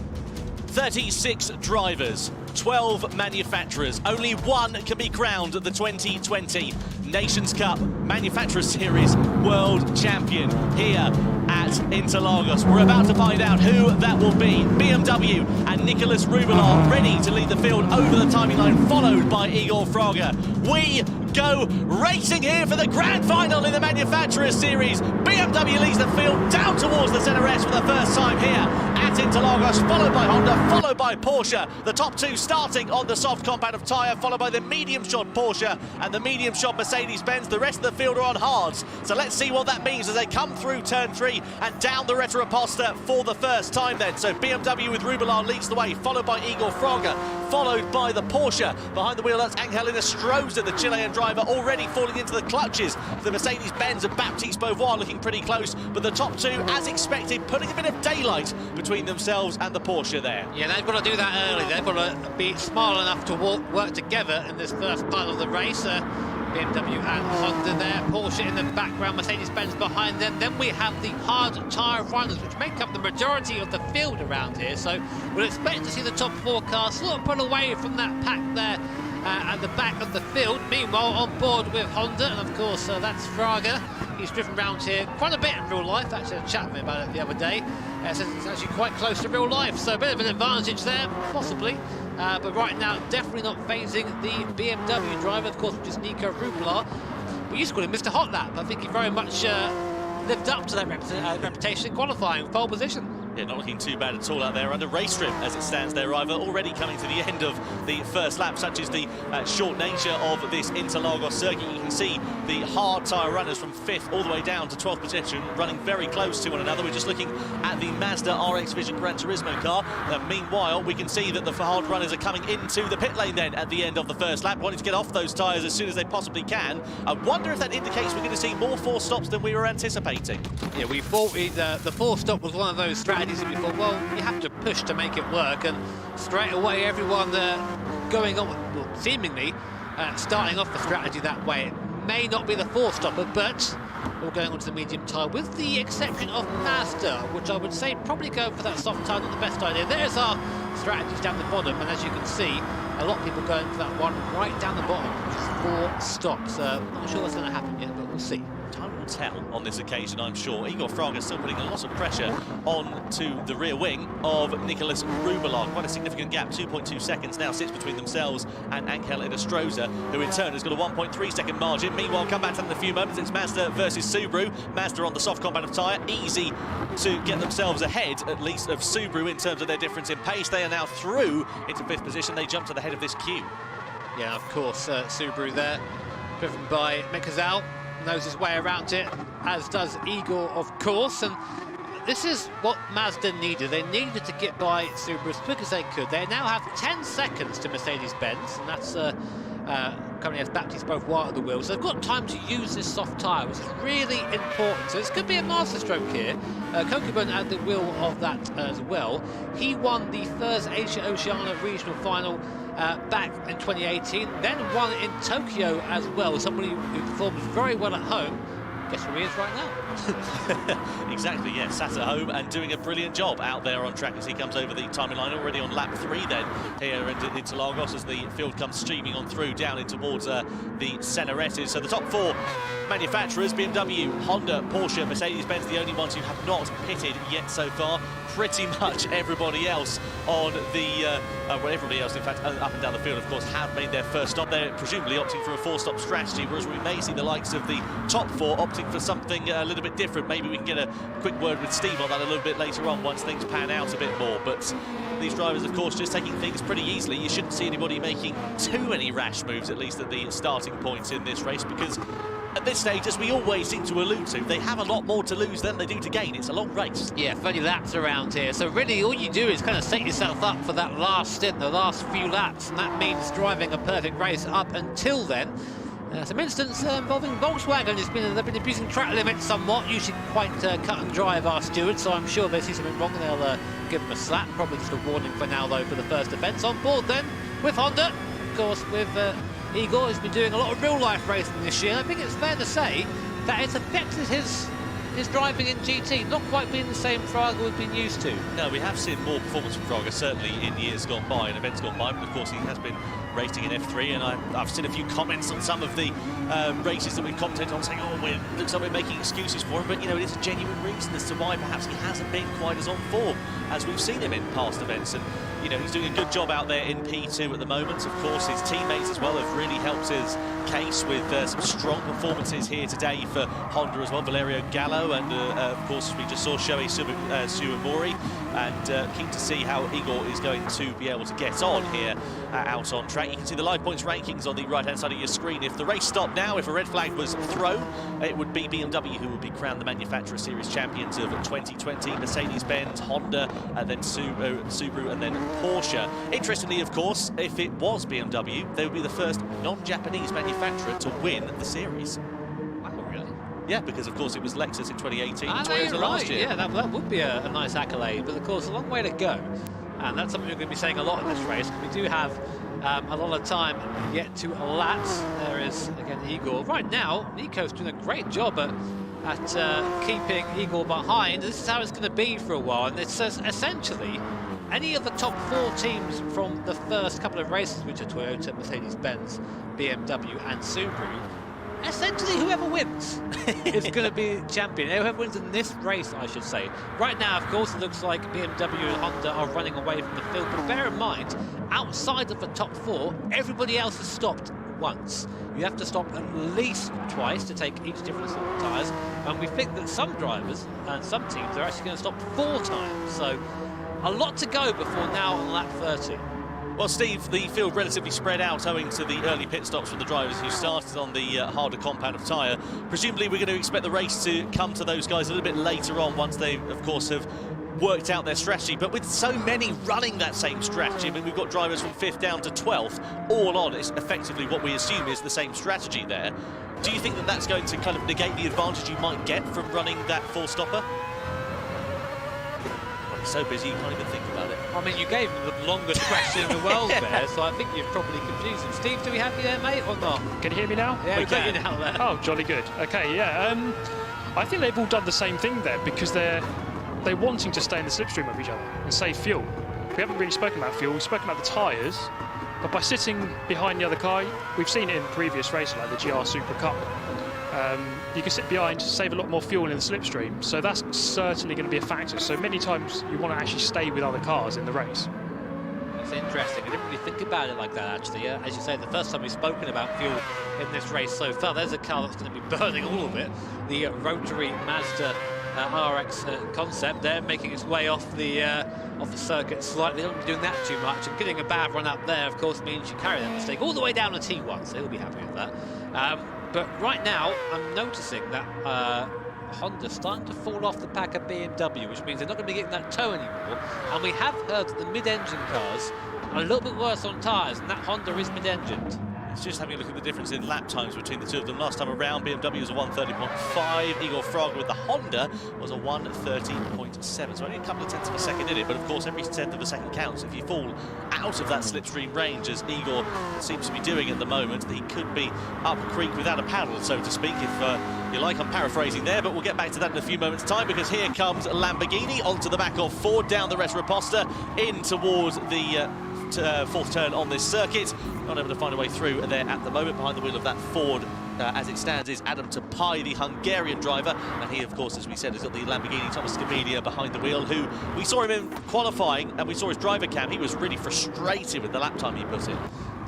36 drivers, 12 manufacturers. Only one can be crowned the 2020 Nations Cup Manufacturers Series World Champion here at Interlagos. We're about to find out who that will be. BMW and Nicholas Rubelar ready to lead the field over the timing line, followed by Igor Fraga. We go racing here for the grand final in the Manufacturers Series. BMW leads the field down towards the centre S for the first time here at Interlagos, followed by Honda, followed by Porsche. The top two starting on the soft compound of tyre, followed by the medium shod Porsche and the medium shod Mercedes-Benz. The rest of the field are on hards. So let's see what that means as they come through turn 3 and down the Retroposta for the first time then. So BMW with Rubelar leads the way, followed by Igor Fraga, followed by the Porsche. Behind the wheel, that's Angel Inestrosa, the Chilean driver, already falling into the clutches. The Mercedes-Benz and Baptiste Beauvoir looking pretty close, but the top two, as expected, putting a bit of daylight between themselves and the Porsche there. Yeah, they've got to do that early. They've got to be smart enough to work together in this first part of the race. BMW and Honda there, Porsche in the background, Mercedes-Benz behind them. Then we have the hard tyre runners, which make up the majority of the field around here. So we'll expect to see the top four cars sort of pull away from that pack there at the back of the field. Meanwhile, on board with Honda, and of course that's Fraga. He's driven around here quite a bit in real life. Actually, I chatted with him about it the other day. So it's actually quite close to real life, so a bit of an advantage there, possibly. But right now, definitely not phasing the BMW driver, of course, which is Nico Rubelar. We used to call him Mr. Hot Lap. I think he very much lived up to that reputation in qualifying, pole position. Yeah, not looking too bad at all out there under race trim as it stands there either. Already coming to the end of the first lap, such is the short nature of this Interlagos circuit. You can see the hard tyre runners from 5th all the way down to 12th position running very close to one another. We're just looking at the Mazda RX Vision Gran Turismo car. Meanwhile, we can see that the hard runners are coming into the pit lane then at the end of the first lap, wanting to get off those tyres as soon as they possibly can. I wonder if that indicates we're going to see more forced stops than we were anticipating. Yeah, we thought the forced stop was one of those strategies that we thought, well, you have to push to make it work, and straight away everyone going on, well, seemingly starting off the strategy that way. It may not be the forced stopper, but all going on to the medium tyre, with the exception of Mazda, which I would say probably going for that soft tyre, not the best idea. There's our strategies down the bottom, and as you can see, a lot of people going for that one right down the bottom, which is 4 stops. Not sure what's going to happen yet, but we'll see. Time will tell on this occasion, I'm sure. Igor Fraga still putting a lot of pressure on to the rear wing of Nicholas Rubelar. Quite a significant gap, 2.2 seconds now sits between themselves and Angel Inestrosa, who in turn has got a 1.3 second margin. Meanwhile, come back to them in a few moments. It's Mazda versus Subaru. Mazda on the soft compound of tyre, easy to get themselves ahead, at least, of Subaru in terms of their difference in pace. They are now through into 5th position. They jump to the head of this queue. Yeah, of course, Subaru there, driven by Mikazal. Knows his way around it, as does Igor, of course, and this is what Mazda needed. They needed to get by Subaru as quick as they could. They now have 10 seconds to Mercedes-Benz, and that's currently has Baptiste Beauvoir at the wheel, so they've got time to use this soft tyre, which is really important. So this could be a masterstroke here. Kokubun at the wheel of that as well. He won the first Asia Oceania regional final back in 2018, then won in Tokyo as well. Somebody who performs very well at home. Guess where he is right now? Exactly, yeah, sat at home and doing a brilliant job out there on track as he comes over the timing line, already on lap 3 then here into Interlagos as the field comes streaming on through down in towards the Cenaretes. So the top 4 manufacturers, BMW, Honda, Porsche, Mercedes-Benz, the only ones who have not pitted yet so far. Pretty much everybody else on the, well, everybody else, in fact, up and down the field, of course, have made their first stop. They're presumably opting for a 4-stop strategy, whereas we may see the likes of the top 4 opting for something a little bit different. Maybe we can get a quick word with Steve on that a little bit later on once things pan out a bit more. But these drivers, of course, just taking things pretty easily. You shouldn't see anybody making too many rash moves, at least at the starting points in this race, because at this stage, as we always seem to allude to, they have a lot more to lose than they do to gain. It's a long race. Yeah, 30 laps around here. So really all you do is kind of set yourself up for that last stint, the last few laps, and that means driving a perfect race up until then. Some instance involving Volkswagen. They've been abusing track limits somewhat, usually quite cut and dry of our stewards, so I'm sure they see something wrong and they'll give them a slap. Probably just a warning for now, though, for the first offence. On board then with Honda, of course, with Igor, who's been doing a lot of real-life racing this year. I think it's fair to say that it's affected his his driving in GT not quite being the same Fraga we've been used to? No, we have seen more performance from Fraga, certainly in years gone by, in events gone by, but of course he has been racing in F3, and I've seen a few comments on some of the races that we've commented on saying, oh, it looks like we're making excuses for him, but you know, it is a genuine reason as to why perhaps he hasn't been quite as on form as we've seen him in past events. And you know, he's doing a good job out there in P2 at the moment. Of course, his teammates as well have really helped his case with some strong performances here today for Honda as well. Valerio Gallo and, of course, we just saw Shohei Suwamori. And keen to see how Igor is going to be able to get on here out on track. You can see the live points rankings on the right-hand side of your screen. If the race stopped now, if a red flag was thrown, it would be BMW who would be crowned the Manufacturer Series champions of 2020. Mercedes-Benz, Honda, and then Subaru, and then Porsche. Interestingly, of course, if it was BMW, they would be the first non-Japanese manufacturer to win the series. Yeah, because of course it was Lexus in 2018 and Toyota last year. Yeah, that would be a nice accolade, but of course a long way to go. And that's something we're going to be saying a lot in this race. We do have a lot of time yet to elapse. There is, again, Igor. Right now, Nico's doing a great job at keeping Igor behind. This is how it's going to be for a while. And it says, essentially, any of the top 4 teams from the first couple of races, which are Toyota, Mercedes-Benz, BMW and Subaru, essentially whoever wins is going to be champion. Whoever wins in this race, I should say. Right now, of course, it looks like BMW and Honda are running away from the field, but bear in mind, outside of the top 4, everybody else has stopped once. You have to stop at least twice to take each different sort of tyres, and we think that some drivers and some teams are actually going to stop 4 times, so a lot to go before now on lap 30. Well, Steve, the field relatively spread out owing to the early pit stops from the drivers who started on the harder compound of tyre. Presumably we're going to expect the race to come to those guys a little bit later on once they, of course, have worked out their strategy. But with so many running that same strategy, I mean, we've got drivers from 5th down to 12th, all on. It's effectively what we assume is the same strategy there. Do you think that that's going to kind of negate the advantage you might get from running that full-stopper? So busy you can't even think about it. I mean, you gave him the longest question in the world there, so I think you've probably confused him. Steve, do we have you there, mate, or not? Can you hear me now? Yeah, we got you now there. Oh, jolly good. Okay, yeah. I think they've all done the same thing there because they're wanting to stay in the slipstream of each other and save fuel. We haven't really spoken about fuel, we've spoken about the tyres, but by sitting behind the other car, we've seen it in previous races like the GR Super Cup. You can sit behind, save a lot more fuel in the slipstream, so that's certainly going to be a factor. So many times you want to actually stay with other cars in the race. That's interesting. I didn't really think about it like that, actually. As you say, the first time we've spoken about fuel in this race so far, there's a car that's going to be burning all of it. The rotary Mazda RX concept there, making its way off the circuit slightly. Don't be doing that too much, and getting a bad run up there, of course, means you carry that mistake all the way down to T1, so he'll be happy with that. But right now, I'm noticing that Honda's starting to fall off the pack of BMW, which means they're not going to be getting that tow anymore. And we have heard that the mid-engine cars are a little bit worse on tyres, and that Honda is mid-engined. It's just having a look at the difference in lap times between the two of them. Last time around, BMW was a 1:30.5. Igor Fraga with the Honda was a 1:30.7. So only a couple of tenths of a second in it, but of course every tenth of a second counts. If you fall out of that slipstream range, as Igor seems to be doing at the moment, he could be up a creek without a paddle, so to speak, if you like. I'm paraphrasing there, but we'll get back to that in a few moments' time, because here comes Lamborghini onto the back of Ford, down the Retroposta, in towards the fourth turn on this circuit. Not able to find a way through there at the moment. Behind the wheel of that Ford, as it stands, is Adam Tapai, the Hungarian driver, and he, of course, as we said, has got the Lamborghini Thomas Scabilia behind the wheel, who we saw him in qualifying, and we saw his driver cam. He was really frustrated with the lap time he put in.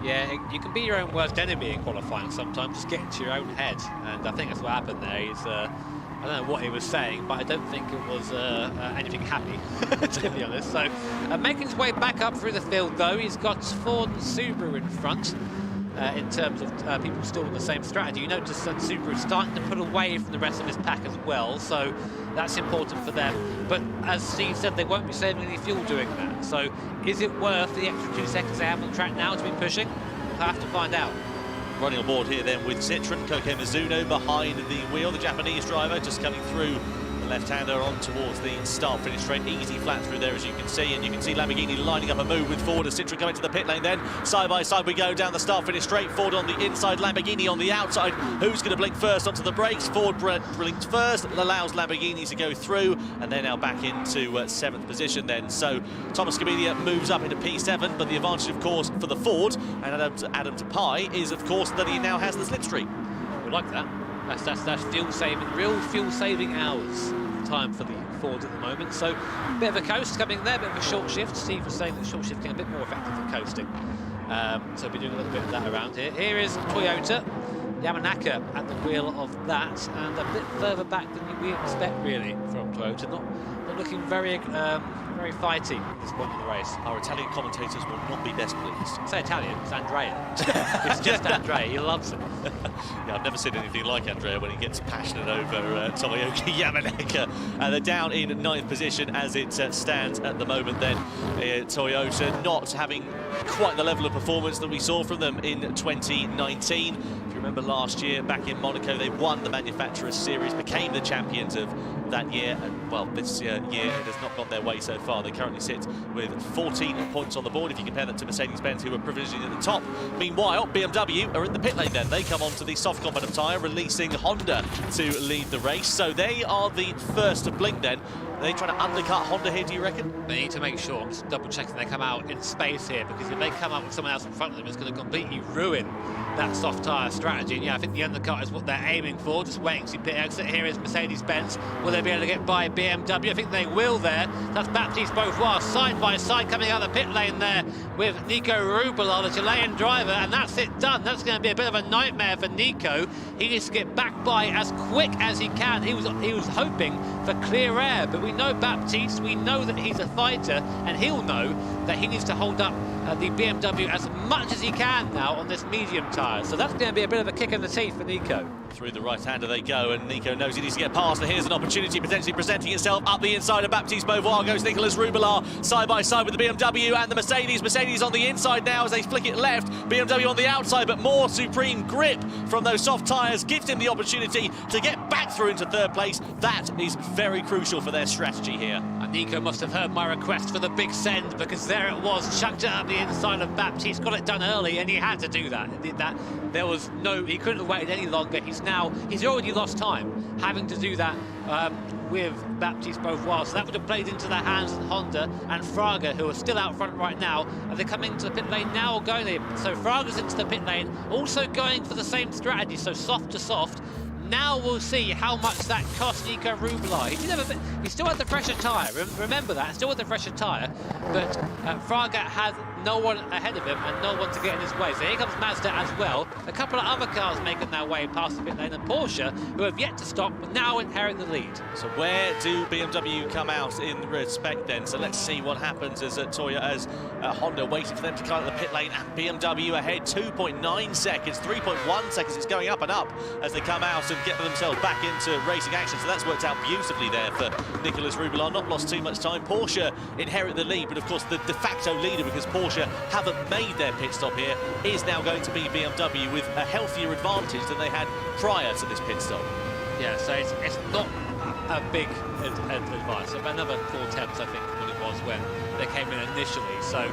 Yeah, you can be your own worst enemy in qualifying sometimes, just get into your own head, and I think that's what happened there. He's I don't know what he was saying, but I don't think it was anything happy, to be honest. So, making his way back up through the field, though, he's got Ford and Subaru in front in terms of people still with the same strategy. You notice that Subaru is starting to pull away from the rest of his pack as well, so that's important for them. But as Steve said, they won't be saving any fuel doing that. So, is it worth the extra 2 seconds they have on the track now to be pushing? We'll have to find out. Running on board here then with Citroën, Koke Mizuno behind the wheel, the Japanese driver just coming through left-hander on towards the start-finish straight. Easy flat through there, as you can see. And you can see Lamborghini lining up a move with Ford as Citroen coming to the pit lane then. Side by side we go down the start-finish straight. Ford on the inside, Lamborghini on the outside. Who's going to blink first onto the brakes? Ford blinked first, allows Lamborghini to go through, and they're now back into 7th position then. So Thomas Camelia moves up into P7, but the advantage, of course, for the Ford and Adam Tapai is, of course, that he now has the slipstream. We like that. That's fuel saving, real fuel saving hours time for the Fords at the moment. So a bit of a coast coming there, a bit of a short shift. Steve was saying that short shifting a bit more effective than coasting. So we're doing a little bit of that around here. Here is Toyota, Yamanaka at the wheel of that, and a bit further back than we expect really from Toyota. Not looking very fighty at this point in the race. Our Italian commentators will not be best pleased. Say Italian, it's Andrea. It's just Andrea, he loves it. Yeah, I've never seen anything like Andrea when he gets passionate over Tomoyuki Yamanaka. They're down in 9th position as it stands at the moment then. Toyota not having quite the level of performance that we saw from them in 2019. If you remember last year, back in Monaco, they won the Manufacturers Series, became the champions of that year, and well, this year it has not gone their way so far. They currently sit with 14 points on the board if you compare that to Mercedes-Benz, who are provisionally at the top. Meanwhile, BMW are in the pit lane then. They come onto the soft compound tyre, releasing Honda to lead the race. So they are the first to blink then. Are they trying to undercut Honda here, do you reckon? They need to make sure, I'm just double checking they come out in space here, because if they come out with someone else in front of them, it's going to completely ruin that soft tyre strategy. And yeah, I think the undercut is what they're aiming for, just waiting to see pit exit. Here is Mercedes-Benz. Will they be able to get by BMW? I think they will there. That's Baptiste Beauvoir side by side coming out of the pit lane there with Nico Rubelard, the Chilean driver, and that's it done. That's going to be a bit of a nightmare for Nico. He needs to get back by as quick as he can. He was hoping for clear air, but we know Baptiste, we know that he's a fighter, and he'll know that he needs to hold up the BMW as much as he can now on this medium tyre. So that's going to be a bit of a kick in the teeth for Nico. Through the right-hander they go, and Nico knows he needs to get past, and here's an opportunity potentially presenting itself up the inside of Baptiste Beauvoir. Goes Nicolas Rubelard side by side with the BMW and the Mercedes. Mercedes on the inside now as they flick it left, BMW on the outside, but more supreme grip from those soft tyres gives him the opportunity to get back through into 3rd place. That is very crucial for their strategy here. And Nico must have heard my request for the big send, because there it was, chucked it up the inside of Baptiste, got it done early, and he had to do that. There was no, he couldn't have waited any longer. He's already lost time having to do that with Baptiste Beauvoir, so that would have played into the hands of Honda and Fraga, who are still out front right now. Are they coming to the pit lane now or going in? So Fraga's into the pit lane, also going for the same strategy, so soft to soft. Now we'll see how much that cost Nico Rubelard. He still had the fresher tyre, remember that, still had the fresher tyre, but Fraga had no one ahead of him and no one to get in his way. So here comes Mazda as well. A couple of other cars making their way past the pit lane, and Porsche, who have yet to stop, now inherit the lead. So where do BMW come out in respect then? So let's see what happens as Honda waiting for them to come out of the pit lane, and BMW ahead 2.9 seconds, 3.1 seconds. It's going up and up as they come out and get themselves back into racing action. So that's worked out beautifully there for Nicolas Rubelard. Not lost too much time. Porsche inherit the lead, but of course the de facto leader, because Porsche haven't made their pit stop here, is now going to be BMW with a healthier advantage than they had prior to this pit stop. Yeah, so it's not a big advice. About another 4 tenths, I think, what it was when they came in initially. So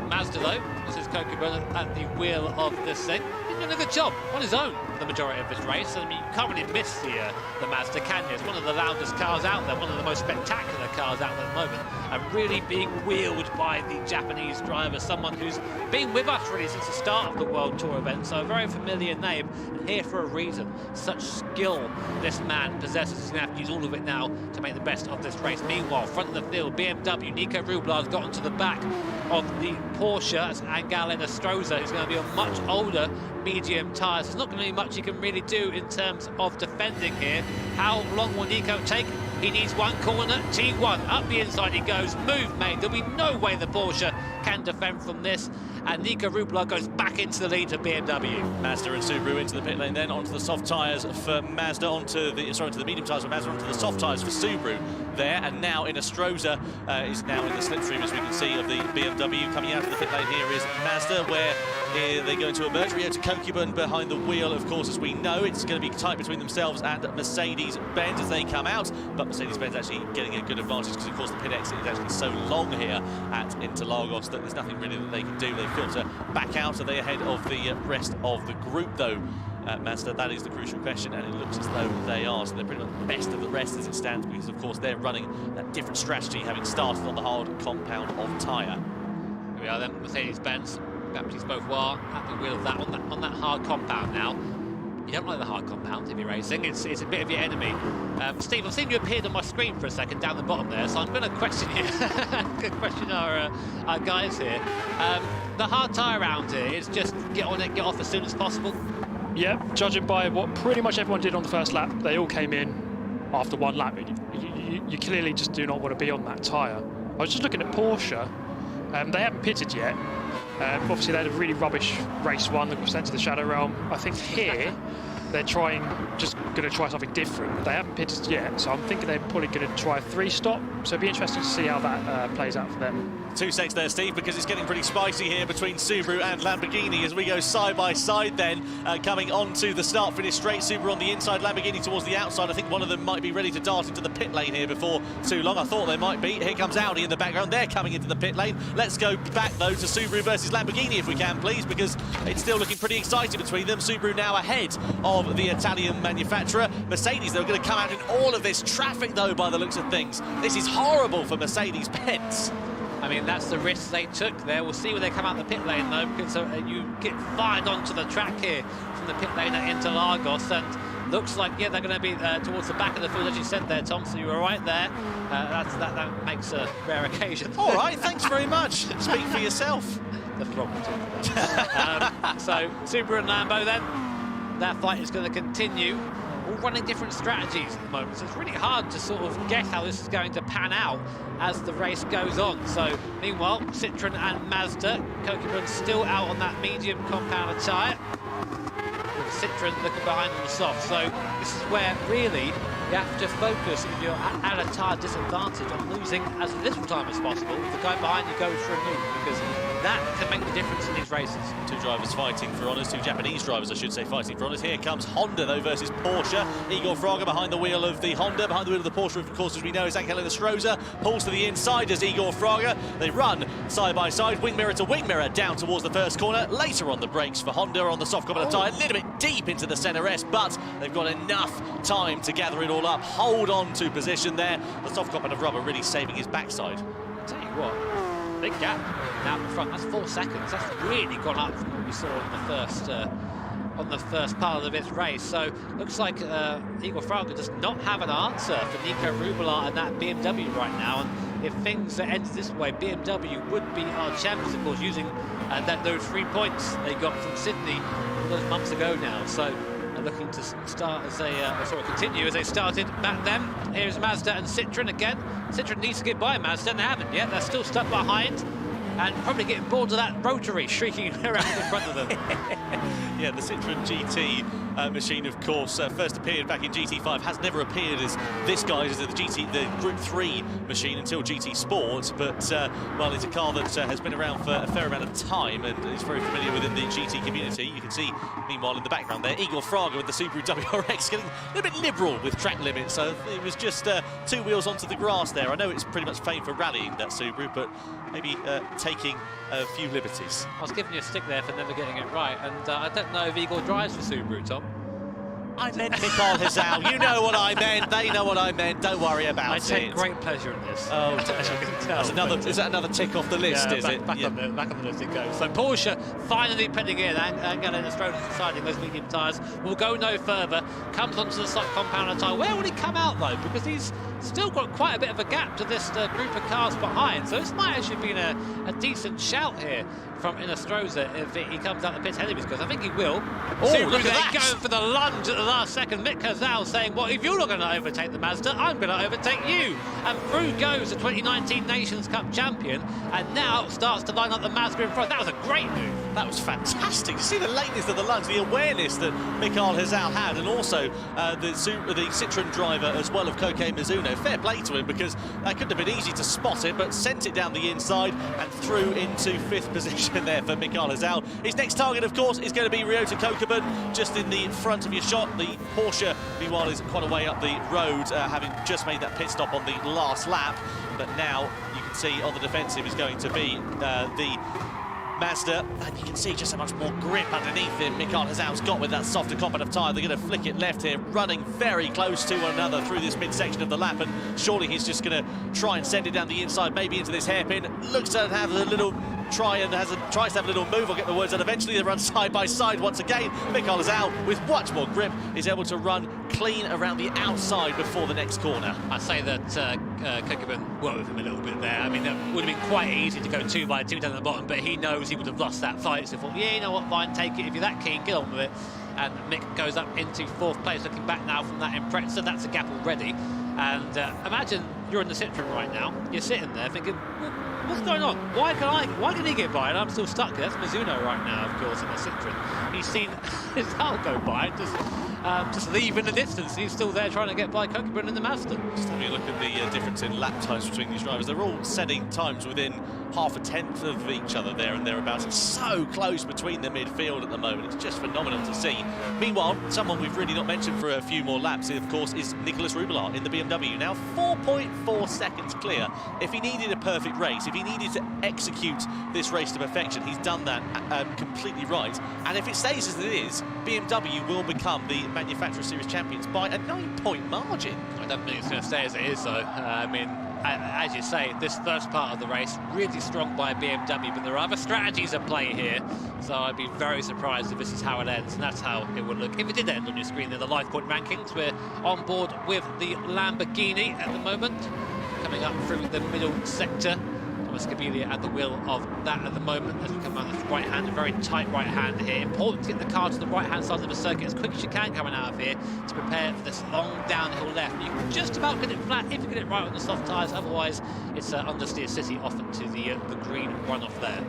Mazda, though, this is Kokubun at the wheel of this thing. He's doing a good job on his own for the majority of this race. I mean, you can't really miss the Mazda, can you? It's one of the loudest cars out there, one of the most spectacular cars out there at the moment, and really being wheeled by the Japanese driver, someone who's been with us really since the start of the World Tour event, so a very familiar name, and here for a reason. Such skill this man possesses. He's going to have to use all of it now to make the best of this race. Meanwhile, front of the field, BMW, Nico Rublard's gotten to the back of the Porsche. That's Angel Enestrosa, who's going to be on much older medium tyres. There's not going to be much he can really do in terms of defending here. How long will Nico take? He needs one corner, T1, up the inside he goes, move made. There'll be no way the Porsche can defend from this, and Nico Rubelard goes back into the lead for BMW. Mazda and Subaru into the pit lane then, onto the soft tyres for Mazda, onto the medium tyres for Mazda, onto the soft tyres for Subaru. there. And now Inestrosa is now in the slipstream, as we can see, of the BMW. Coming out of the pit lane here is Mazda, where they're going to emerge. Rio to Kokubun behind the wheel, of course, as we know. It's going to be tight between themselves and Mercedes-Benz as they come out. But Mercedes-Benz actually getting a good advantage because, of course, the pit exit is actually so long here at Interlagos that there's nothing really that they can do. They filter back out. Are they ahead of the rest of the group, though? Mazda, that is the crucial question, and it looks as though they are. So they're pretty much the best of the rest as it stands, because of course they're running that different strategy, having started on the hard compound of tyre. Here we are then, Mercedes-Benz, Baptiste Beauvoir at the wheel of that on that hard compound now. You don't like the hard compound if you're racing, it's a bit of your enemy. Steve, I've seen you appeared on my screen for a second down the bottom there, so I'm going to question you, question our guys here. The hard tyre round here is just get on it, get off as soon as possible. Yeah, judging by what pretty much everyone did on the first lap, they all came in after one lap. You clearly just do not want to be on that tyre. I was just looking at Porsche. They haven't pitted yet. Obviously, they had a really rubbish race one that was sent to the Shadow Realm. I think here they're going to try something different. They haven't pitted yet, so I'm thinking they're probably going to try a 3-stop. So it'd be interesting to see how that plays out for them. 2 seconds there, Steve, because it's getting pretty spicy here between Subaru and Lamborghini as we go side by side then, coming onto the start-finish straight. Subaru on the inside, Lamborghini towards the outside. I think one of them might be ready to dart into the pit lane here before too long. I thought they might be. Here comes Audi in the background. They're coming into the pit lane. Let's go back, though, to Subaru versus Lamborghini, if we can, please, because it's still looking pretty exciting between them. Subaru now ahead of the Italian manufacturer. Mercedes, they're going to come out in all of this traffic, though, by the looks of things. This is horrible for Mercedes-Benz. I mean, that's the risk they took there. We'll see when they come out the pit lane, though, because you get fired onto the track here from the pit lane at Interlagos, and looks like, yeah, they're going to be towards the back of the field, as you said there, Tom, so you were right there. That makes a rare occasion. All right, thanks very much. Speak for yourself. Nothing wrong with it. So, Subaru and Lambo then, that fight is going to continue. All running different strategies at the moment, so it's really hard to sort of guess how this is going to pan out as the race goes on. So meanwhile, Citroën and Mazda, Kokubun still out on that medium compound tyre, with Citroën looking behind on the soft. So this is where really you have to focus if you're at a tyre disadvantage on losing as little time as possible. If the guy behind you goes for a move, because that can make the difference in these races. 2 drivers fighting for honours, 2 Japanese drivers, I should say, fighting for honours. Here comes Honda, though, versus Porsche. Igor Fraga behind the wheel of the Honda. Behind the wheel of the Porsche, of course, as we know, is Angel Inestrosa. Pulls to the inside as Igor Fraga. They run side by side, wing mirror to wing mirror, down towards the first corner. Later on the brakes for Honda on the soft compound tyre, a little bit deep into the centre S, but they've got enough time to gather it all up, hold on to position there. The soft compound of rubber really saving his backside. I'll tell you what, big gap now in front. That's 4 seconds. That's really gone up from what we saw on the first part of this race. So looks like Igor Fraga does not have an answer for Nico Rubelat and that BMW right now. And if things ended this way, BMW would be our champions, of course, using those 3 points they got from Sydney all those months ago now. So looking to start as they continue as they started back then. Here's Mazda and Citroën again. Citroën needs to get by Mazda, and they haven't yet. They're still stuck behind and probably getting bored of that rotary shrieking around in front of them. Yeah, the Citroën GT machine, of course, first appeared back in GT5, has never appeared as this guy, as the Group 3 machine until GT Sport, but, well, it's a car that has been around for a fair amount of time and is very familiar within the GT community. You can see, meanwhile, in the background there, Igor Fraga with the Subaru WRX getting a little bit liberal with track limits, so it was just 2 wheels onto the grass there. I know it's pretty much famed for rallying, that Subaru, but maybe taking a few liberties. I was giving you a stick there for never getting it right, and I don't know if Igor drives for Subaru, Tom. I meant Mikhail Hazal. You know what I meant. They know what I meant. Don't worry about it. I take great pleasure in this. Oh, as you can tell. Is that another tick off the list, yeah, is back, it? Back on the list it goes. So Porsche finally putting in, Angel Inestrosa deciding those medium tyres will go no further. Comes onto the soft compound tyre. Where will he come out, though? Because he's still got quite a bit of a gap to this group of cars behind. So this might actually be a decent shout here from Inestrosa if he comes out the pits ahead of his cars. I think he will. Oh, look at that! Going for the lunge at the last second. Mick Hazal saying, well, if you're not going to overtake the Mazda, I'm going to overtake you. And through goes the 2019 Nations Cup champion, and now starts to line up the Mazda in front. That was a great move. That was fantastic. You see the lateness of the lunge, the awareness that Mikhail Hazal had, and also the Citroën driver as well of Koke Mizuno fair play to him, because that couldn't have been easy to spot it, but sent it down the inside and through into 5th position there for Mikael Hazal. His next target, of course, is going to be Ryota Kokubun, just in the front of your shot. The Porsche, meanwhile, is quite a way up the road, having just made that pit stop on the last lap. But now you can see on the defensive is going to be the Mazda, and you can see just how much more grip underneath him Mikael Hazal's got with that softer competitive tyre. They're going to flick it left here, running very close to one another through this midsection of the lap, and surely he's just going to try and send it down the inside, maybe into this hairpin. Looks to have a little tries to have a little move, I'll get the words out eventually. They run side by side once again. Mikael Hazal, with much more grip, is able to run clean around the outside before the next corner. I'd say that Kokubun worked with him a little bit there. I mean, it would have been quite easy to go 2 by 2 down the bottom, but he knows he would have lost that fight, so he thought, yeah, you know what, fine, take it. If you're that keen, get on with it. And Mick goes up into 4th place, looking back now from that Impreza. That's a gap already. And imagine you're in the Citroen right now, you're sitting there thinking, what's going on? Why can he get by and I'm still stuck here? That's Mizuno right now, of course, in the Citroen. He's seen his car go by, just leave in the distance. He's still there trying to get by Kokubun in the Mazda. Just having a look at the difference in lap times between these drivers. They're all setting times within half a tenth of each other there and thereabouts. It's so close between the midfield at the moment. It's just phenomenal to see. Meanwhile, someone we've really not mentioned for a few more laps, of course, is Nicolas Rubelar in the BMW. Now 4.4 seconds clear. If he needed a perfect race, if he needed to execute this race to perfection, he's done that completely right. And if it stays as it is, BMW will become the Manufacturer Series champions by a 9-point margin. I don't think it's going to stay as it is, though. I mean, as you say, this first part of the race really strong by BMW, but there are other strategies at play here, so I'd be very surprised if this is how it ends, and that's how it would look if it did end on your screen. There, the live point rankings, we're on board with the Lamborghini at the moment, coming up through the middle sector. Thomas Gabilia at the wheel of that at the moment as we come around this right hand, a very tight right hand here. Important to get the car to the right hand side of the circuit as quick as you can coming out of here to prepare for this long downhill left. You can just about get it flat if you get it right on the soft tyres, otherwise it's understeer city off into the green runoff there.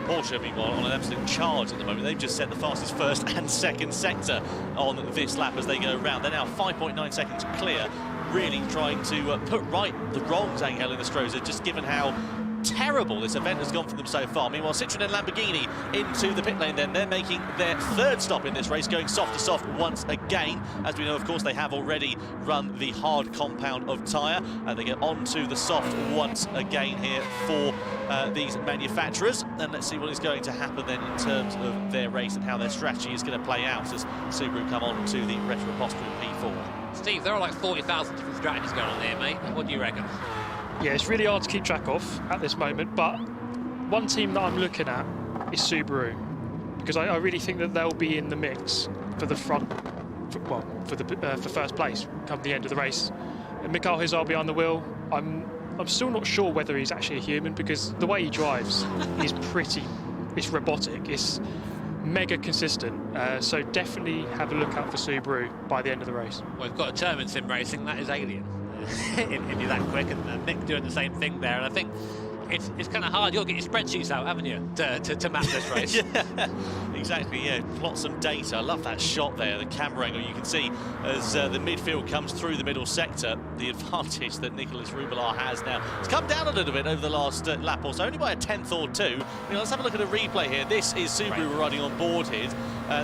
Porsche, meanwhile, on an absolute charge at the moment. They've just set the fastest first and second sector on this lap as they go around. They're now 5.9 seconds clear, really trying to put right the wrongs, Angel Inestrosa, just given how terrible this event has gone for them so far. Meanwhile, Citroen and Lamborghini into the pit lane then. They're making their 3rd stop in this race, going soft to soft once again. As we know, of course, they have already run the hard compound of tyre. They get onto the soft once again here for these manufacturers. And let's see what is going to happen then in terms of their race and how their strategy is going to play out as Subaru come on to the retro apostrophe P4. Steve, there are like 40,000 different strategies going on here, mate. What do you reckon? Yeah, it's really hard to keep track of at this moment, but one team that I'm looking at is Subaru, because I really think that they'll be in the mix for the front, for first place come the end of the race. And Mikael Hazal behind the wheel, I'm still not sure whether he's actually a human, because the way he drives is it's robotic, it's mega consistent, so definitely have a look out for Subaru by the end of the race. Well, we've got a term in sim racing, that is alien. if you're that quick, and Mick doing the same thing there, and I think it's kind of hard. You'll get your spreadsheets out, haven't you, to map this race? Yeah, exactly, yeah. Plot some data. I love that shot there, the camera angle. You can see as the midfield comes through the middle sector, the advantage that Nicolas Rubelar has now. It's come down a little bit over the last lap or so, only by a tenth or two. Let's have a look at a replay here. This is Subaru riding on board here.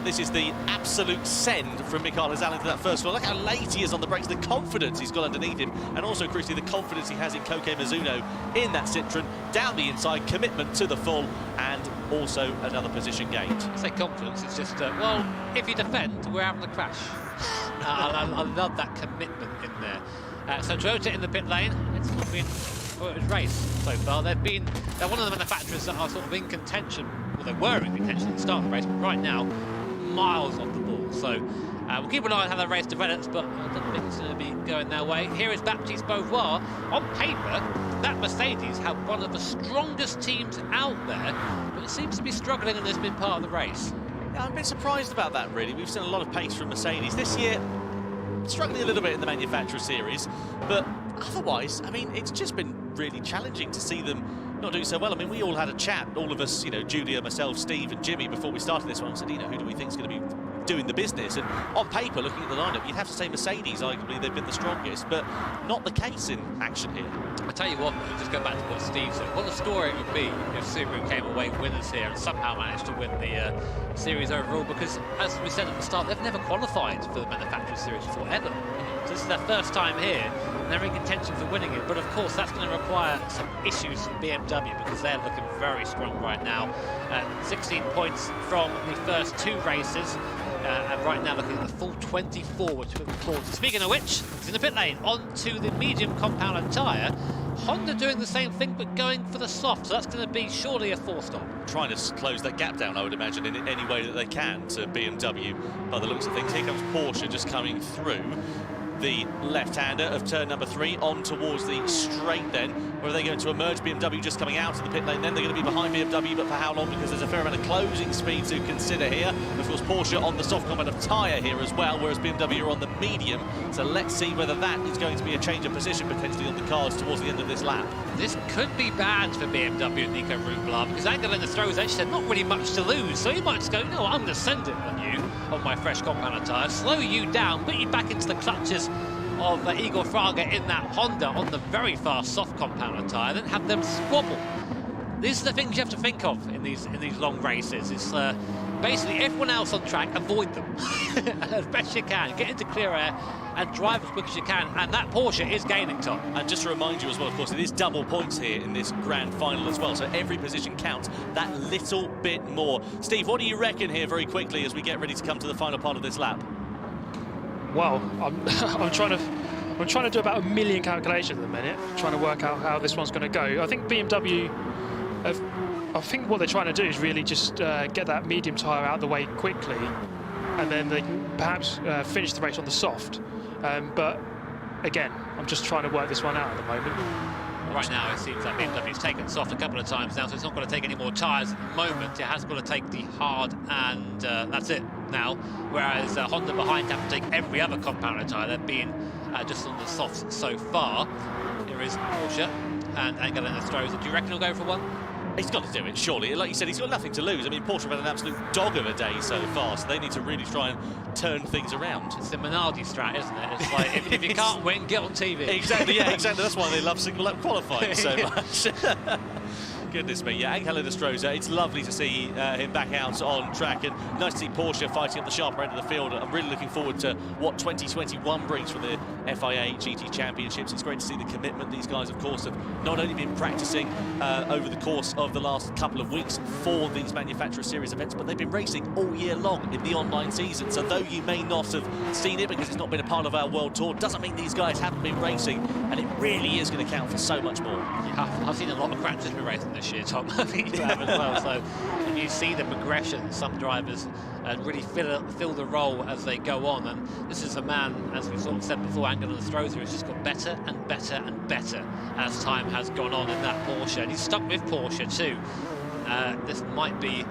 This is the absolute send from Mikael Hazal into that first floor. Look how late he is on the brakes, the confidence he's got underneath him, and also, crucially, the confidence he has in Koke Mizuno in that Citroen. Down the inside, commitment to the full, and also another position gained. I say confidence, it's just, well, if you defend, we're having a crash. I love that commitment in there. So Toyota in the pit lane, it's not been a race so far. They're one of the manufacturers that are sort of in contention, well, they were in contention at the start of the race, but right now, miles off the ball. So we'll keep an eye on how the race develops, but I don't think it's going to be going their way. Here is Baptiste Beauvoir. On paper, that Mercedes have one of the strongest teams out there, but it seems to be struggling in this mid part of the race. Yeah, I'm a bit surprised about that, really. We've seen a lot of pace from Mercedes this year, struggling a little bit in the Manufacturer Series, but otherwise, I mean, it's just been really challenging to see them not doing so well. I mean, we all had a chat, all of us, Julia, myself, Steve and Jimmy, before we started this one, and said, who do we think is going to be doing the business. And on paper, looking at the lineup, you'd have to say Mercedes, arguably, they've been the strongest, but not the case in action here. I tell you what, though, just go back to what Steve said. What a story it would be if Subaru came away winners here and somehow managed to win the series overall, because, as we said at the start, they've never qualified for the Manufacturers Series before, ever. So this is their first time here, and they're in contention for winning it. But of course, that's going to require some issues from BMW, because they're looking very strong right now. 16 points from the first 2 races. And right now looking at the full 24, which would be close. Speaking of which, it's in the pit lane, onto the medium compound tyre. Honda doing the same thing, but going for the soft, so that's going to be surely a 4-stop. Trying to close that gap down, I would imagine, in any way that they can to BMW, by the looks of things. Here comes Porsche just coming through the left-hander of turn number 3 on towards the straight then. Where are they going to emerge? BMW just coming out of the pit lane, then they're going to be behind BMW, but for how long? Because there's a fair amount of closing speed to consider here. Of course, Porsche on the soft compound of tyre here as well, whereas BMW are on the medium. So let's see whether that is going to be a change of position potentially on the cards towards the end of this lap. This could be bad for BMW and Nico Rublar, because Angelina throws actually said not really much to lose, so he might just go, no, I'm going to send it on you, on my fresh compound tyre, slow you down, put you back into the clutches of Igor Fraga in that Honda on the very fast soft compound tyre, then have them squabble. These are the things you have to think of in these long races. It's basically everyone else on track, avoid them as best you can, get into clear air and drive as quick as you can, and that Porsche is gaining, Tom. And just to remind you as well, of course, it is double points here in this grand final as well, so every position counts that little bit more. Steve, what do you reckon here very quickly as we get ready to come to the final part of this lap? Well, I'm trying to do about 1 million calculations at the minute, trying to work out how this one's going to go. I think BMW, I think what they're trying to do is really just get that medium tyre out of the way quickly, and then they can perhaps finish the race on the soft. But again, I'm just trying to work this one out at the moment. Right now, it seems like BMW's taken soft a couple of times now, so it's not going to take any more tyres at the moment. It has got to take the hard, and that's it now. Whereas Honda behind have to take every other compound tyre. They've been just on the softs so far. Here is Porsche and Angelina Stroza. Do you reckon he'll go for one? He's got to do it, surely. Like you said, he's got nothing to lose. I mean, Porsche have had an absolute dog of a day so far, so they need to really try and turn things around. It's the Minardi strat, isn't it? It's like, if you can't win, get on TV. Exactly, yeah, exactly. That's why they love single lap qualifying so much. Goodness me, yeah, Angelina Stroza, it's lovely to see him back out on track, and nice to see Porsche fighting at the sharper end of the field. I'm really looking forward to what 2021 brings for the FIA GT Championships. It's great to see the commitment. These guys, of course, have not only been practicing over the course of the last couple of weeks for these Manufacturer Series events, but they've been racing all year long in the online season. So though you may not have seen it because it's not been a part of our World Tour, doesn't mean these guys haven't been racing, and it really is going to count for so much more. Yeah, I've seen a lot of practice been racing this year, Tom. I think you have as well. So and you see the progression. Some drivers really fill the role as they go on. And this is a man, as we sort of said before, Angelina Stroza, who's just got better and better and better as time has gone on in that Porsche. And he's stuck with Porsche too. This might be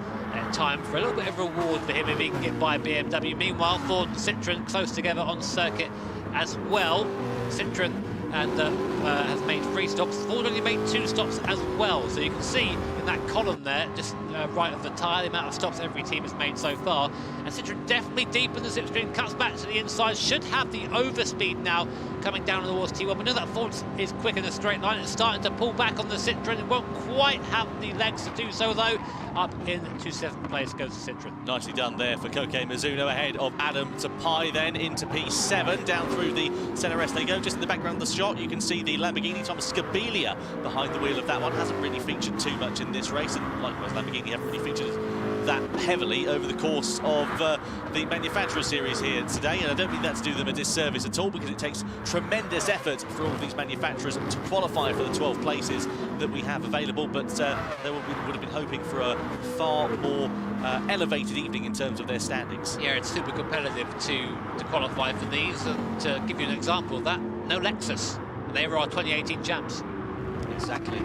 time for a little bit of reward for him if he can get by BMW. Meanwhile, Ford and Citroën close together on circuit as well. Citroën and has made 3 stops. Ford only made 2 stops as well. So you can see in that column there, just right of the tyre, the amount of stops every team has made so far. And Citroën definitely deep in the slipstream, cuts back to the inside, should have the overspeed now coming down towards T1. But know that Ford is quick in a straight line. It's starting to pull back on the Citroën. It won't quite have the legs to do so though. Up into 7th place goes Citroën. Nicely done there for Koke Mizuno ahead of Adam Tapai, then into P7. Down through the centre rest they go. Just in the background of the shot, you can see the Lamborghini Thomas Scabilia behind the wheel of that one. Hasn't really featured too much in this race, and likewise Lamborghini haven't really featured that heavily over the course of the Manufacturer Series here today, and I don't mean that to do them a disservice at all, because it takes tremendous effort for all of these manufacturers to qualify for the 12 places that we have available, but they would have been hoping for a far more elevated evening in terms of their standings. Yeah, it's super competitive to qualify for these, and to give you an example of that, no Lexus. They were our 2018 champs. Exactly.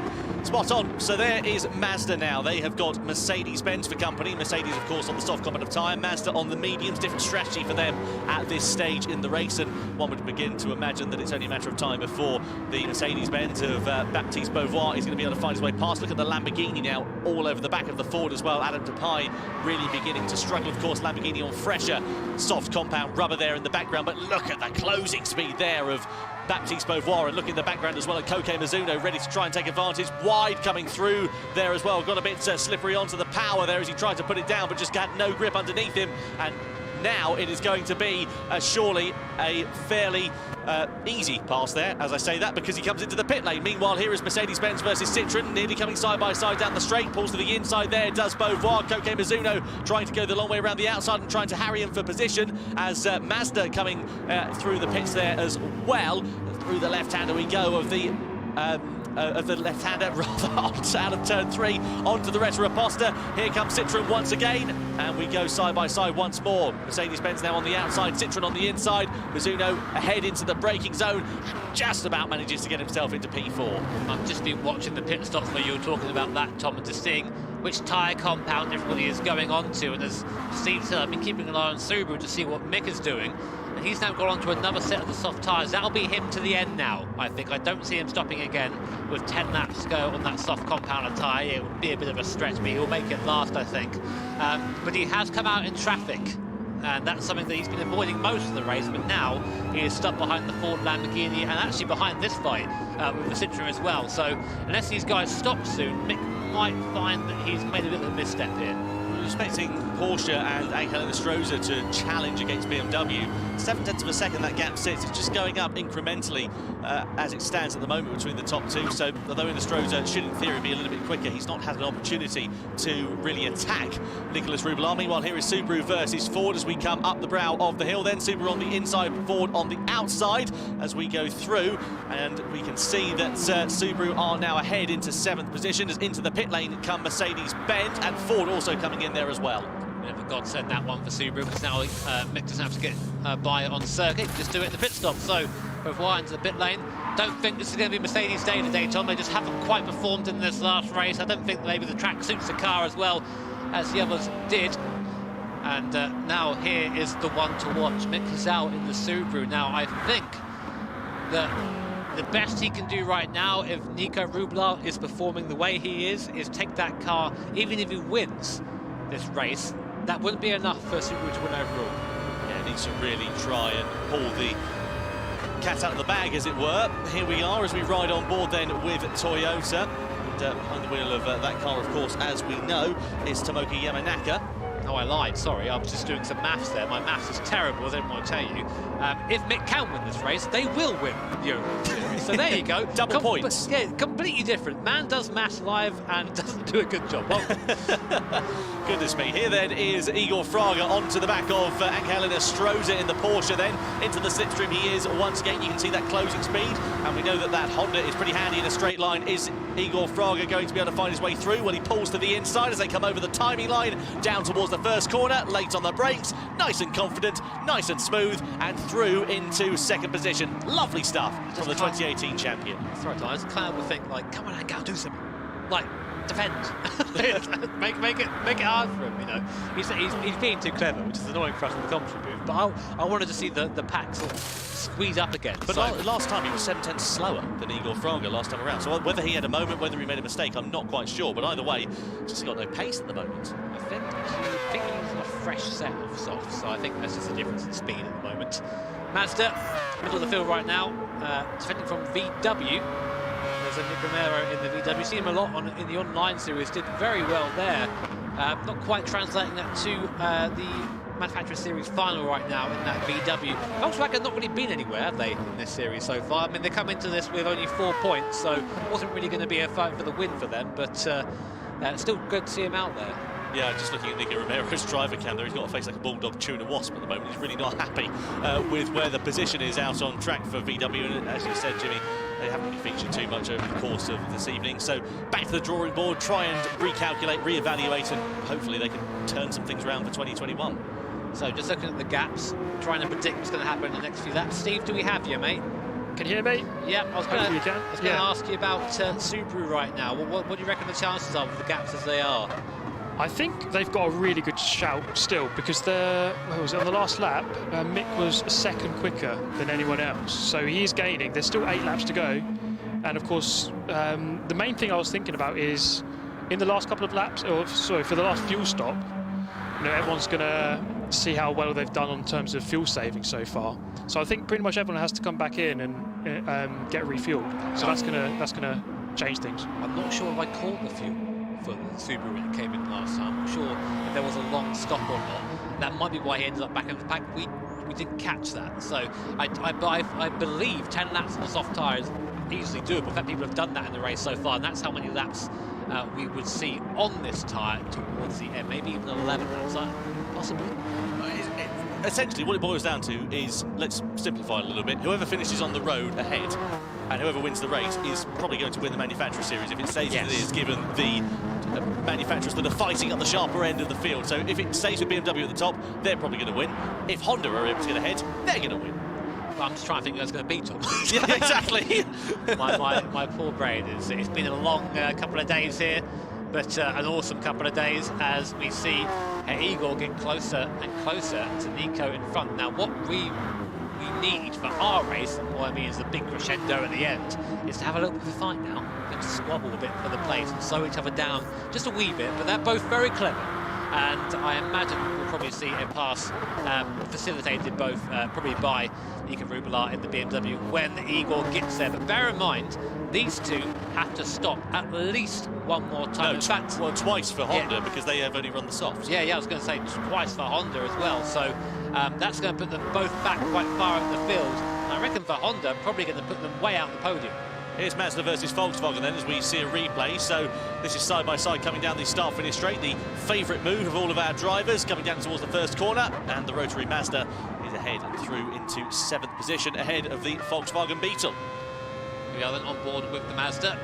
Spot on. So there is Mazda now. They have got Mercedes-Benz for company. Mercedes, of course, on the soft competitive tyre. Mazda on the mediums. Different strategy for them at this stage in the race. And one would begin to imagine that it's only a matter of time before the Mercedes-Benz of Baptiste Beauvoir is going to be able to find his way past. Look at the Lamborghini now all over the back of the Ford as well. Adam Depay really beginning to struggle. Of course, Lamborghini on fresher, soft compound rubber there in the background. But look at the closing speed there of Baptiste Beauvoir, and look in the background as well at Koke Mizuno, ready to try and take advantage. Wide coming through there as well. Got a bit slippery onto the power there as he tried to put it down, but just had no grip underneath him. And now it is going to be surely a fairly easy pass there, as I say that, because he comes into the pit lane. Meanwhile, here is Mercedes-Benz versus Citroën, nearly coming side by side down the straight. Pulls to the inside there, does Beauvoir. Koke Mizuno trying to go the long way around the outside and trying to harry him for position, as Mazda coming through the pits there as well. Through the left-hander we go of the left-hander, rather, out of turn 3, onto the Retro Aposta. Here comes Citroën once again, and we go side by side once more. Mercedes-Benz now on the outside, Citroën on the inside. Mizuno ahead into the braking zone, and just about manages to get himself into P4. I've just been watching the pit stops where you were talking about that, Tom, and just seeing which tyre compound everybody is going on to. And as Steve said, I've been keeping an eye on Subaru to see what Mick is doing. And he's now gone on to another set of the soft tyres. That'll be him to the end now, I think. I don't see him stopping again with 10 laps to go on that soft compound tyre. It would be a bit of a stretch, but he'll make it last, I think. But he has come out in traffic, and that's something that he's been avoiding most of the race. But now he is stuck behind the Ford Lamborghini and actually behind this fight with the Citroën as well. So unless these guys stop soon, Mick might find that he's made a bit of a misstep here. Expecting Porsche and Angelina Stroza to challenge against BMW. 0.7 of a second that gap sits. It's just going up incrementally as it stands at the moment between the top two. So although in the Stroza should in theory be a little bit quicker, he's not had an opportunity to really attack Nicolas Roublant. Meanwhile, here is Subaru versus Ford as we come up the brow of the hill. Then Subaru on the inside, Ford on the outside as we go through. And we can see that Subaru are now ahead into 7th position as into the pit lane come Mercedes-Benz, and Ford also coming in there as well. Bit of a godsend that one for Subaru, because now Mick doesn't have to get by on circuit, he can just do it in the pit stop. So Beauvoir into the pit lane. Don't think this is going to be Mercedes' day today, Tom. They just haven't quite performed in this last race. I don't think maybe the track suits the car as well as the others did. And now here is the one to watch. Mick is out in the Subaru. Now I think that the best he can do right now, if Nico Roublant is performing the way he is take that car. Even if he wins this race, that wouldn't be enough for Subaru to win overall. Yeah, needs to really try and pull the cat out of the bag, as it were. Here we are as we ride on board then with Toyota. And behind the wheel of that car, of course, as we know, is Tomoki Yamanaka. Oh, I lied, sorry, I was just doing some maths there. My maths is terrible, as I didn't want to tell you. If Mick can win this race, they will win the overall series. So there you go. Double points. Yeah, completely different. Man does maths live and doesn't do a good job. Goodness me. Here then is Igor Fraga onto the back of Angelina Stroza in the Porsche then. Into the slipstream he is once again. You can see that closing speed. And we know that that Honda is pretty handy in a straight line. Is Igor Fraga going to be able to find his way through? Well, he pulls to the inside as they come over the timing line, down towards the first corner, late on the brakes, nice and confident, nice and smooth, and through into 2nd position. Lovely stuff from the 2018 champion. Sorry, I just kind of think, like, come on, Angel, do something. Like, defend. make it hard for him, you know. He's being too clever, which is annoying for us in the commentary booth. But I wanted to see the pack sort of squeeze up again. But last time he was 7/10 slower than Igor Fraga last time around. So whether he had a moment, whether he made a mistake, I'm not quite sure. But either way, just got no pace at the moment. I think he's a fresh set of softs, so I think that's just a difference in speed at the moment. Mazda, middle of the field right now, defending from VW. There's a Nick Romero in the VW. We've seen him a lot in the online series, did very well there. Not quite translating that to the Manufacturer Series final right now in that VW. Volkswagen not really been anywhere, have they, in this series so far? I mean, they come into this with only 4 points, so it wasn't really going to be a fight for the win for them, but still good to see him out there. Yeah, just looking at Nico Romero's driver cam there, he's got a face like a bulldog chewing a wasp at the moment. He's really not happy with where the position is out on track for VW. And as you said, Jimmy, they haven't really featured too much over the course of this evening. So back to the drawing board, try and recalculate, reevaluate, and hopefully they can turn some things around for 2021. So just looking at the gaps, trying to predict what's going to happen in the next few laps. Steve, do we have you, mate? Can you hear me? Yeah, I was going Hopefully you can. to ask you about Subaru right now. What do you reckon the chances are with the gaps as they are? I think they've got a really good shout still because where was it, on the last lap, Mick was a second quicker than anyone else. So he is gaining. There's still 8 laps to go. And of course, the main thing I was thinking about is in the last couple of laps, for the last fuel stop, everyone's going to see how well they've done in terms of fuel saving so far. So I think pretty much everyone has to come back in and get refueled. So that's gonna change things. I'm not sure if I caught the fuel for the Subaru when it came in last time. I'm not sure if there was a long stop or not. That might be why he ended up back in the pack. We didn't catch that. So I believe 10 laps on the soft tyres easily doable. In fact, people have done that in the race so far, and that's how many laps we would see on this tyre towards the end. Maybe even 11 laps, possibly. Essentially, what it boils down to is, let's simplify it a little bit, whoever finishes on the road ahead and whoever wins the race is probably going to win the manufacturer series if it stays as it is, given the manufacturers that are fighting at the sharper end of the field. So if it stays with BMW at the top, they're probably going to win. If Honda are able to get ahead, they're going to win. I'm just trying to think who's going to beat them. Yeah, exactly. my poor brain it's been a long couple of days here, but an awesome couple of days as we see Igor get closer and closer to Nico in front. Now what we need for our race, and what I mean is the big crescendo at the end, is to have a little bit of a fight now, and to squabble a bit for the place and slow each other down just a wee bit, but they're both very clever. And I imagine we'll probably see a pass facilitated both probably by Nico Rubelard in the BMW when Igor gets there. But bear in mind, these two have to stop at least one more time. No, in fact, twice for Honda because they have only run the softs. Yeah, I was going to say twice for Honda as well. So that's going to put them both back quite far in the field. And I reckon for Honda, probably going to put them way out the podium. Here's Mazda versus Volkswagen then as we see a replay. So this is side by side coming down the start-finish straight. The favourite move of all of our drivers coming down towards the first corner. And the rotary Mazda is ahead and through into 7th position ahead of the Volkswagen Beetle. We are then on board with the Mazda.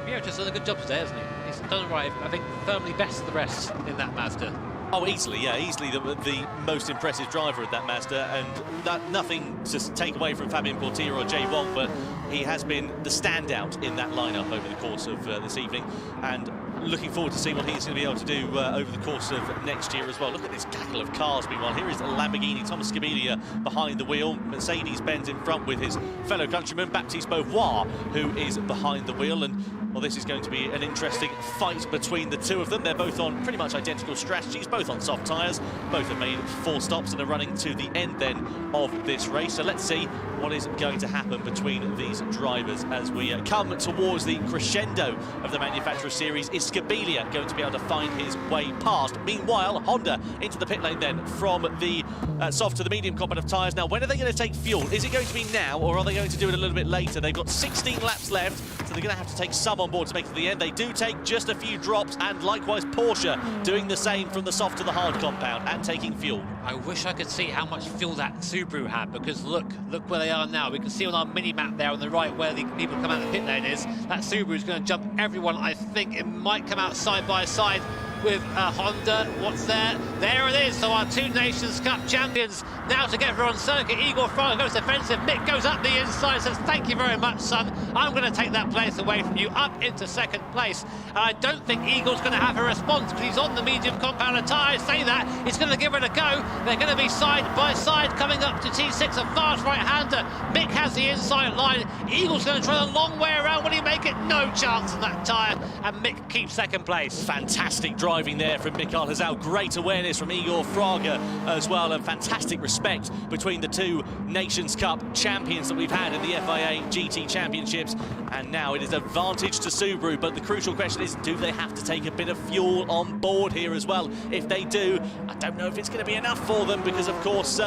Miocic has done a good job today, hasn't he? He's done it right, I think, firmly best of the rest in that Mazda. Oh, easily, yeah, easily the most impressive driver of that Mazda, and nothing to take away from Fabien Portier or Jay Wong, but he has been the standout in that lineup over the course of this evening, and looking forward to see what he's going to be able to do over the course of next year as well. Look at this gaggle of cars. Meanwhile, here is Lamborghini, Thomas Scabilia behind the wheel, Mercedes-Benz in front with his fellow countryman Baptiste Beauvoir, who is behind the wheel. And well, this is going to be an interesting fight between the two of them. They're both on pretty much identical strategies, both on soft tyres. Both have made 4 stops and are running to the end then of this race. So let's see what is going to happen between these drivers as we come towards the crescendo of the manufacturer series. Is Scabilia going to be able to find his way past? Meanwhile, Honda into the pit lane then from the soft to the medium combat of tyres. Now, when are they going to take fuel? Is it going to be now, or are they going to do it a little bit later? They've got 16 laps left, so they're going to have to take some on board to make it to the end. They do take just a few drops, and likewise Porsche doing the same from the soft to the hard compound and taking fuel. I wish I could see how much fuel that Subaru had, because look where they are now. We can see on our mini-map there on the right where the people come out of the pit lane is. That Subaru is going to jump everyone. I think it might come out side by side with Honda. What's there? There it is. So our 2 Nations Cup champions now together on circuit. Igor Fraga goes defensive. Mick goes up the inside, says, thank you very much, son. I'm going to take that place away from you, up into 2nd place. And I don't think Igor's going to have a response because he's on the medium compound of tyres. Say that, he's going to give it a go. They're going to be side by side coming up to T6, a fast right-hander. Mick has the inside line. Eagle's going to try the long way around. Will he make it? No chance on that tyre. And Mick keeps 2nd place. Fantastic driving there from Mikael Hazal. Great awareness from Igor Fraga as well, and fantastic respect between the 2 Nations Cup champions that we've had in the FIA GT Championships. And now it is advantage to Subaru, but the crucial question is, do they have to take a bit of fuel on board here as well? If they do, I don't know if it's going to be enough for them, because of course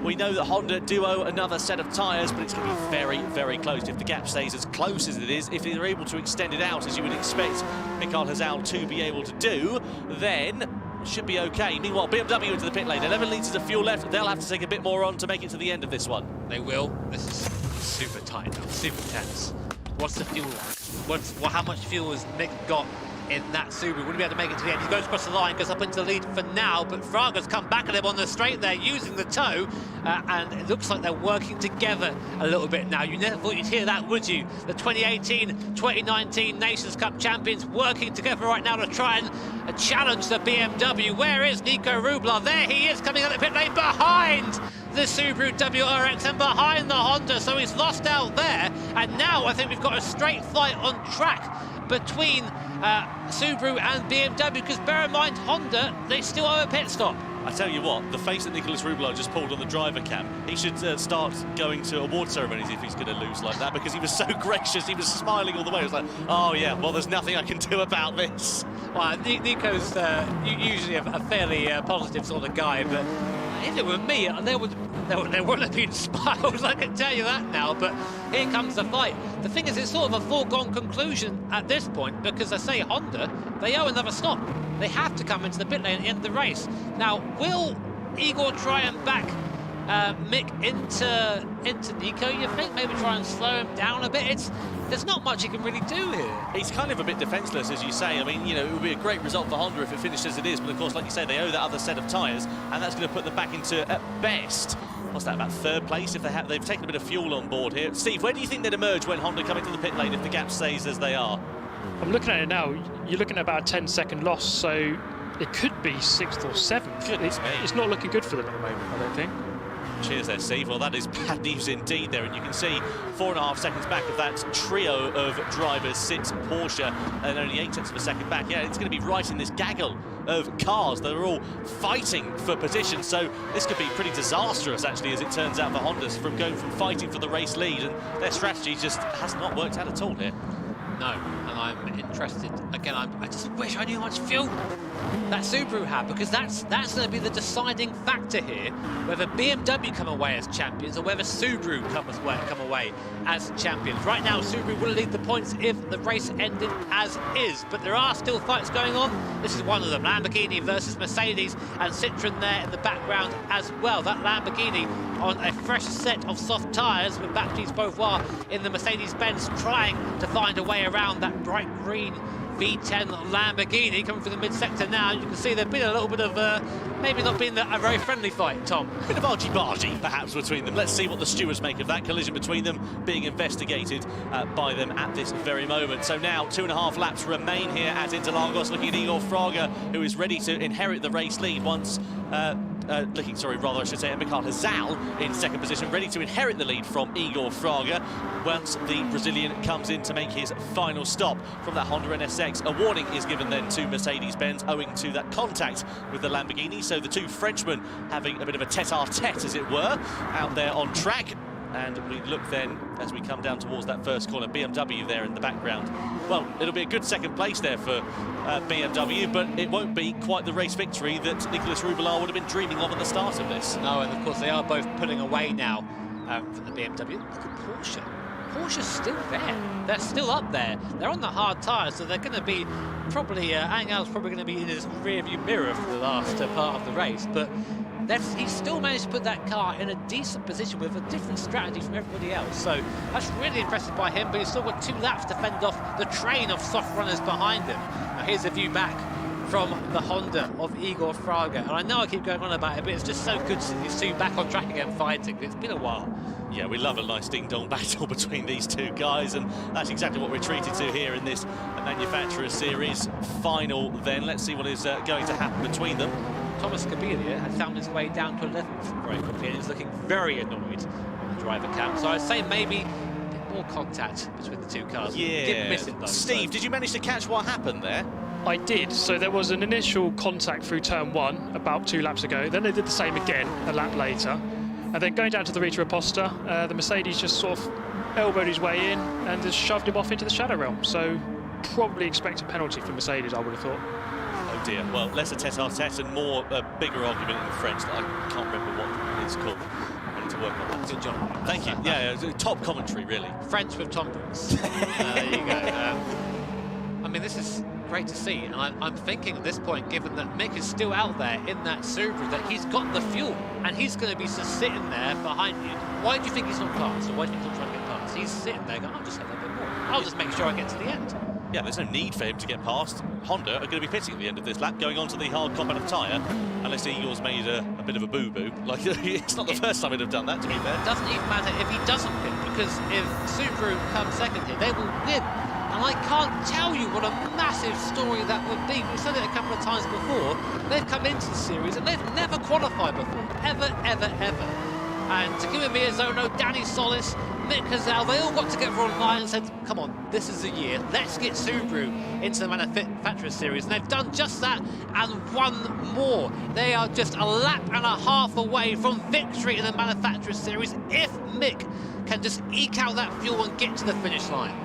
we know that Honda do owe another set of tyres, but it's going to be very, very close. If the gap stays as close as it is, if they're able to extend it out, as you would expect Mikael Hazal to be able to do, then should be okay. Meanwhile, BMW into the pit lane. 11 litres of fuel left. They'll have to take a bit more on to make it to the end of this one. They will. This is super tight now, super tense. What's the fuel like? How much fuel has Mick got in that Subaru. Wouldn't be able to make it to the end. He goes across the line, goes up into the lead for now, but Fraga's come back at him on the straight there, using the toe, and it looks like they're working together a little bit now. You never thought you'd hear that, would you? The 2018-2019 Nations Cup champions working together right now to try and challenge the BMW. Where is Nico Rublar? There he is, coming out of the pit lane behind the Subaru WRX and behind the Honda, so he's lost out there, and now I think we've got a straight fight on track between Subaru and BMW, because bear in mind, Honda, they still owe a pit stop. I tell you what, the face that Nicolas Rublar just pulled on the driver cam, he should start going to award ceremonies if he's going to lose like that, because he was so gracious, he was smiling all the way. It was like, oh yeah, well there's nothing I can do about this. Well, Nico's usually a fairly positive sort of guy, but if it were me, there wouldn't have been smiles, I can tell you that now, but here comes the fight. The thing is, it's sort of a foregone conclusion at this point, because I say Honda, they owe another stop. They have to come into the pit lane at the end of the race. Now, will Igor try and back Mick into Nico, you think? Maybe try and slow him down a bit? There's not much he can really do here. He's kind of a bit defenceless, as you say. I mean, you know, it would be a great result for Honda if it finished as it is, but of course, like you say, they owe that other set of tyres, and that's going to put them back into, at best, what's that, about third place if they've taken a bit of fuel on board here. Steve, where do you think they'd emerge when Honda come into the pit lane if the gap stays as they are? I'm looking at it now, you're looking at about a 10-second loss, so it could be 6th or 7th. It's not looking good for them at the moment, I don't think. Cheers there, Steve. Well, that is bad news indeed there, and you can see 4.5 seconds back of that trio of drivers sits Porsche, and only 8 tenths of a second back. Yeah, it's going to be right in this gaggle of cars that are all fighting for position, so this could be pretty disastrous, actually, as it turns out, for Honda, from fighting for the race lead, and their strategy just has not worked out at all here. No, and I'm interested. Again, I just wish I knew how much fuel that Subaru had, because that's going to be the deciding factor here, whether BMW come away as champions or whether Subaru come away as champions. Right now, Subaru will lead the points if the race ended as is, but there are still fights going on. This is one of them, Lamborghini versus Mercedes, and Citroen there in the background as well. That Lamborghini on a fresh set of soft tyres with Baptiste Beauvoir in the Mercedes-Benz, trying to find a way around that bright green V10 Lamborghini coming through the mid-sector now. You can see there's been a little bit of maybe not been a very friendly fight, Tom. A bit of argy-bargy perhaps between them. Let's see what the stewards make of that collision between them, being investigated by them at this very moment. So now 2.5 laps remain here at Interlagos, looking at Igor Fraga, who is ready to inherit the race lead once Mikael Hazal in second position, ready to inherit the lead from Igor Fraga once the Brazilian comes in to make his final stop from that Honda NSX. A warning is given then to Mercedes-Benz owing to that contact with the Lamborghini, so the two Frenchmen having a bit of a tete-a-tete, as it were, out there on track. And we look then, as we come down towards that first corner, BMW there in the background. Well, it'll be a good second place there for BMW, but it won't be quite the race victory that Nicolas Rublar would have been dreaming of at the start of this. No, and of course they are both pulling away now from the BMW. Look at Porsche. Porsche's still there. They're still up there. They're on the hard tyres, so they're going to be probably, Angel's probably going to be in his rear-view mirror for the last part of the race, but he's still managed to put that car in a decent position with a different strategy from everybody else. So that's really impressive by him, but he's still got 2 laps to fend off the train of soft runners behind him. Now here's a view back from the Honda of Igor Fraga. And I know I keep going on about it, but it's just so good to see these two back on track again fighting. It's been a while. Yeah, we love a nice ding-dong battle between these two guys, and that's exactly what we're treated to here in this Manufacturers Series final then. Let's see what is going to happen between them. Thomas Kabelia had found his way down to 11th very quickly, and he's looking very annoyed on the driver cam. So I'd say maybe a bit more contact between the two cars. Yeah. We did miss it though. Steve, did you manage to catch what happened there? I did. So there was an initial contact through turn 1 about 2 laps ago. Then they did the same again a lap later. And then going down to the Rita Aposta, the Mercedes just sort of elbowed his way in and just shoved him off into the shadow realm. So probably expect a penalty for Mercedes, I would have thought. Oh dear. Well, less a tete-a-tete and more a bigger argument in French that I can't remember what it's called. I need to work on that. Good job. Thank you. Yeah, top commentary, really. French with Tom Brooks. There you go. I mean, this is great to see, and I'm thinking at this point, given that Mick is still out there in that Subaru, that he's got the fuel, and he's going to be just sitting there behind you. Why do you think he's not past, or why do you think he's not trying to get past? He's sitting there going, I'll just have a bit more. I'll just make sure I get to the end. Yeah, there's no need for him to get past. Honda are going to be pitting at the end of this lap, going on to the hard compound tyre, unless Eagles made a bit of a boo-boo. Like, it's not the first time he'd have done that, to be fair. It doesn't even matter if he doesn't win, because if Subaru comes second here, they will win. And I can't tell you what a massive story that would be. We've said it a couple of times before. They've come into the series and they've never qualified before. Ever, ever, ever. And Takuma Miyazono, Danny Solis, Mick Hazal, they all got together online and said, come on, this is the year, let's get Subaru into the Manufacturers Series. And they've done just that and one more. They are just a lap and a half away from victory in the Manufacturers Series if Mick can just eke out that fuel and get to the finish line.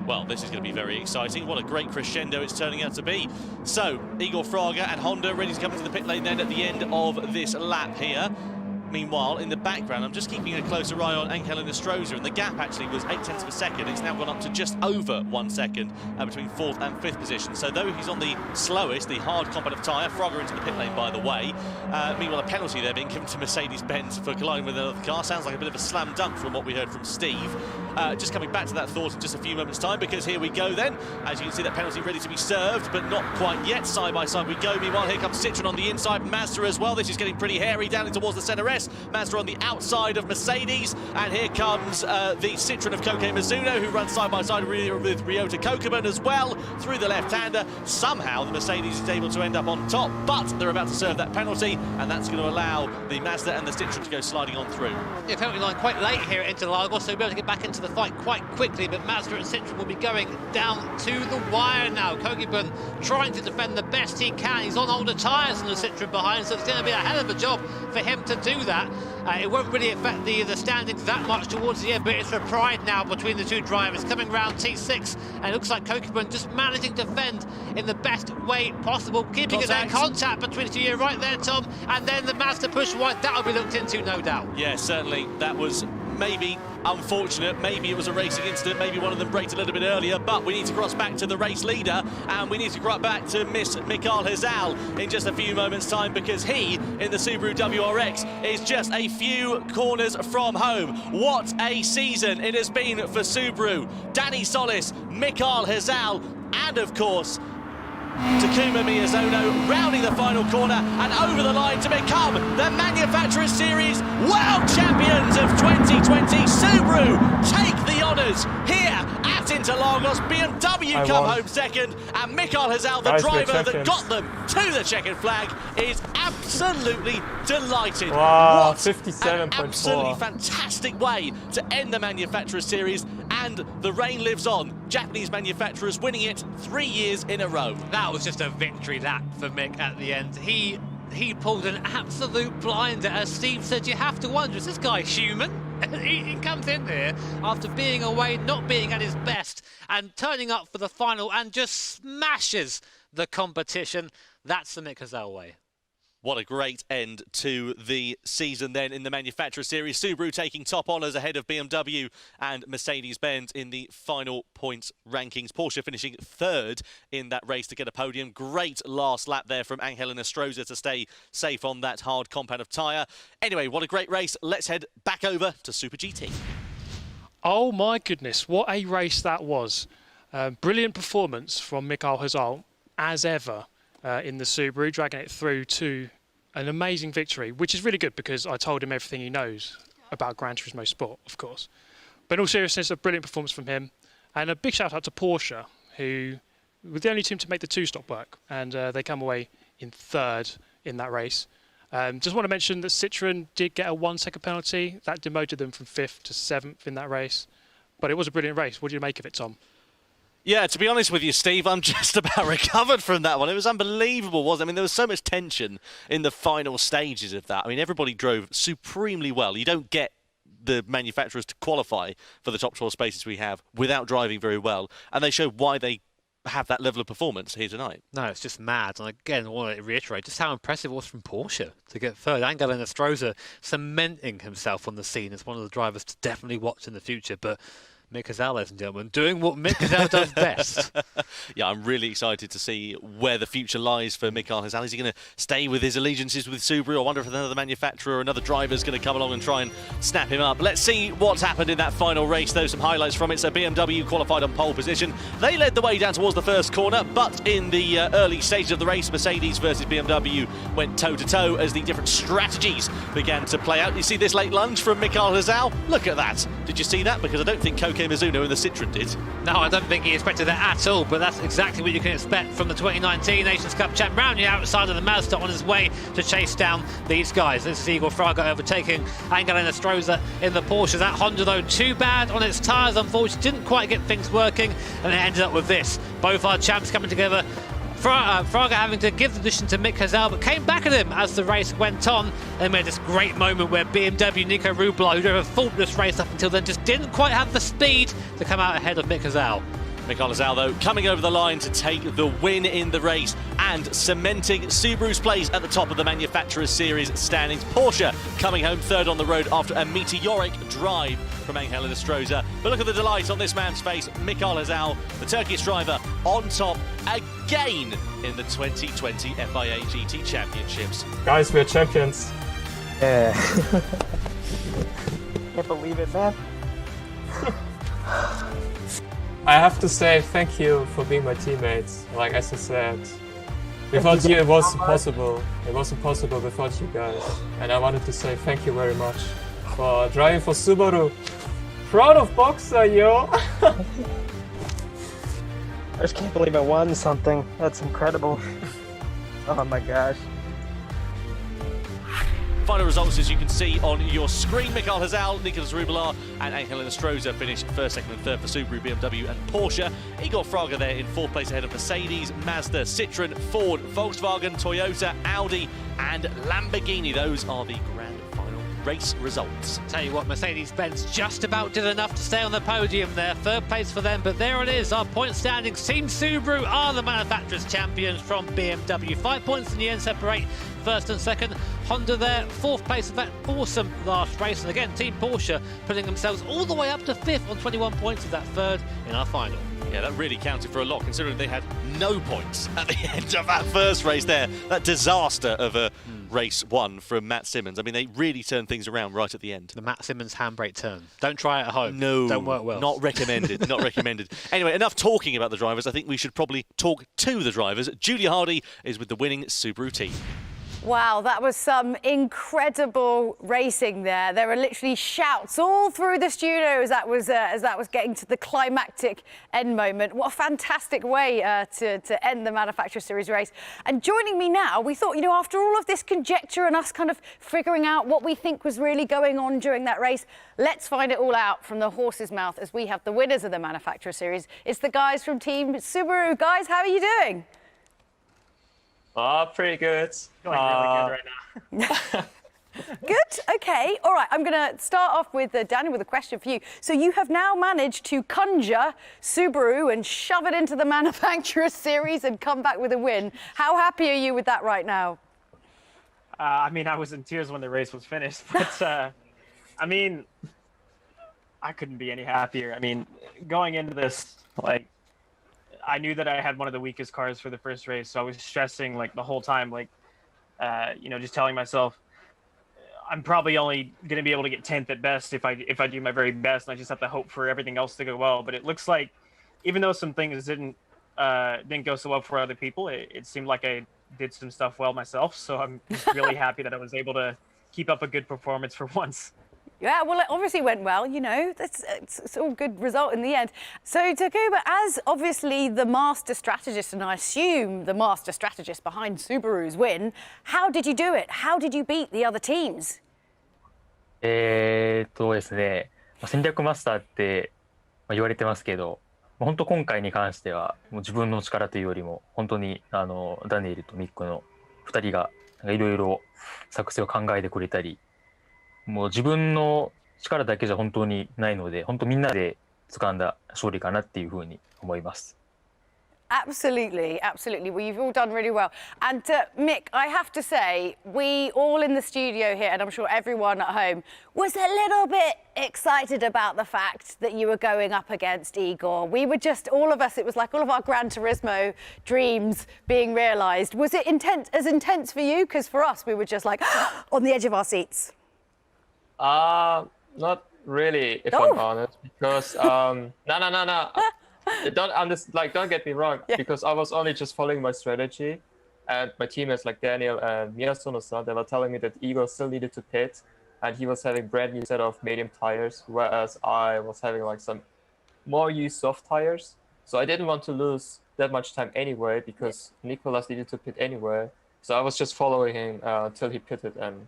Well, this is going to be very exciting. What a great crescendo it's turning out to be. So, Igor Fraga and Honda ready to come into the pit lane then at the end of this lap here. Meanwhile, in the background, I'm just keeping a closer eye on Angel Nostroza, and the gap actually was 0.8 of a second. It's now gone up to just over 1 second between 4th and 5th position. So though he's on the slowest, the hard compound tyre, Frogger into the pit lane, by the way. Meanwhile, a penalty there being given to Mercedes-Benz for colliding with another car. Sounds like a bit of a slam dunk from what we heard from Steve. Just coming back to that thought in just a few moments' time, because here we go then. As you can see, that penalty ready to be served, but not quite yet. Side by side we go. Meanwhile, here comes Citroen on the inside, Mazda as well. This is getting pretty hairy down in towards the centre S. Mazda on the outside of Mercedes, and here comes the Citroen of Koke Mizuno, who runs side by side with Ryota Kokeman as well through the left-hander. Somehow the Mercedes is able to end up on top, but they're about to serve that penalty, and that's going to allow the Mazda and the Citroen to go sliding on through. Yeah, penalty line quite late here at Interlagos, so we'll be able to get back into the fight quite quickly, but Mazda and Citroen will be going down to the wire now. Kokeman trying to defend the best he can. He's on older tyres than the Citroen behind, so it's going to be a hell of a job for him to do that. It won't really affect the standings that much towards the end, but it's for pride now between the two drivers. Coming round T6, and it looks like Kokeman just managing to defend in the best way possible, keeping it in contact between the two. You're right there, Tom, and then the Mazda push wide, that'll be looked into, no doubt. Yeah, certainly. That was maybe unfortunate, maybe it was a racing incident, maybe one of them braked a little bit earlier, but we need to cross back to the race leader, and we need to cross back to Miss Mikael Hazal in just a few moments' time, because he, in the Subaru WRX, is just a few corners from home. What a season it has been for Subaru. Danny Solis, Mikael Hazal, and of course, Takuma Miyazono rounding the final corner and over the line to become the Manufacturers Series World Champions of 2020. Subaru take the honours here at Interlagos. BMW come home second, and Mikael Hazal, the driver that got them to the checkered flag, is absolutely delighted. Wow, what 57.4. an absolutely fantastic way to end the Manufacturers Series, and the reign lives on. Japanese manufacturers winning it 3 years in a row. That was just a victory lap for Mick at the end. He pulled an absolute blinder. As Steve said, you have to wonder, is this guy human? He comes in there after being away, not being at his best, and turning up for the final and just smashes the competition. That's the Mick Hazal way. What a great end to the season then in the Manufacturer Series. Subaru taking top honours ahead of BMW and Mercedes-Benz in the final points rankings. Porsche finishing third in that race to get a podium. Great last lap there from Angel Nostroza to stay safe on that hard compound of tyre. Anyway, what a great race. Let's head back over to Super GT. Oh my goodness, what a race that was. Brilliant performance from Mikael Hazal, as ever. In the Subaru, dragging it through to an amazing victory, which is really good because I told him everything he knows about Gran Turismo Sport, of course. But in all seriousness, a brilliant performance from him. And a big shout out to Porsche, who were the only team to make the two-stop work, and they come away in third in that race. Just want to mention that Citroen did get a 1 second penalty. That demoted them from 5th to 7th in that race. But it was a brilliant race. What do you make of it, Tom? Yeah, to be honest with you, Steve, I'm just about recovered from that one. It was unbelievable, wasn't it? I mean, there was so much tension in the final stages of that. I mean, everybody drove supremely well. You don't get the manufacturers to qualify for the top 12 spaces we have without driving very well. And they show why they have that level of performance here tonight. No, it's just mad. And again, I want to reiterate just how impressive it was from Porsche to get third. Angel Nostroza cementing himself on the scene as one of the drivers to definitely watch in the future. But Mick Hazal, ladies and gentlemen, doing what Mick Hazal does best. Yeah, I'm really excited to see where the future lies for Mikael Hazal. Is he going to stay with his allegiances with Subaru? I wonder if another manufacturer or another driver is going to come along and try and snap him up. Let's see what's happened in that final race, though. Some highlights from it. So BMW qualified on pole position. They led the way down towards the first corner, but in the early stages of the race, Mercedes versus BMW went toe-to-toe as the different strategies began to play out. You see this late lunge from Mikael Hazal? Look at that. Did you see that? Because I don't think Koke Mizuno in the Citroen did. No, I don't think he expected that at all, but that's exactly what you can expect from the 2019 Nations Cup champ, rounding outside of the Mazda on his way to chase down these guys. This is Igor Fraga overtaking Angel Stroza in the Porsche. That Honda, though, too bad on its tyres, unfortunately, didn't quite get things working, and it ended up with this. Both our champs coming together. Fraga having to give the position to Mick Hazal, but came back at him as the race went on. They made this great moment where BMW Nico Rublar, who drove a faultless race up until then, just didn't quite have the speed to come out ahead of Mick Hazal. Mikael Hazal, though, coming over the line to take the win in the race and cementing Subaru's place at the top of the Manufacturers Series standings. Porsche coming home third on the road after a meteoric drive from Angel Stroza. But look at the delight on this man's face. Mikael Hazal, the Turkish driver, on top again in the 2020 FIA GT Championships. Guys, we're champions. Yeah. Can't believe it, man. I have to say thank you for being my teammates. Like as I said, without you it wasn't possible. It wasn't possible without you guys. And I wanted to say thank you very much for driving for Subaru. Proud of Boxer, yo! I just can't believe I won something. That's incredible. Oh my gosh. Final results, as you can see on your screen: Mikael Hazal, Nicolas Rublar and Angel Stroza finished first, second and third for Subaru, BMW and Porsche. Igor Fraga there in fourth place ahead of Mercedes, Mazda, Citroen, Ford, Volkswagen, Toyota, Audi and Lamborghini. Those are the grand final race results. Tell you what, Mercedes-Benz just about did enough to stay on the podium there. Third place for them, but there it is, our point standings. Team Subaru are the manufacturers' champions from BMW. 5 points in the end separate first and second. Honda there, fourth place of that awesome last race. And again, Team Porsche putting themselves all the way up to fifth on 21 points of that third in our final. Yeah, that really counted for a lot, considering they had no points at the end of that first race there. That disaster of a race one from Matt Simmons. I mean, they really turned things around right at the end. The Matt Simmons handbrake turn. Don't try it at home. No. Don't work well. Not recommended. Not recommended. Anyway, enough talking about the drivers. I think we should probably talk to the drivers. Julia Hardy is with the winning Subaru team. Wow, that was some incredible racing there. There were literally shouts all through the studio as that was getting to the climactic end moment. What a fantastic way to end the Manufacturer Series race. And joining me now, we thought, you know, after all of this conjecture and us kind of figuring out what we think was really going on during that race, let's find it all out from the horse's mouth as we have the winners of the Manufacturer Series. It's the guys from Team Subaru. Guys, how are you doing? Pretty good. Going really good right now. Good. Okay. All right. I'm going to start off with Danny with a question for you. So you have now managed to conjure Subaru and shove it into the Manufacturer Series and come back with a win. How happy are you with that right now? I mean, I was in tears when the race was finished, but I mean, I couldn't be any happier. I mean, going into this, like, I knew that I had one of the weakest cars for the first race, so I was stressing like the whole time, like, you know, just telling myself I'm probably only going to be able to get 10th at best if I do my very best, and I just have to hope for everything else to go well. But it looks like, even though some things didn't go so well for other people, it seemed like I did some stuff well myself. So I'm really happy that I was able to keep up a good performance for once. Yeah, well, it obviously went well, you know, it's all good result in the end. So, Takuma, as obviously the master strategist, and I assume the master strategist behind Subaru's win, how did you do it? How did you beat the other teams? ですね、戦略マスターって言われてますけど、本当今回に関してはもう自分の力というよりも本当にダニエルとミックの2人がいろいろ作戦を考えてくれたり、もう自分の力だけじゃ本当にないので、本当みんなで掴んだ勝利かなっていうふうに思います。Absolutely, absolutely. Well, you've all done really well. And Mick, I have to say, we all in the studio here, and I'm sure everyone at home, was a little bit excited about the fact that you were going up against Igor. We were just, all of us, it was like all of our Gran Turismo dreams being realised. Was it intense for you? Because for us, we were just like on the edge of our seats. Not really, if I'm honest, because no. Don't get me wrong, because I was only just following my strategy, and my teammates like Daniel and Miyasuno-san, they were telling me that Igor still needed to pit, and he was having brand new set of medium tires, whereas I was having like some more used soft tires. So I didn't want to lose that much time anyway, because Nicolas needed to pit anyway. So I was just following him till he pitted and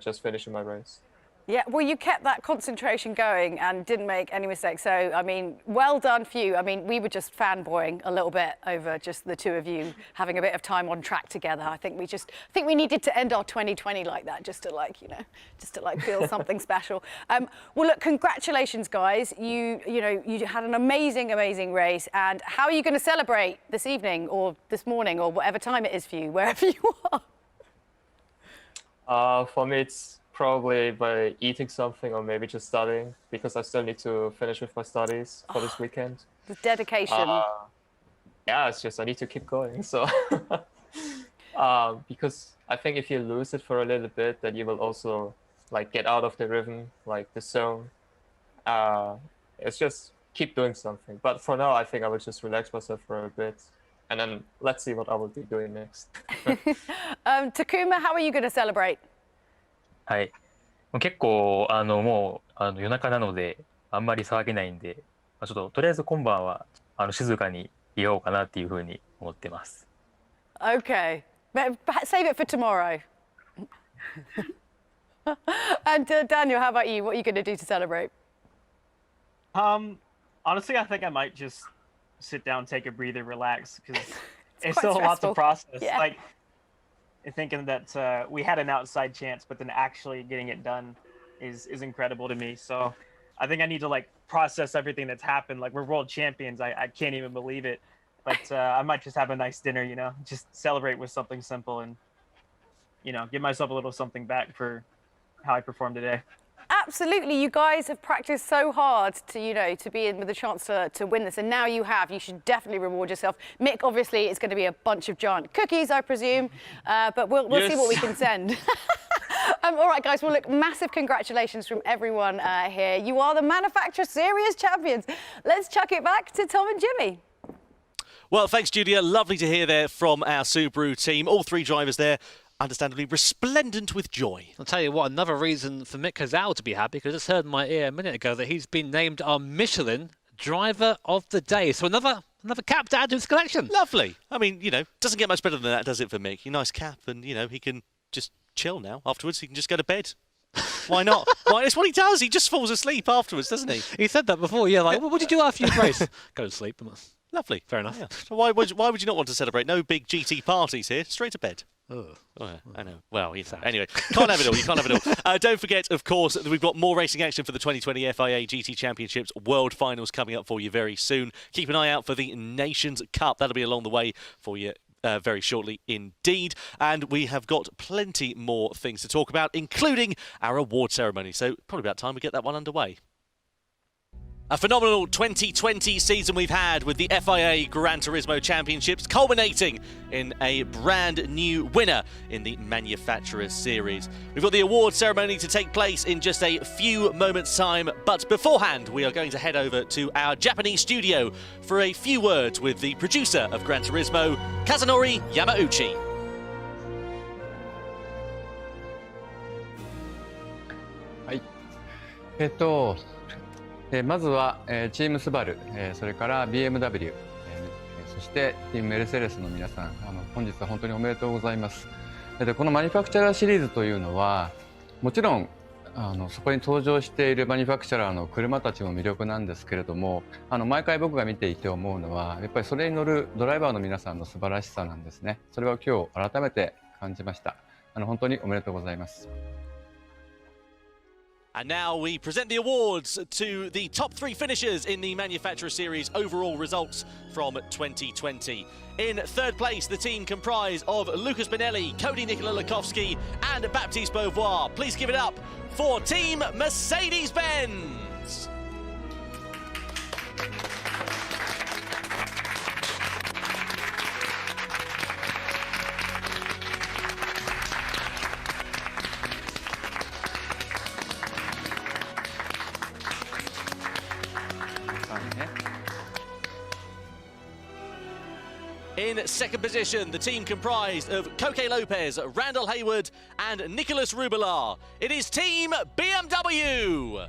just finishing my race. Yeah, well, you kept that concentration going and didn't make any mistakes. So, I mean, well done for you. I mean, we were just fanboying a little bit over just the two of you having a bit of time on track together. I think we needed to end our 2020 like that, just to feel something special. Well, look, congratulations, guys. You had an amazing race. And how are you going to celebrate this evening or this morning or whatever time it is for you, wherever you are? For me, it's probably by eating something or maybe just studying, because I still need to finish with my studies for this weekend. The dedication. Yeah, it's just I need to keep going. So because I think if you lose it for a little bit, then you will also like get out of the rhythm, like the zone. It's just keep doing something. But for now, I think I will just relax myself for a bit, and then let's see what I will be doing next. Takuma, how are you going to celebrate? はい、結構もう夜中なのであんまり騒げないんで、ちょっととりあえず今晩は静かにいようかなっていうふうに思ってます。Okay, save it for tomorrow. And Daniel, how about you? What are you going to do to celebrate? Honestly, I think I might just sit down, take a breather, relax, because it's quite still a lot to stressful. process. Yeah. Like, thinking that we had an outside chance, but then actually getting it done is incredible to me. So I think I need to like process everything that's happened. Like, we're world champions. I can't even believe it. But I might just have a nice dinner, just celebrate with something simple and, give myself a little something back for how I performed today. Absolutely, you guys have practiced so hard to be in with a chance to win this, and now you have. You should definitely reward yourself. Mick, obviously, it's going to be a bunch of giant cookies, I presume, but we'll see what we can send. All right, guys. Well, look, massive congratulations from everyone here. You are the Manufacturer Series champions. Let's chuck it back to Tom and Jimmy. Well, thanks, Julia. Lovely to hear there from our Subaru team. All three drivers there, understandably resplendent with joy. I'll tell you what, another reason for Mick Hazal to be happy, because I just heard in my ear a minute ago that he's been named our Michelin Driver of the Day. So another cap to add to his collection. Lovely. I mean, doesn't get much better than that, does it, for Mick? Nice cap, and, he can just chill now. Afterwards, he can just go to bed. Why not? It's what he does. He just falls asleep afterwards, doesn't he? He said that before, yeah. Like, what did you do after your race? Go to sleep. Lovely. Fair enough. Yeah. So why would you not want to celebrate? No big GT parties here. Straight to bed. Oh, yeah, I know. Well, anyway, can't have it all. You can't have it all. Don't forget, of course, that we've got more racing action for the 2020 FIA GT Championships World Finals coming up for you very soon. Keep an eye out for the Nations Cup. That'll be along the way for you very shortly indeed. And we have got plenty more things to talk about, including our award ceremony. So probably about time we get that one underway. A phenomenal 2020 season we've had with the FIA Gran Turismo Championships, culminating in a brand new winner in the Manufacturers Series. We've got the award ceremony to take place in just a few moments' time, but beforehand we are going to head over to our Japanese studio for a few words with the producer of Gran Turismo, Kazunori Yamauchi. まずはチームスバル、それから BMW、そしてチームメルセデスの皆さん、本日は本当におめでとうございます。でこのマニファクチャラーシリーズというのはもちろんそこに登場しているマニファクチャラーの車たちも魅力なんですけれども、毎回僕が見ていて思うのはやっぱりそれに乗るドライバーの皆さんの素晴らしさなんですね。それは今日改めて感じました。本当におめでとうございます。And now we present the awards to the top 3 finishers in the Manufacturer Series overall results from 2020. In 3rd place, the team comprised of Lucas Benelli, Cody Nicola Lakowski and Baptiste Beauvoir. Please give it up for Team Mercedes-Benz. In 2nd position, the team comprised of Koke Lopez, Randall Hayward and Nicholas Rubelar. It is Team BMW.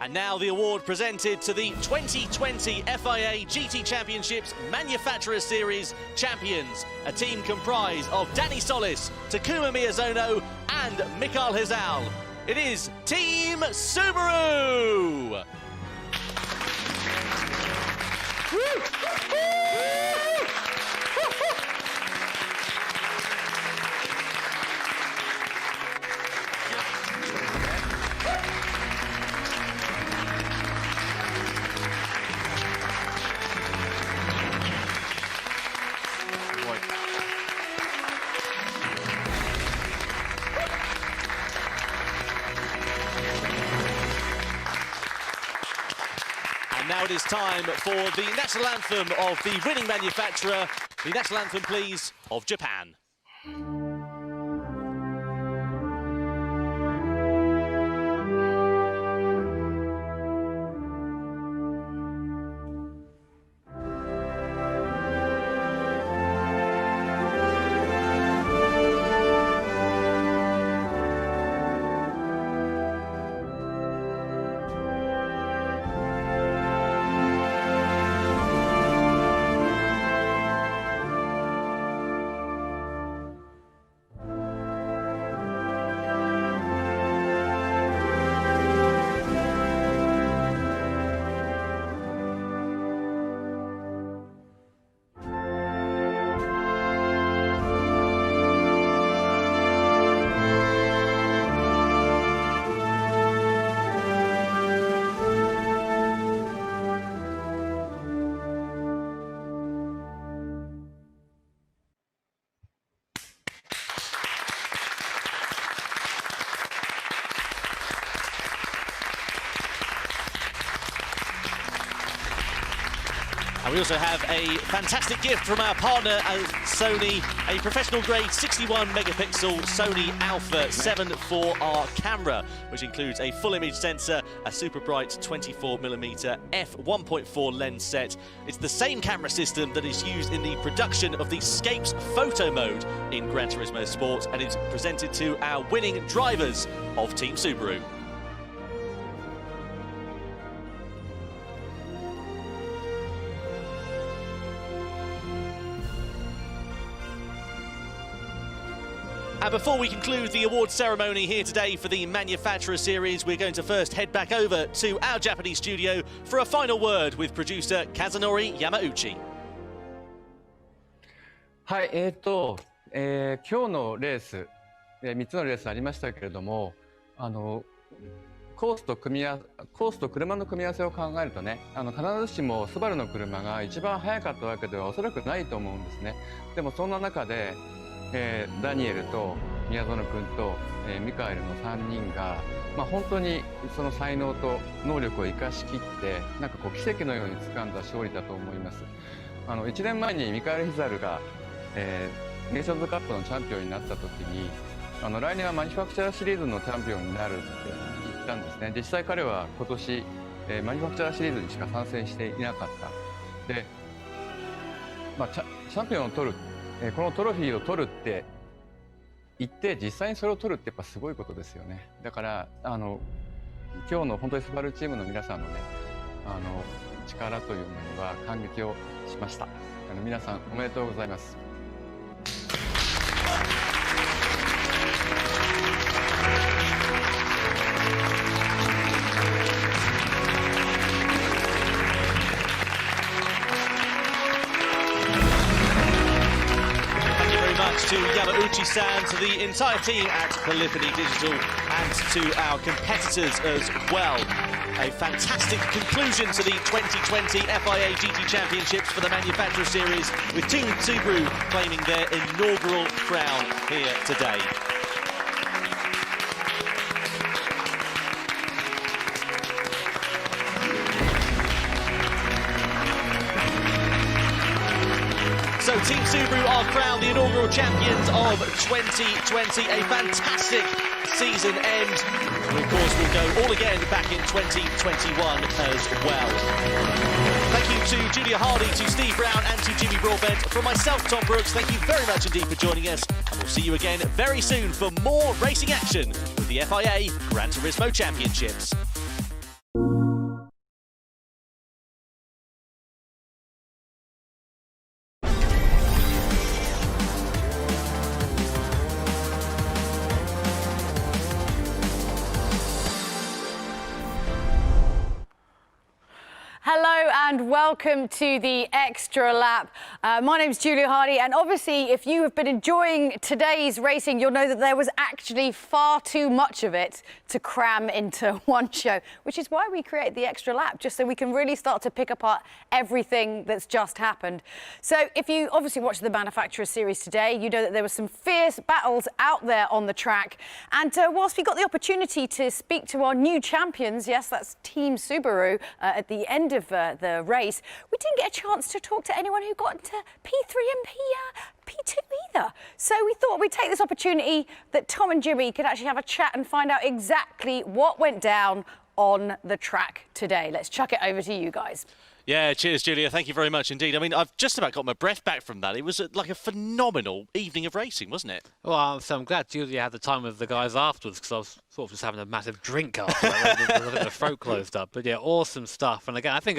And now the award presented to the 2020 FIA GT Championships Manufacturer Series champions, a team comprised of Danny Solis, Takuma Miyazono and Mikael Hizal. It is Team Subaru! Now it is time for the national anthem of the winning manufacturer. The national anthem, please, of Japan. 'And we also have a fantastic gift from our partner Sony, a professional grade 61 megapixel Sony Alpha 7 4R camera, which includes a full image sensor, a super bright 24mm f1.4 lens set. It's the same camera system that is used in the production of the Scapes photo mode in Gran Turismo Sport, and is presented to our winning drivers of Team Subaru. And before we conclude the awards ceremony here today for the Manufacturer Series, we're going to first head back over to our Japanese studio for a final word with producer Kazunori Yamauchi. はい、今日のレース、3つのレースありましたけれども、コースと車の組み合わせを考えるとね、必ずしもスバルの車が一番速かったわけではおそらくないと思うんですね。でもそんな中で、ダニエルと宮園君と、ミカエルの3人が、本当にその才能と能力を生かしきって、なんかこう奇跡のように掴んだ勝利だと思います。1年前にミカエル・ヒザルが、ネーションズカップのチャンピオンになった時に、来年はマニファクチャーシリーズのチャンピオンになるって言ったんですね。実際彼は今年、マニファクチャーシリーズにしか参戦していなかった。で、チャンピオンを取る、このトロフィーを取るって言って実際にそれを取るってやっぱすごいことですよね。だから今日の本当にスバルチームの皆さんのね力というのには感激をしました。皆さんおめでとうございます。to Yamauchi-san, to the entire team at Polyphony Digital, and to our competitors as well. A fantastic conclusion to the 2020 FIA GT Championships for the Manufacturer Series, with Team Subaru claiming their inaugural crown here today. So Team Subaru are crowned the inaugural champions of 2020. A fantastic season end. And of course, we'll go all again back in 2021 as well. Thank you to Julia Hardy, to Steve Brown and to Jimmy Broadbent. From myself, Tom Brooks, thank you very much indeed for joining us. And we'll see you again very soon for more racing action with the FIA Gran Turismo Championships. Hello and welcome to the Extra Lap. My name's Julia Hardy, and obviously if you have been enjoying today's racing, you'll know that there was actually far too much of it to cram into one show, which is why we create the Extra Lap, just so we can really start to pick apart everything that's just happened. So if you obviously watched the Manufacturer Series today, you know that there were some fierce battles out there on the track. And whilst we got the opportunity to speak to our new champions, yes, that's Team Subaru, at the end of the race, we didn't get a chance to talk to anyone who got into P3 and P2 either. So we thought we'd take this opportunity that Tom and Jimmy could actually have a chat and find out exactly what went down on the track today. Let's chuck it over to you guys. Yeah, cheers, Julia. Thank you very much indeed. I mean, I've just about got my breath back from that. It was like a phenomenal evening of racing, wasn't it? Well, so I'm glad Julia had the time with the guys afterwards, because I was sort of just having a massive drink after that, with the throat closed up. But yeah, awesome stuff. And again, I think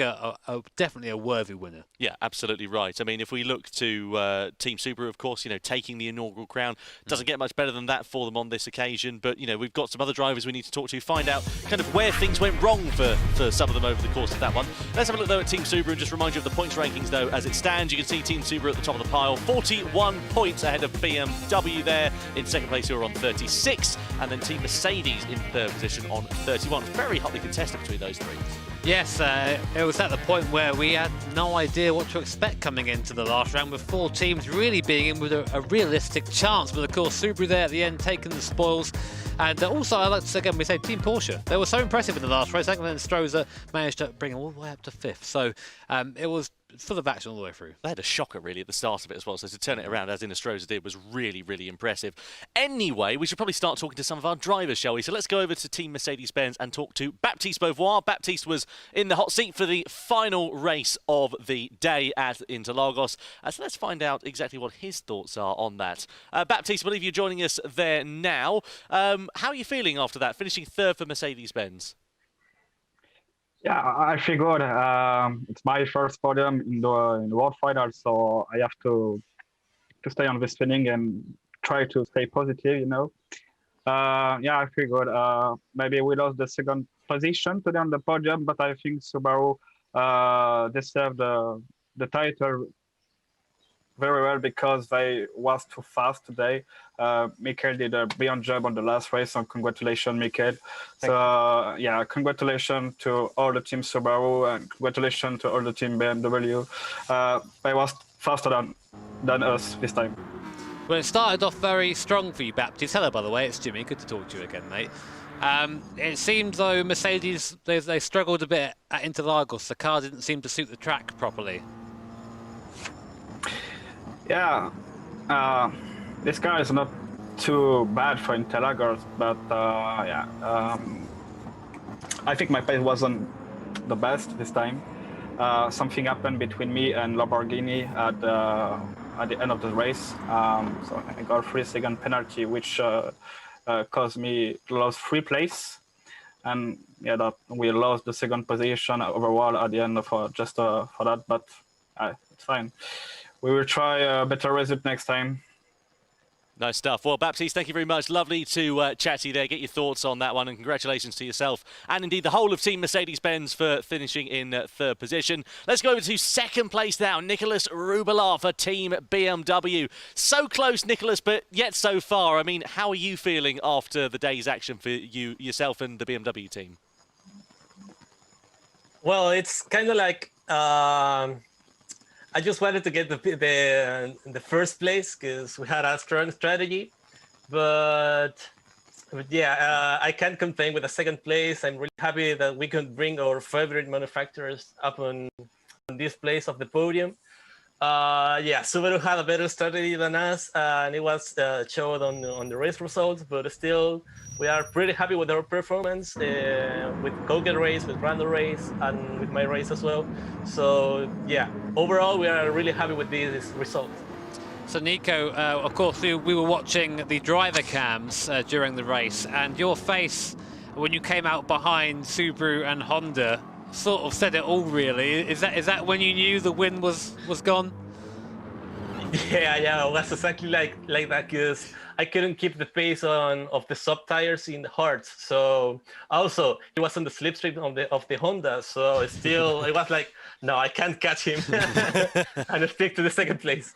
definitely a worthy winner. Yeah, absolutely right. I mean, if we look to Team Subaru, of course, you know, taking the inaugural crown, doesn't get much better than that for them on this occasion. But, you know, we've got some other drivers we need to talk to, find out kind of where things went wrong for some of them over the course of that one. Let's have a look, though, at Team Subaru and just remind you of the points rankings, though. As it stands, you can see Team Subaru at the top of the pile, 41 points ahead of BMW there. In second place, who are on 36, and then Team Mercedes in third position on 31. Very hotly contested between those three. Yes, it was at the point where we had no idea what to expect coming into the last round, with four teams really being in with a realistic chance. But of course, Subaru there at the end taking the spoils. And also, I like to say again, we say Team Porsche. They were so impressive in the last race. Engelmann and Strozer managed to bring them all the way up to fifth. So it was full of action all the way through. They had a shocker really at the start of it as well, so to turn it around as Strozer did was really, really impressive. Anyway, we should probably start talking to some of our drivers, shall we? So let's go over to Team Mercedes-Benz and talk to Baptiste Beauvoir. Baptiste was in the hot seat for the final race of the day at Interlagos. So let's find out exactly what his thoughts are on that. Baptiste, I believe you're joining us there now. How are you feeling after that, finishing third for Mercedes-Benz? Yeah, I feel good. It's my first podium in the World Final, so I have to stay on this feeling and try to stay positive, you know. Yeah, I feel good. Maybe we lost the second position today on the podium, but I think Subaru deserved the title very well because they was too fast today. Mikel did a brilliant job on the last race, so congratulations, Mikel. So yeah, congratulations to all the team Subaru and congratulations to all the team BMW. They was faster than us this time. Well, it started off very strong for you, Baptiste. Hello, by the way, it's Jimmy. Good to talk to you again, mate. It seemed though Mercedes, they struggled a bit at Interlagos. The car didn't seem to suit the track properly. Yeah, this car is not too bad for Interlagos, but yeah, I think my pace wasn't the best this time. Something happened between me and Lamborghini at the end of the race, so I got a 3-second penalty, which caused me to lose 3 places, and yeah, that we lost the second position overall at the end of just for that, but it's fine. We will try a better result next time. Nice stuff. Well, Baptiste, thank you very much. Lovely to chat to you there, get your thoughts on that one, and congratulations to yourself and indeed the whole of Team Mercedes-Benz for finishing in third position. Let's go over to second place now, Nicholas Rubelar for Team BMW. So close, Nicholas, but yet so far. I mean, how are you feeling after the day's action for yourself and the BMW team? Well, it's kind of like I just wanted to get the first place because we had a strong strategy, but yeah, I can't complain with the second place. I'm really happy that we could bring our favorite manufacturers up on this place of the podium. Yeah, Subaru had a better strategy than us, and it was showed on the race results. But still, we are pretty happy with our performance with Koke race, with Randall race, and with my race as well. So yeah, overall, we are really happy with this result. So Nico, of course, we were watching the driver cams during the race, and your face when you came out behind Subaru and Honda sort of said it all, really. Is that when you knew the win was gone? Yeah, it was exactly like that because I couldn't keep the pace of the sub tires in the hards. So also it was on the slipstream of the Honda. So still it was like, no, I can't catch him, and stick to the second place.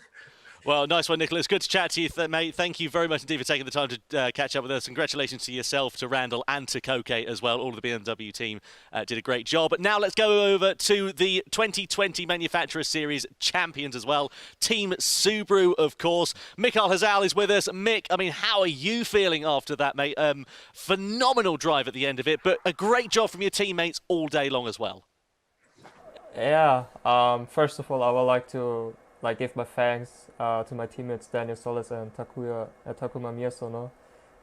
Well, nice one, Nicholas. Good to chat to you, mate. Thank you very much indeed for taking the time to catch up with us. Congratulations to yourself, to Randall, and to Koke as well. All of the BMW team did a great job. But now let's go over to the 2020 Manufacturer Series champions as well. Team Subaru, of course. Mikael Hazal is with us. Mick, I mean, how are you feeling after that, mate? Phenomenal drive at the end of it, but a great job from your teammates all day long as well. Yeah, first of all, I would like to give my thanks to my teammates Daniel Solis and Takuma Miyasono,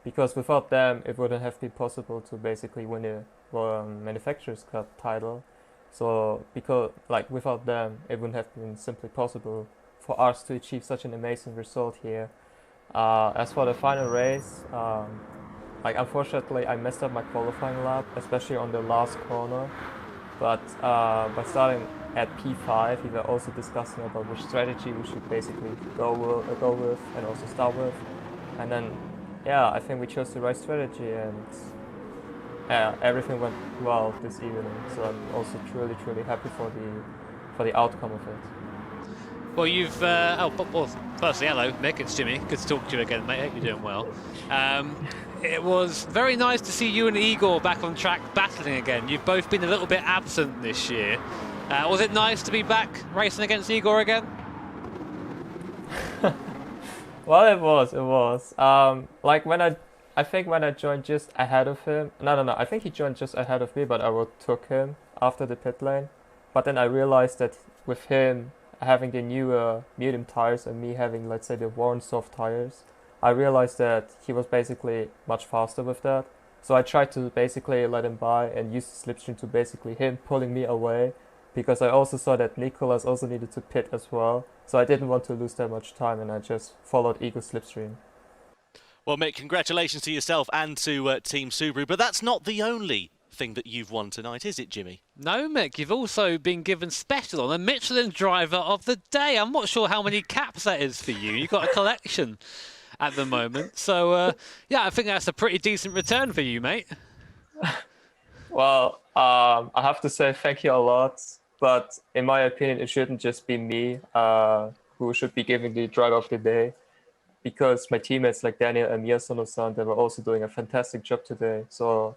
because without them it wouldn't have been possible to basically win a Manufacturers Cup title. So because without them it wouldn't have been simply possible for us to achieve such an amazing result here. As for the final race, unfortunately I messed up my qualifying lap, especially on the last corner. But by starting at P5, we were also discussing about which strategy we should basically go with and also start with. And then, yeah, I think we chose the right strategy, and everything went well this evening. So I'm also truly, truly happy for the outcome of it. Well, you've firstly, hello, Mick. It's Jimmy. Good to talk to you again, mate. Hope you're doing well. It was very nice to see you and Igor back on track battling again. You've both been a little bit absent this year. Was it nice to be back racing against Igor again? Well, it was. I think when I joined just ahead of him. No. I think he joined just ahead of me, but I took him after the pit lane. But then I realized that with him having the newer medium tires and me having, let's say, the worn soft tires, I realized that he was basically much faster with that. So I tried to basically let him by and use the slipstream to basically him pulling me away, because I also saw that Nicolas also needed to pit as well. So I didn't want to lose that much time, and I just followed Igor's slipstream. Well, Mick, congratulations to yourself and to Team Subaru. But that's not the only thing that you've won tonight, is it, Jimmy? No, Mick, you've also been given special on a Michelin Driver of the Day. I'm not sure how many caps that is for you. You've got a collection at the moment. So, yeah, I think that's a pretty decent return for you, mate. Well, I have to say thank you a lot. But in my opinion, it shouldn't just be me who should be giving the Driver of the Day, because my teammates like Daniel and Miyasono-san, they were also doing a fantastic job today. So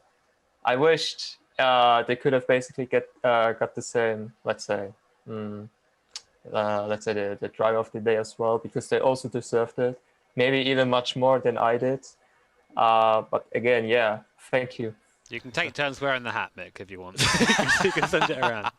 I wished they could have basically got the same, let's say the Driver of the Day as well, because they also deserved it. Maybe even much more than I did. But again, yeah, thank you. You can take turns wearing the hat, Mick, if you want. You can send it around.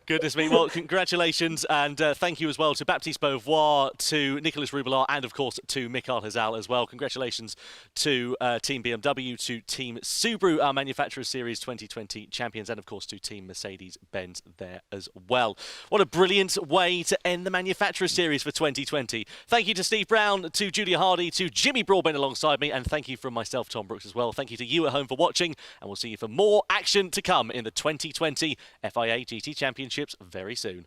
Goodness me. Well, congratulations, and thank you as well to Baptiste Beauvoir, to Nicholas Rubelar, and of course to Mikael Hazal as well. Congratulations to Team BMW, to Team Subaru, our Manufacturer Series 2020 champions, and of course to Team Mercedes-Benz there as well. What a brilliant way to end the Manufacturer Series for 2020. Thank you to Steve Brown, to Julia Hardy, to Jimmy Broadbent alongside me, and thank you from myself, Tom Brooks, as well. Thank you to you at home for watching, and we'll see you for more action to come in the 2020 FIA GT Championships very soon.